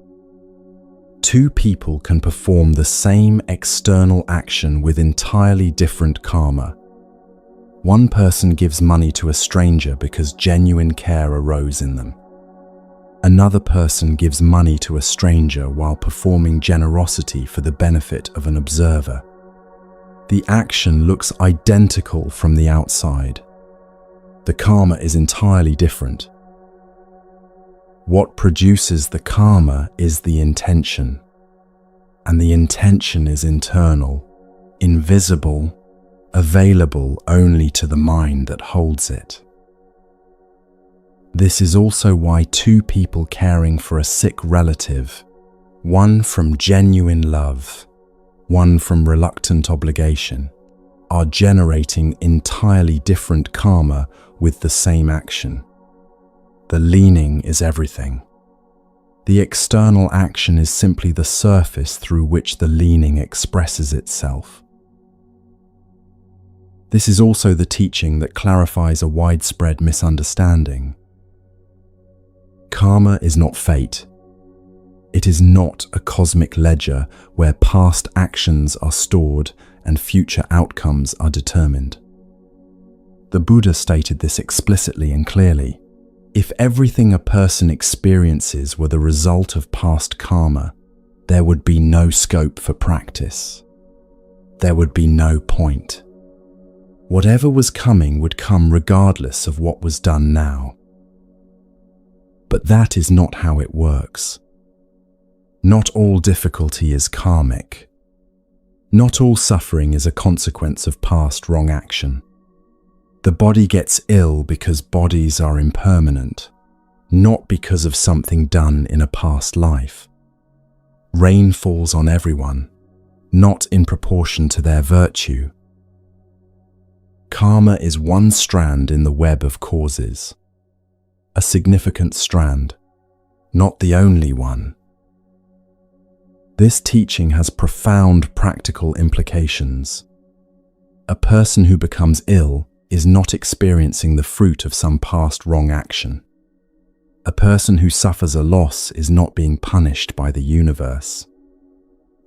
[SPEAKER 1] Two people can perform the same external action with entirely different karma. One person gives money to a stranger because genuine care arose in them. Another person gives money to a stranger while performing generosity for the benefit of an observer. The action looks identical from the outside. The karma is entirely different. What produces the karma is the intention, and the intention is internal, invisible, available only to the mind that holds it. This is also why two people caring for a sick relative, one from genuine love, one from reluctant obligation, are generating entirely different karma with the same action. The leaning is everything. The external action is simply the surface through which the leaning expresses itself. This is also the teaching that clarifies a widespread misunderstanding. Karma is not fate. It is not a cosmic ledger where past actions are stored and future outcomes are determined. The Buddha stated this explicitly and clearly. If everything a person experiences were the result of past karma, there would be no scope for practice. There would be no point. Whatever was coming would come regardless of what was done now. But that is not how it works. Not all difficulty is karmic. Not all suffering is a consequence of past wrong action. The body gets ill because bodies are impermanent, not because of something done in a past life. Rain falls on everyone, not in proportion to their virtue. Karma is one strand in the web of causes. A significant strand, not the only one. This teaching has profound practical implications. A person who becomes ill is not experiencing the fruit of some past wrong action. A person who suffers a loss is not being punished by the universe.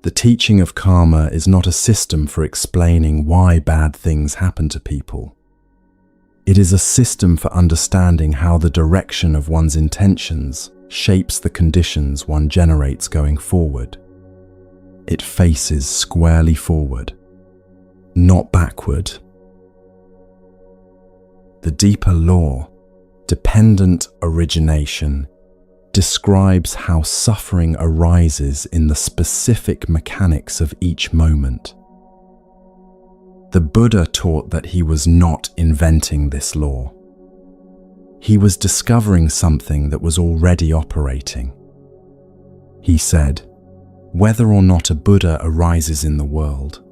[SPEAKER 1] The teaching of karma is not a system for explaining why bad things happen to people. It is a system for understanding how the direction of one's intentions shapes the conditions one generates going forward. It faces squarely forward, not backward. The deeper law, dependent origination, describes how suffering arises in the specific mechanics of each moment. The Buddha taught that he was not inventing this law. He was discovering something that was already operating. He said, whether or not a Buddha arises in the world,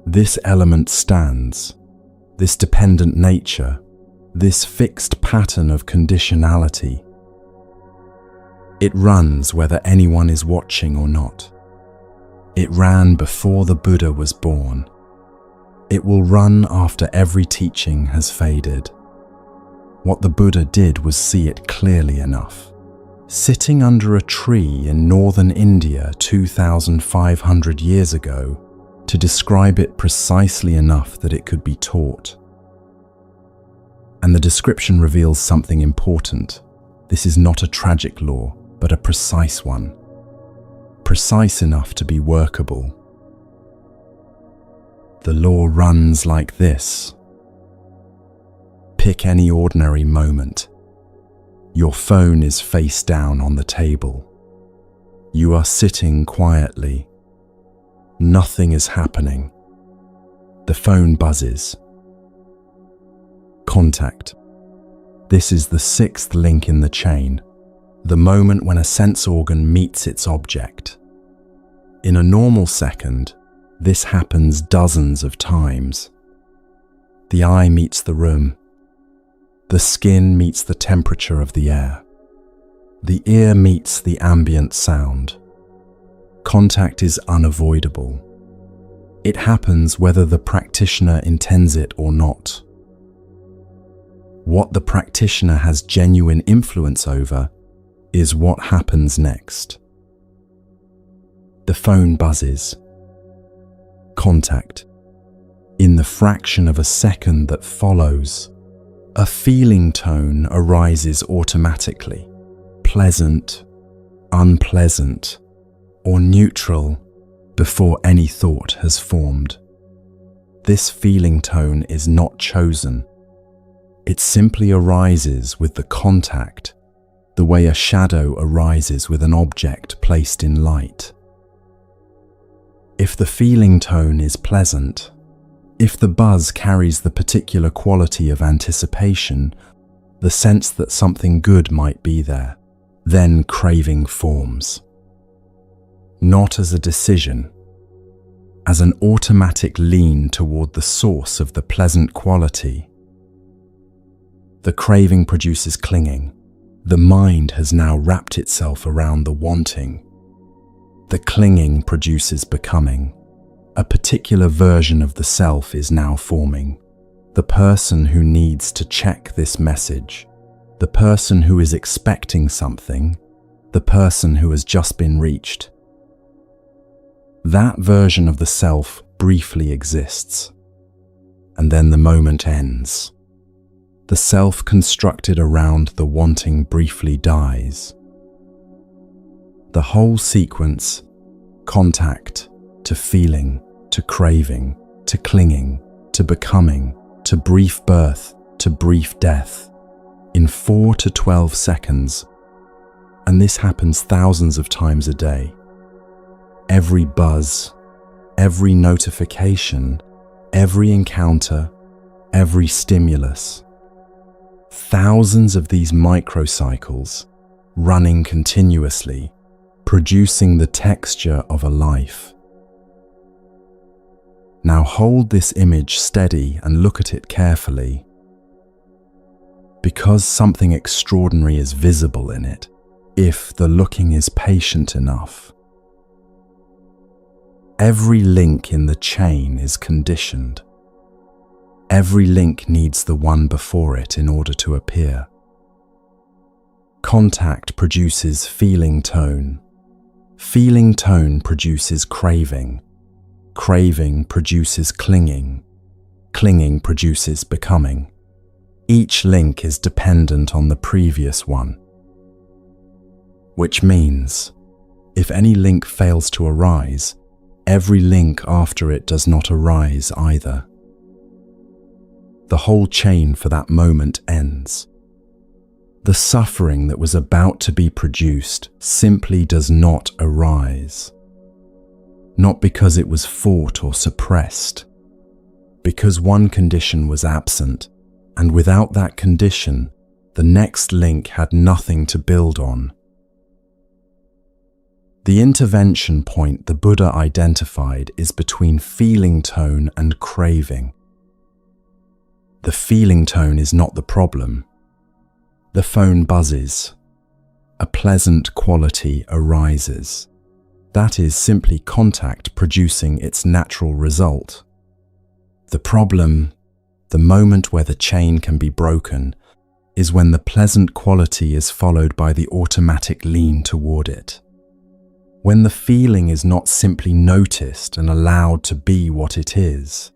[SPEAKER 1] this element stands, this dependent nature, this fixed pattern of conditionality. It runs whether anyone is watching or not. It ran before the Buddha was born. It will run after every teaching has faded. What the Buddha did was see it clearly enough. Sitting under a tree in northern India 2,500 years ago to describe it precisely enough that it could be taught. And the description reveals something important. This is not a tragic law, but a precise one. Precise enough to be workable. The law runs like this. Pick any ordinary moment. Your phone is face down on the table. You are sitting quietly. Nothing is happening. The phone buzzes. Contact. This is the sixth link in the chain, the moment when a sense organ meets its object. In a normal second, this happens dozens of times. The eye meets the room. The skin meets the temperature of the air. The ear meets the ambient sound. Contact is unavoidable. It happens whether the practitioner intends it or not. What the practitioner has genuine influence over is what happens next. The phone buzzes. Contact. In the fraction of a second that follows, a feeling tone arises automatically. Pleasant, unpleasant, or neutral before any thought has formed. This feeling tone is not chosen. It simply arises with the contact, the way a shadow arises with an object placed in light. If the feeling tone is pleasant, if the buzz carries the particular quality of anticipation, the sense that something good might be there, then craving forms. Not as a decision, as an automatic lean toward the source of the pleasant quality. The craving produces clinging. The mind has now wrapped itself around the wanting. The clinging produces becoming. A particular version of the self is now forming. The person who needs to check this message. The person who is expecting something. The person who has just been reached. That version of the self briefly exists. And then the moment ends. The self constructed around the wanting briefly dies. The whole sequence, contact, to feeling, to craving, to clinging, to becoming, to brief birth, to brief death, in 4 to 12 seconds, and this happens thousands of times a day. Every buzz, every notification, every encounter, every stimulus. Thousands of these microcycles running continuously, producing the texture of a life. Now hold this image steady and look at it carefully. Because something extraordinary is visible in it, if the looking is patient enough. Every link in the chain is conditioned. Every link needs the one before it in order to appear. Contact produces feeling tone. Feeling tone produces craving. Craving produces clinging. Clinging produces becoming. Each link is dependent on the previous one. Which means, if any link fails to arise, every link after it does not arise either. The whole chain for that moment ends. The suffering that was about to be produced simply does not arise. Not because it was fought or suppressed, because one condition was absent, and without that condition, the next link had nothing to build on. The intervention point the Buddha identified is between feeling tone and craving. The feeling tone is not the problem. The phone buzzes. A pleasant quality arises. That is simply contact producing its natural result. The problem, the moment where the chain can be broken, is when the pleasant quality is followed by the automatic lean toward it. When the feeling is not simply noticed and allowed to be what it is,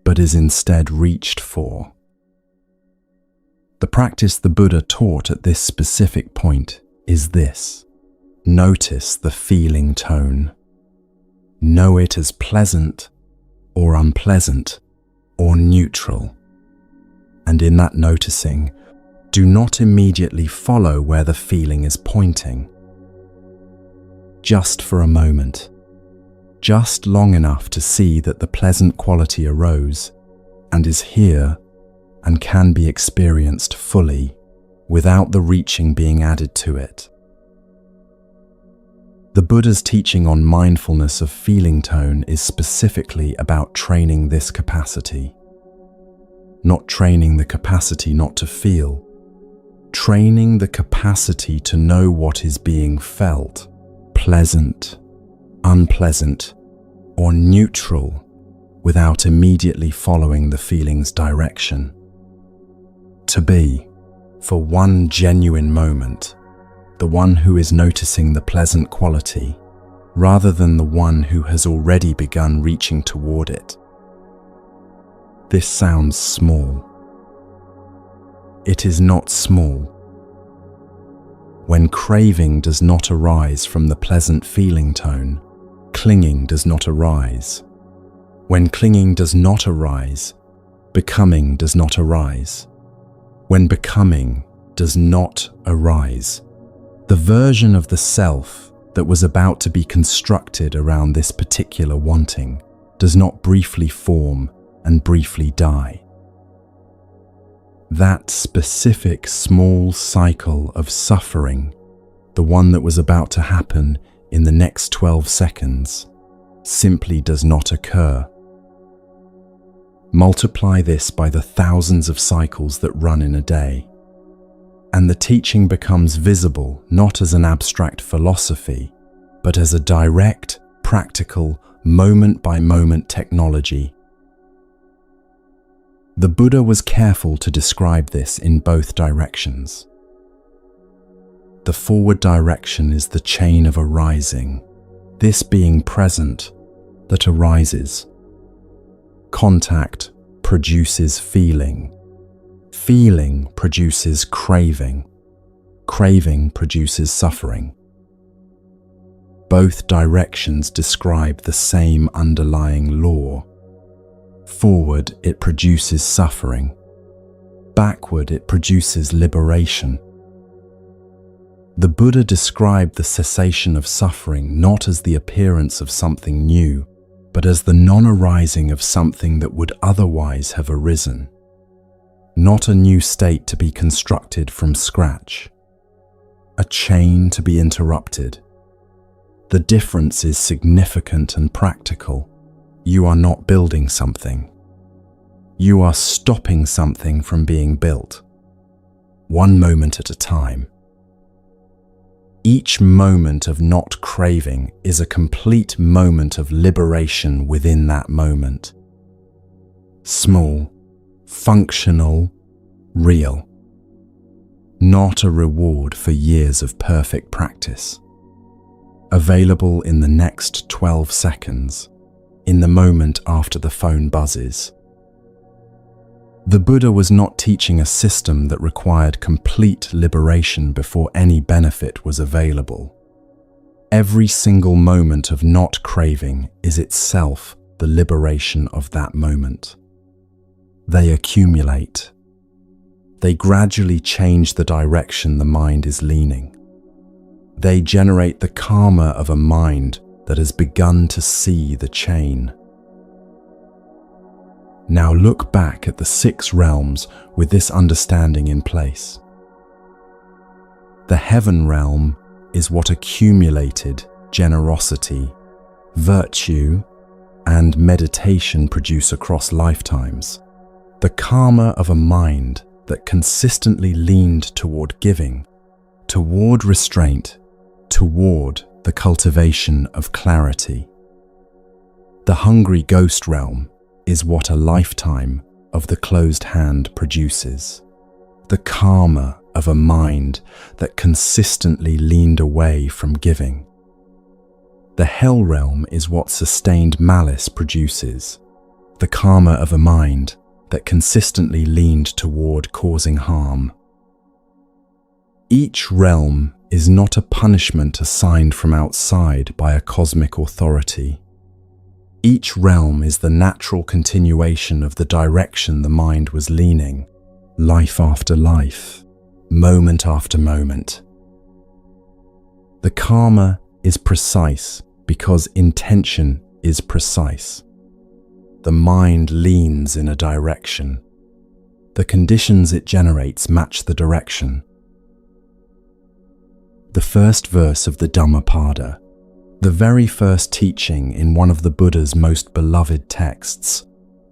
[SPEAKER 1] but is instead reached for. The practice the Buddha taught at this specific point is this. Notice the feeling tone. Know it as pleasant or unpleasant or neutral. And in that noticing, do not immediately follow where the feeling is pointing. Just for a moment, just long enough to see that the pleasant quality arose and is here and can be experienced fully without the reaching being added to it. The Buddha's teaching on mindfulness of feeling tone is specifically about training this capacity. Not training the capacity not to feel, training the capacity to know what is being felt, pleasant, unpleasant, or neutral, without immediately following the feeling's direction. To be, for one genuine moment, the one who is noticing the pleasant quality, rather than the one who has already begun reaching toward it. This sounds small. It is not small. When craving does not arise from the pleasant feeling tone, clinging does not arise. When clinging does not arise, becoming does not arise. When becoming does not arise, the version of the self that was about to be constructed around this particular wanting does not briefly form and briefly die. That specific small cycle of suffering, the one that was about to happen in the next 12 seconds, simply does not occur. Multiply this by the thousands of cycles that run in a day, and the teaching becomes visible not as an abstract philosophy, but as a direct, practical, moment-by-moment technology. The Buddha was careful to describe this in both directions. The forward direction is the chain of arising, this being present that arises. Contact produces feeling. Feeling produces craving. Craving produces suffering. Both directions describe the same underlying law. Forward, it produces suffering. Backward, it produces liberation. The Buddha described the cessation of suffering not as the appearance of something new, but as the non-arising of something that would otherwise have arisen. Not a new state to be constructed from scratch. A chain to be interrupted. The difference is significant and practical. You are not building something. You are stopping something from being built. One moment at a time. Each moment of not craving is a complete moment of liberation within that moment. Small, functional, real. Not a reward for years of perfect practice. Available in the next 12 seconds, in the moment after the phone buzzes. The Buddha was not teaching a system that required complete liberation before any benefit was available. Every single moment of not craving is itself the liberation of that moment. They accumulate. They gradually change the direction the mind is leaning. They generate the karma of a mind that has begun to see the chain. Now look back at the 6 realms with this understanding in place. The heaven realm is what accumulated generosity, virtue, and meditation produce across lifetimes. The karma of a mind that consistently leaned toward giving, toward restraint, toward the cultivation of clarity. The hungry ghost realm is what a lifetime of the closed hand produces. The karma of a mind that consistently leaned away from giving. The hell realm is what sustained malice produces. The karma of a mind that consistently leaned toward causing harm. Each realm is not a punishment assigned from outside by a cosmic authority. Each realm is the natural continuation of the direction the mind was leaning, life after life, moment after moment. The karma is precise because intention is precise. The mind leans in a direction. The conditions it generates match the direction. The first verse of the Dhammapada, the very first teaching in one of the Buddha's most beloved texts,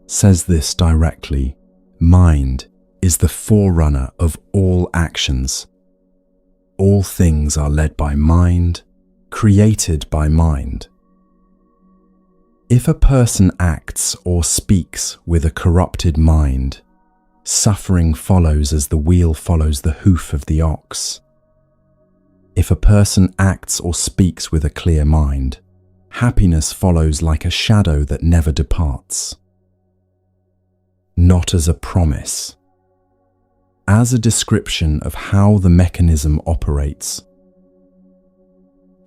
[SPEAKER 1] says this directly: mind is the forerunner of all actions. All things are led by mind, created by mind. If a person acts or speaks with a corrupted mind, suffering follows as the wheel follows the hoof of the ox. If a person acts or speaks with a clear mind, happiness follows like a shadow that never departs. Not as a promise, as a description of how the mechanism operates.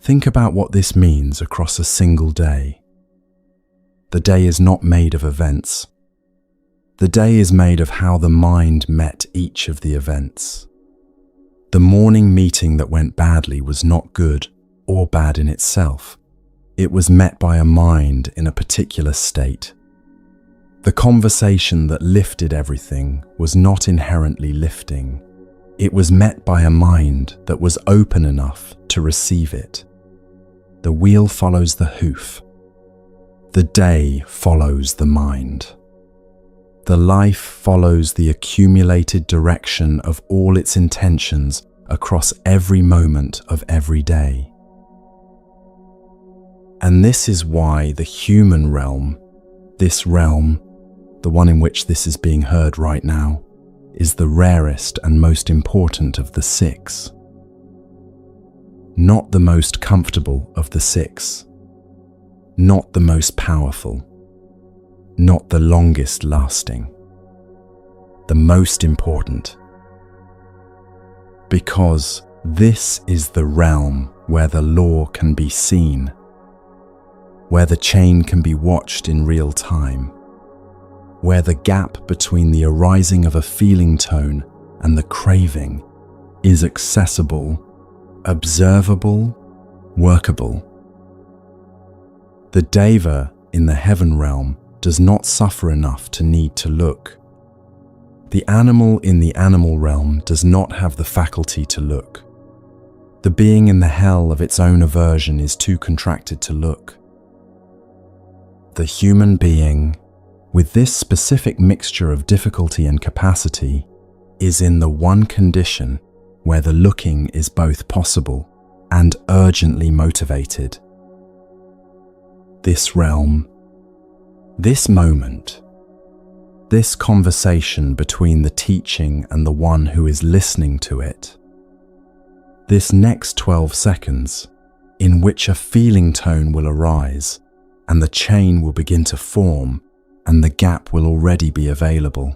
[SPEAKER 1] Think about what this means across a single day. The day is not made of events. The day is made of how the mind met each of the events. The morning meeting that went badly was not good or bad in itself. It was met by a mind in a particular state. The conversation that lifted everything was not inherently lifting. It was met by a mind that was open enough to receive it. The wheel follows the hoof. The day follows the mind. The life follows the accumulated direction of all its intentions across every moment of every day. And this is why the human realm, this realm, the one in which this is being heard right now, is the rarest and most important of the six. Not the most comfortable of the six. Not the most powerful. Not the longest lasting. The most important. Because this is the realm where the law can be seen, where the chain can be watched in real time, where the gap between the arising of a feeling tone and the craving is accessible, observable, workable. The deva in the heaven realm does not suffer enough to need to look. The animal in the animal realm does not have the faculty to look. The being in the hell of its own aversion is too contracted to look. The human being, with this specific mixture of difficulty and capacity, is in the one condition where the looking is both possible and urgently motivated. This realm, this moment, this conversation between the teaching and the one who is listening to it, this next 12 seconds in which a feeling tone will arise and the chain will begin to form and the gap will already be available.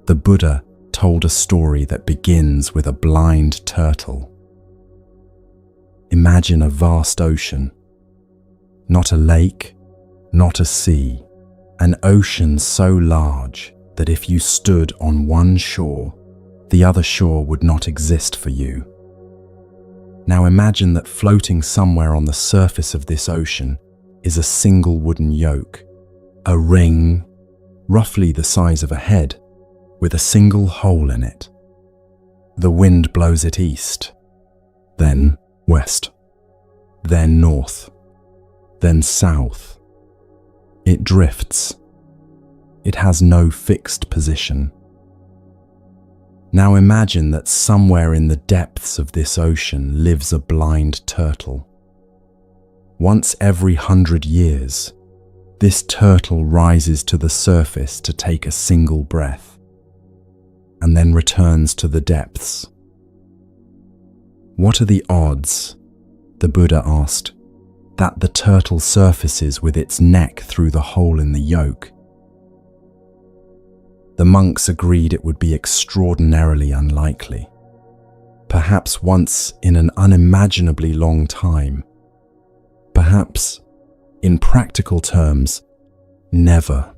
[SPEAKER 1] The Buddha told a story that begins with a blind turtle. Imagine a vast ocean, not a lake, not a sea, an ocean so large that if you stood on one shore, the other shore would not exist for you. Now imagine that floating somewhere on the surface of this ocean is a single wooden yoke, a ring roughly the size of a head, with a single hole in it. The wind blows it east, then west, then north, then south. It drifts. It has no fixed position. Now imagine that somewhere in the depths of this ocean lives a blind turtle. Once every 100 years, this turtle rises to the surface to take a single breath, and then returns to the depths. "What are the odds," the Buddha asked, "that the turtle surfaces with its neck through the hole in the yoke?" The monks agreed it would be extraordinarily unlikely. Perhaps once in an unimaginably long time. Perhaps, in practical terms, never.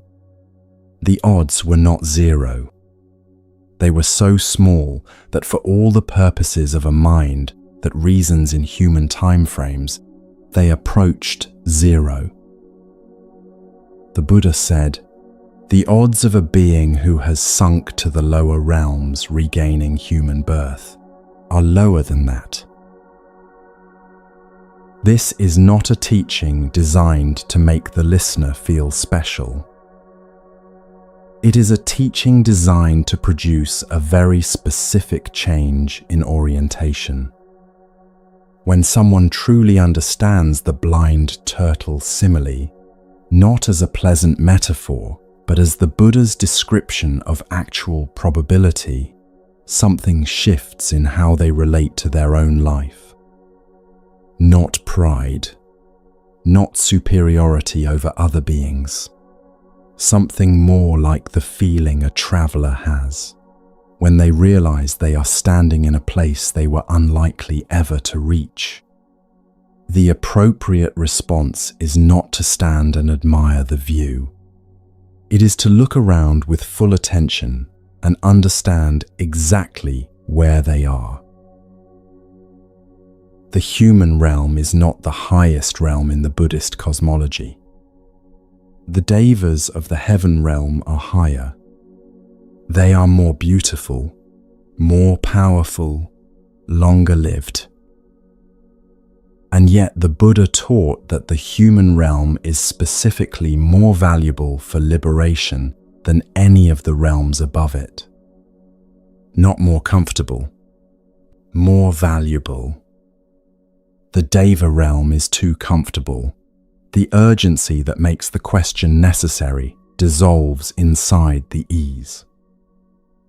[SPEAKER 1] The odds were not zero. They were so small that for all the purposes of a mind that reasons in human timeframes, they approached zero. The Buddha said, "The odds of a being who has sunk to the lower realms regaining human birth are lower than that." This is not a teaching designed to make the listener feel special. It is a teaching designed to produce a very specific change in orientation. When someone truly understands the blind turtle simile, not as a pleasant metaphor, but as the Buddha's description of actual probability, something shifts in how they relate to their own life. Not pride, not superiority over other beings. Something more like the feeling a traveler has when they realize they are standing in a place they were unlikely ever to reach. The appropriate response is not to stand and admire the view. It is to look around with full attention and understand exactly where they are. The human realm is not the highest realm in the Buddhist cosmology. The devas of the heaven realm are higher. They are more beautiful, more powerful, longer lived. And yet the Buddha taught that the human realm is specifically more valuable for liberation than any of the realms above it. Not more comfortable, more valuable. The Deva realm is too comfortable. The urgency that makes the question necessary dissolves inside the ease.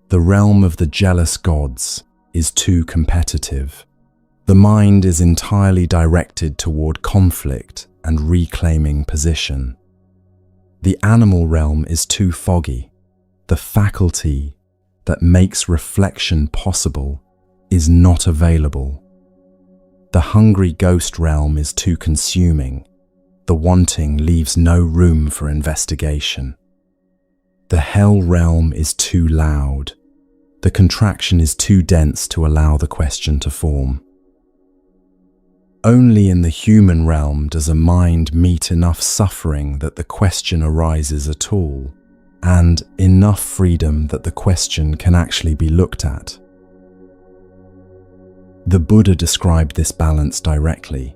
[SPEAKER 1] The realm of the jealous gods is too competitive. The mind is entirely directed toward conflict and reclaiming position. The animal realm is too foggy. The faculty that makes reflection possible is not available. The hungry ghost realm is too consuming. The wanting leaves no room for investigation. The hell realm is too loud. The contraction is too dense to allow the question to form. Only in the human realm does a mind meet enough suffering that the question arises at all, and enough freedom that the question can actually be looked at. The Buddha described this balance directly.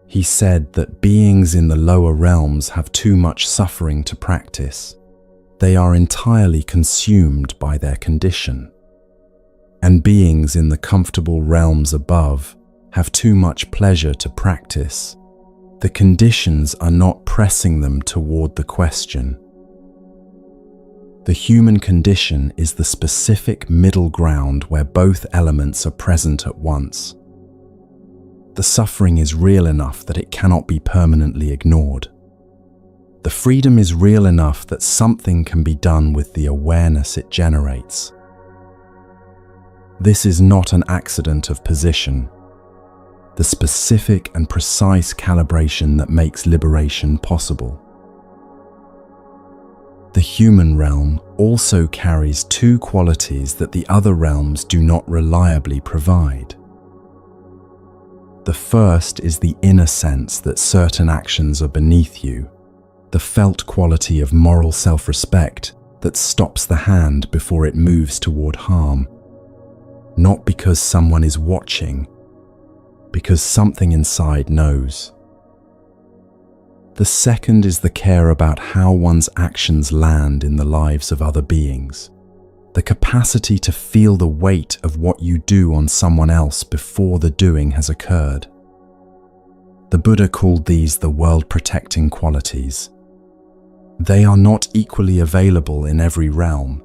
[SPEAKER 1] He said that beings in the lower realms have too much suffering to practice. They are entirely consumed by their condition. And beings in the comfortable realms above have too much pleasure to practice. The conditions are not pressing them toward the question. The human condition is the specific middle ground where both elements are present at once. The suffering is real enough that it cannot be permanently ignored. The freedom is real enough that something can be done with the awareness it generates. This is not an accident of position. The specific and precise calibration that makes liberation possible. The human realm also carries two qualities that the other realms do not reliably provide. The first is the inner sense that certain actions are beneath you, the felt quality of moral self-respect that stops the hand before it moves toward harm, not because someone is watching, because something inside knows. The second is the care about how one's actions land in the lives of other beings, the capacity to feel the weight of what you do on someone else before the doing has occurred. The Buddha called these the world-protecting qualities. They are not equally available in every realm.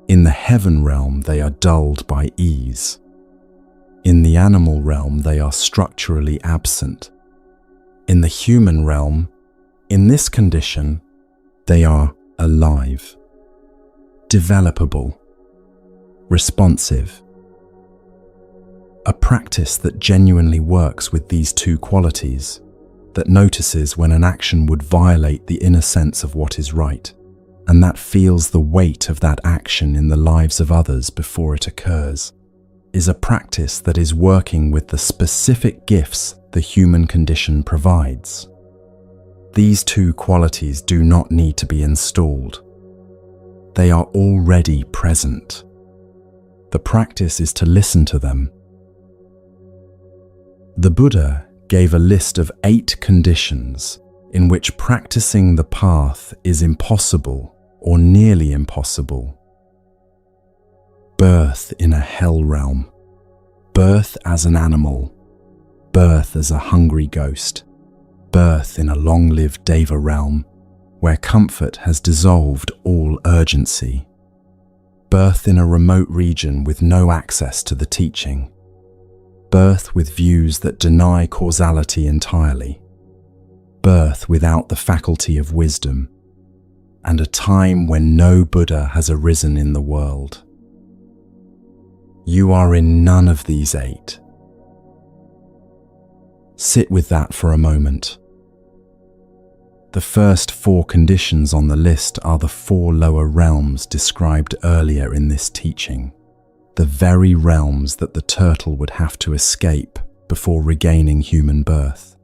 [SPEAKER 1] In the heaven realm, they are dulled by ease. In the animal realm, they are structurally absent. In the human realm, in this condition, they are alive, developable, responsive. A practice that genuinely works with these two qualities, that notices when an action would violate the inner sense of what is right, and that feels the weight of that action in the lives of others before it occurs, is a practice that is working with the specific gifts the human condition provides. These two qualities do not need to be installed. They are already present. The practice is to listen to them. The Buddha gave a list of 8 conditions in which practicing the path is impossible or nearly impossible. Birth in a hell realm, birth as an animal, birth as a hungry ghost, birth in a long-lived deva realm where comfort has dissolved all urgency, birth in a remote region with no access to the teaching, birth with views that deny causality entirely, birth without the faculty of wisdom, and a time when no Buddha has arisen in the world. You are in none of these 8. Sit with that for a moment. The first 4 conditions on the list are the 4 lower realms described earlier in this teaching, the very realms that the turtle would have to escape before regaining human birth.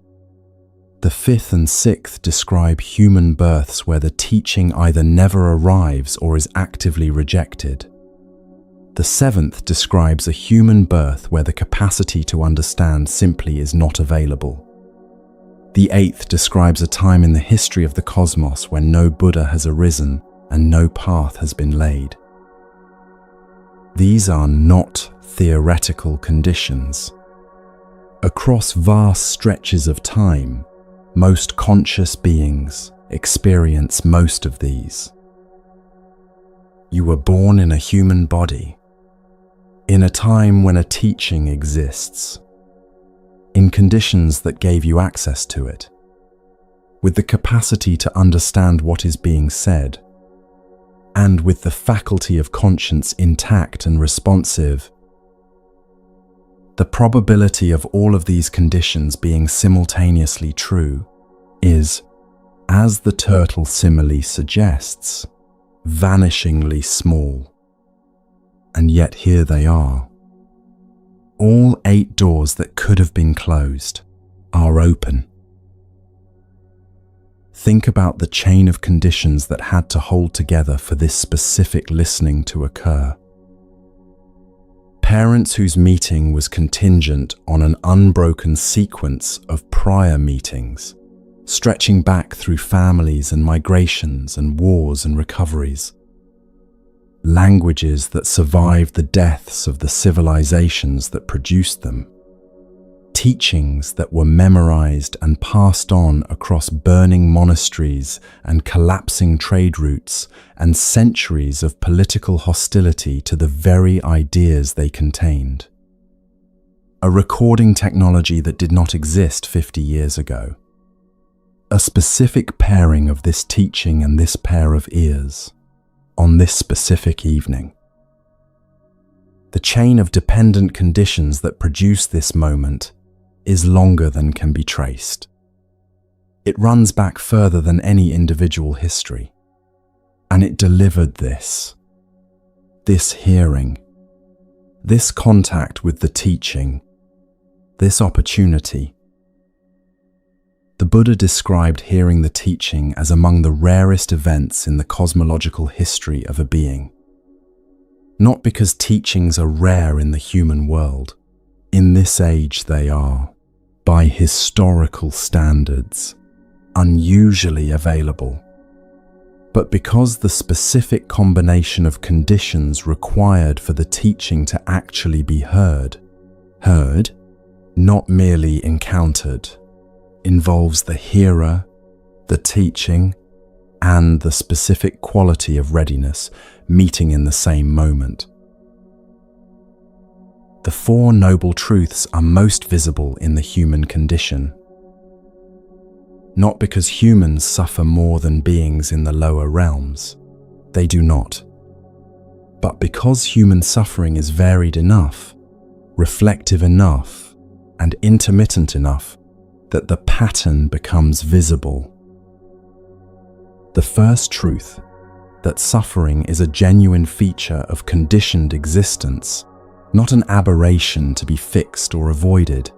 [SPEAKER 1] The 5th and 6th describe human births where the teaching either never arrives or is actively rejected. The 7th describes a human birth where the capacity to understand simply is not available. The 8th describes a time in the history of the cosmos when no Buddha has arisen and no path has been laid. These are not theoretical conditions. Across vast stretches of time, most conscious beings experience most of these. You were born in a human body, in a time when a teaching exists, in conditions that gave you access to it, with the capacity to understand what is being said, and with the faculty of conscience intact and responsive. The probability of all of these conditions being simultaneously true is, as the turtle simile suggests, vanishingly small. And yet here they are. All 8 doors that could have been closed are open. Think about the chain of conditions that had to hold together for this specific listening to occur. Parents whose meeting was contingent on an unbroken sequence of prior meetings, stretching back through families and migrations and wars and recoveries. Languages that survived the deaths of the civilizations that produced them. Teachings that were memorized and passed on across burning monasteries and collapsing trade routes and centuries of political hostility to the very ideas they contained. A recording technology that did not exist 50 years ago. A specific pairing of this teaching and this pair of ears on this specific evening. The chain of dependent conditions that produce this moment is longer than can be traced. It runs back further than any individual history, and it delivered this hearing, this contact with the teaching, this opportunity. The Buddha described hearing the teaching as among the rarest events in the cosmological history of a being. Not because teachings are rare in the human world. In this age they are, by historical standards, unusually available, but because the specific combination of conditions required for the teaching to actually be heard, not merely encountered, involves the hearer, the teaching, and the specific quality of readiness meeting in the same moment. The Four Noble Truths are most visible in the human condition. Not because humans suffer more than beings in the lower realms. They do not. But because human suffering is varied enough, reflective enough, and intermittent enough that the pattern becomes visible. The first truth, that suffering is a genuine feature of conditioned existence, not an aberration to be fixed or avoided,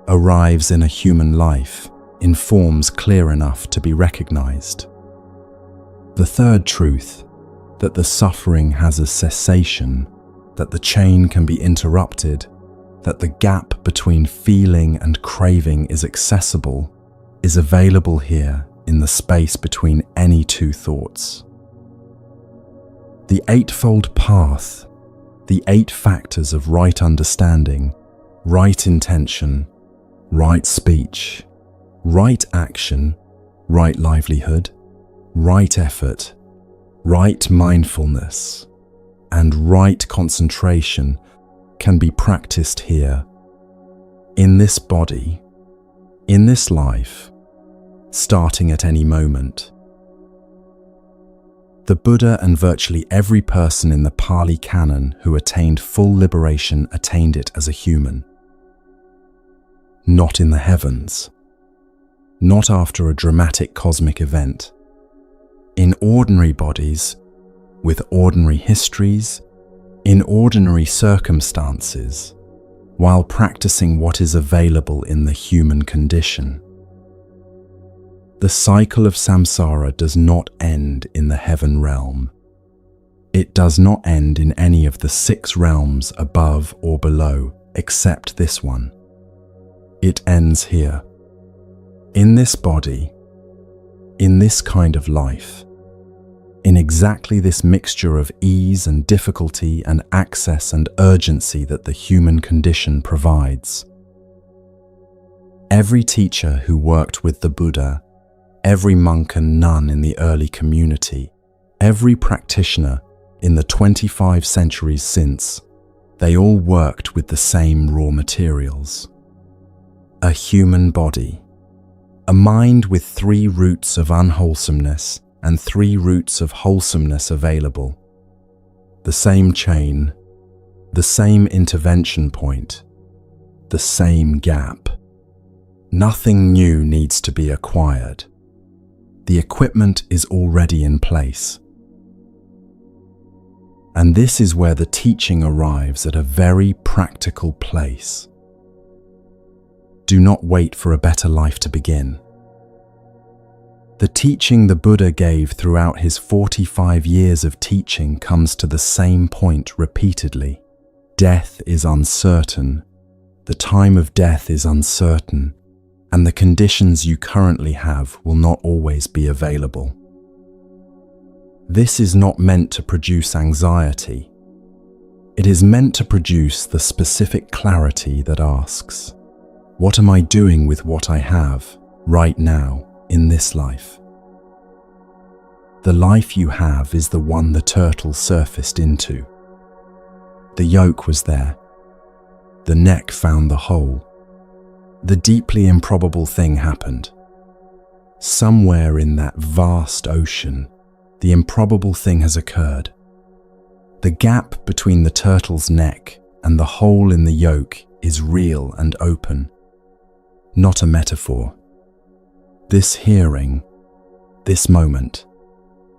[SPEAKER 1] arrives in a human life, in forms clear enough to be recognized. The third truth, that the suffering has a cessation, that the chain can be interrupted, that the gap between feeling and craving is accessible, is available here in the space between any two thoughts. The Eightfold Path, the 8 factors of right understanding, right intention, right speech, right action, right livelihood, right effort, right mindfulness, and right concentration can be practiced here, in this body, in this life, starting at any moment. The Buddha and virtually every person in the Pali Canon who attained full liberation attained it as a human. Not in the heavens. Not after a dramatic cosmic event. In ordinary bodies, with ordinary histories, in ordinary circumstances, while practicing what is available in the human condition. The cycle of samsara does not end in the heaven realm. It does not end in any of the 6 realms above or below, except this one. It ends here, in this body, in this kind of life, in exactly this mixture of ease and difficulty and access and urgency that the human condition provides. Every teacher who worked with the Buddha, every monk and nun in the early community, every practitioner in the 25 centuries since, they all worked with the same raw materials. A human body, a mind with 3 roots of unwholesomeness and 3 roots of wholesomeness available. The same chain, the same intervention point, the same gap. Nothing new needs to be acquired. The equipment is already in place. And this is where the teaching arrives at a very practical place. Do not wait for a better life to begin. The teaching the Buddha gave throughout his 45 years of teaching comes to the same point repeatedly. Death is uncertain. The time of death is uncertain, and the conditions you currently have will not always be available. This is not meant to produce anxiety. It is meant to produce the specific clarity that asks, what am I doing with what I have right now in this life? The life you have is the one the turtle surfaced into. The yolk was there. The neck found the hole. The deeply improbable thing happened. Somewhere in that vast ocean, the improbable thing has occurred. The gap between the turtle's neck and the hole in the yolk is real and open, not a metaphor. This hearing, this moment,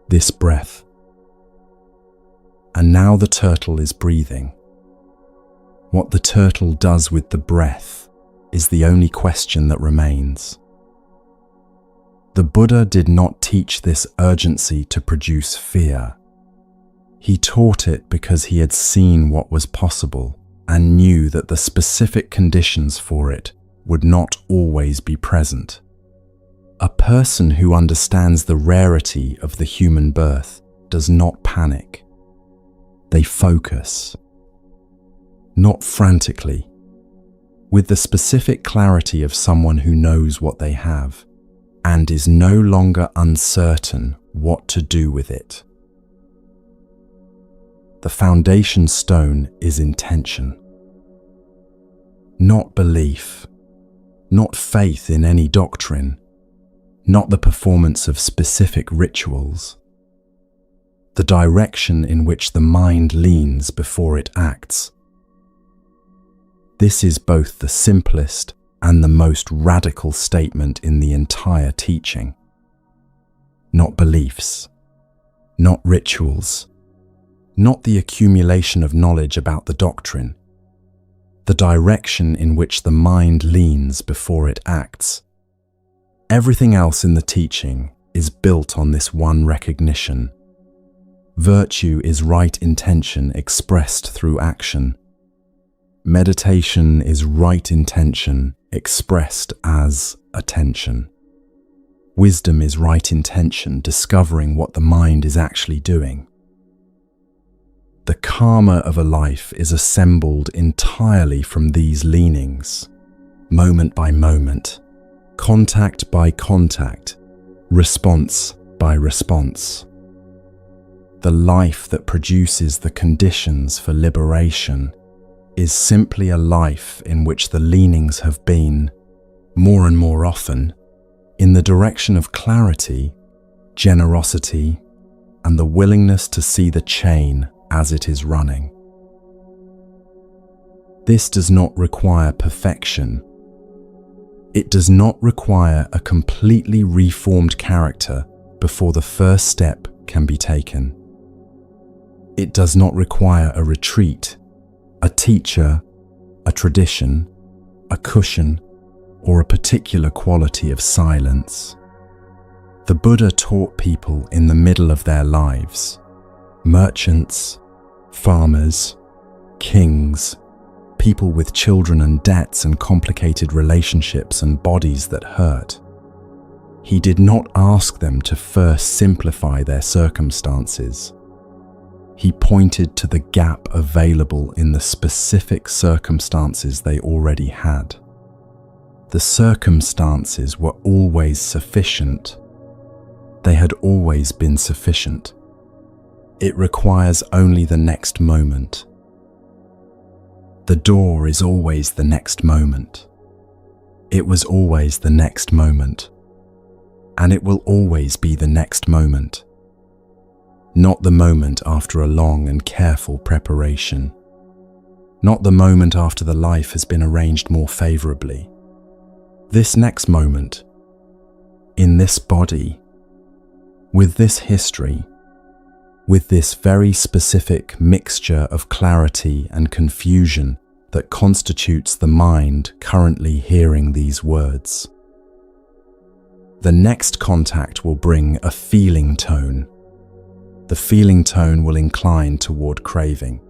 [SPEAKER 1] this breath. And now the turtle is breathing. What the turtle does with the breath is the only question that remains. The Buddha did not teach this urgency to produce fear. He taught it because he had seen what was possible and knew that the specific conditions for it would not always be present. A person who understands the rarity of the human birth does not panic. They focus. Not frantically, with the specific clarity of someone who knows what they have and is no longer uncertain what to do with it. The foundation stone is intention. not belief, not faith in any doctrine, not the performance of specific rituals. The direction in which the mind leans before it acts. This is both the simplest and the most radical statement in the entire teaching. Not beliefs, not rituals, not the accumulation of knowledge about the doctrine. The direction in which the mind leans before it acts. Everything else in the teaching is built on this one recognition. Virtue is right intention expressed through action. Meditation is right intention expressed as attention. Wisdom is right intention discovering what the mind is actually doing. The karma of a life is assembled entirely from these leanings, moment by moment, contact by contact, response by response. The life that produces the conditions for liberation is simply a life in which the leanings have been, more and more often, in the direction of clarity, generosity, and the willingness to see the chain as it is running. This does not require perfection. It does not require a completely reformed character before the first step can be taken. It does not require a retreat, a teacher, a tradition, a cushion, or a particular quality of silence. The Buddha taught people in the middle of their lives. Merchants, farmers, kings, people with children and debts and complicated relationships and bodies that hurt. He did not ask them to first simplify their circumstances. He pointed to the gap available in the specific circumstances they already had. The circumstances were always sufficient. They had always been sufficient. It requires only the next moment. The door is always the next moment. It was always the next moment. And it will always be the next moment. Not the moment after a long and careful preparation. Not the moment after the life has been arranged more favorably. This next moment, in this body, with this history, with this very specific mixture of clarity and confusion that constitutes the mind currently hearing these words. The next contact will bring a feeling tone. The feeling tone will incline toward craving.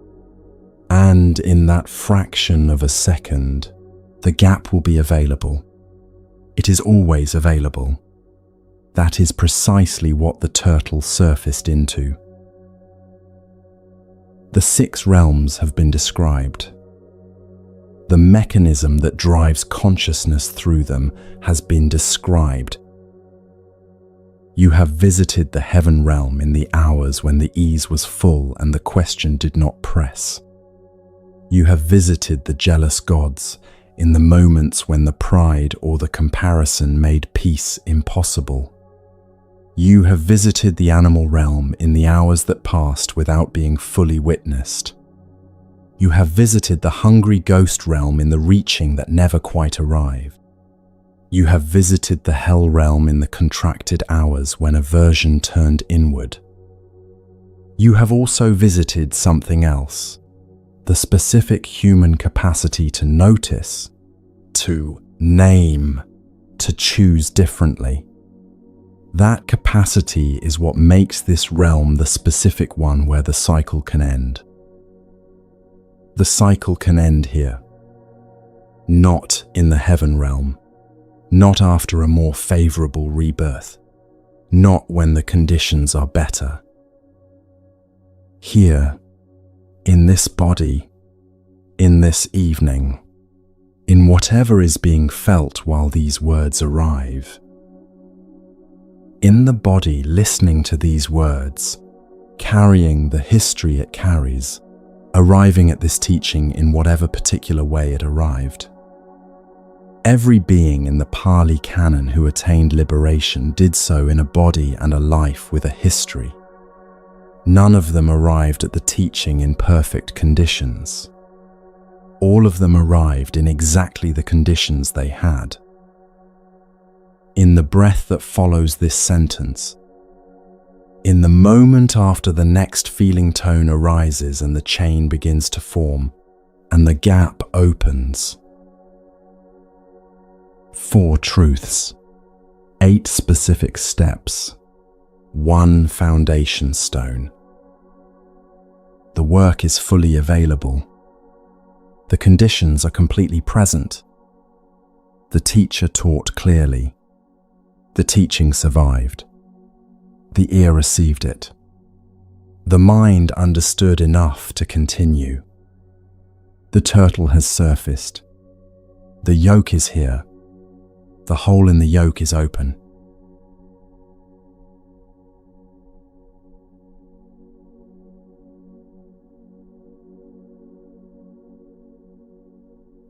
[SPEAKER 1] And in that fraction of a second, the gap will be available. It is always available. That is precisely what the turtle surfaced into. The 6 realms have been described. The mechanism that drives consciousness through them has been described. You have visited the heaven realm in the hours when the ease was full and the question did not press. You have visited the jealous gods in the moments when the pride or the comparison made peace impossible. You have visited the animal realm in the hours that passed without being fully witnessed. You have visited the hungry ghost realm in the reaching that never quite arrived. You have visited the hell realm in the contracted hours when aversion turned inward. You have also visited something else, the specific human capacity to notice, to name, to choose differently. That capacity is what makes this realm the specific one where the cycle can end. The cycle can end here. Not in the heaven realm. Not after a more favorable rebirth. Not when the conditions are better. Here, in this body, in this evening, in whatever is being felt while these words arrive. In the body listening to these words, carrying the history it carries, arriving at this teaching in whatever particular way it arrived. Every being in the Pali Canon who attained liberation did so in a body and a life with a history. None of them arrived at the teaching in perfect conditions. All of them arrived in exactly the conditions they had. In the breath that follows this sentence, in the moment after the next feeling tone arises and the chain begins to form, and the gap opens. 4 truths, 8 specific steps, 1 foundation stone. The work is fully available. The conditions are completely present. The teacher taught clearly. The teaching survived. The ear received it. The mind understood enough to continue. The turtle has surfaced. The yolk is here. The hole in the yolk is open.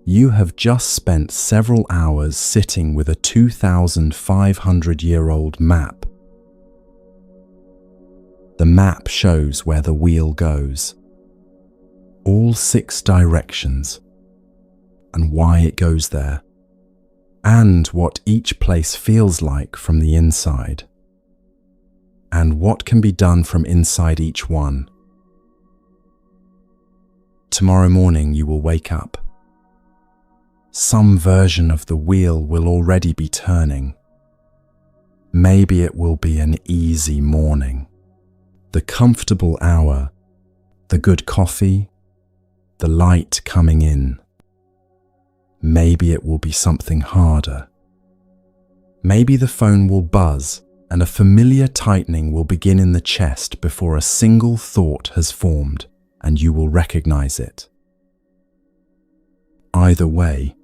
[SPEAKER 1] You have just spent several hours sitting with a 2,500-year-old map. The map shows where the wheel goes, all 6 directions, and why it goes there, and what each place feels like from the inside, and what can be done from inside each one. Tomorrow morning you will wake up. Some version of the wheel will already be turning. Maybe it will be an easy morning. The comfortable hour, the good coffee, the light coming in. Maybe it will be something harder. Maybe the phone will buzz and a familiar tightening will begin in the chest before a single thought has formed and you will recognize it. Either way,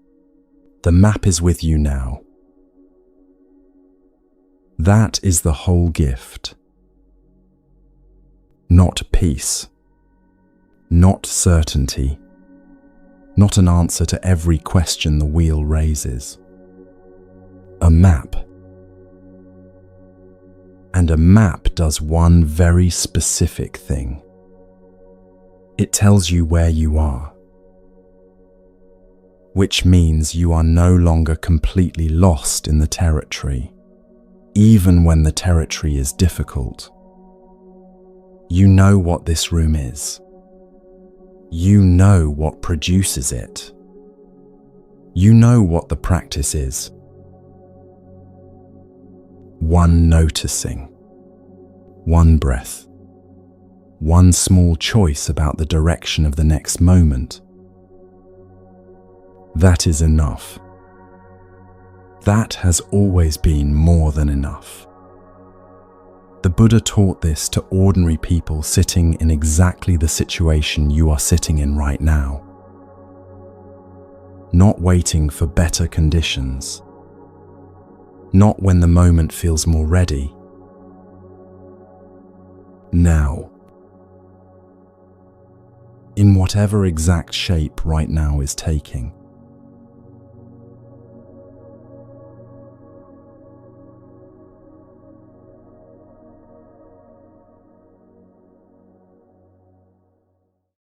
[SPEAKER 1] the map is with you now. That is the whole gift. Not peace, not certainty, not an answer to every question the wheel raises. A map. And a map does one very specific thing. It tells you where you are, which means you are no longer completely lost in the territory, even when the territory is difficult. You know what this room is. You know what produces it. You know what the practice is. One noticing, one breath, one small choice about the direction of the next moment. That is enough. That has always been more than enough. The Buddha taught this to ordinary people sitting in exactly the situation you are sitting in right now. Not waiting for better conditions. Not when the moment feels more ready. Now. In whatever exact shape right now is taking.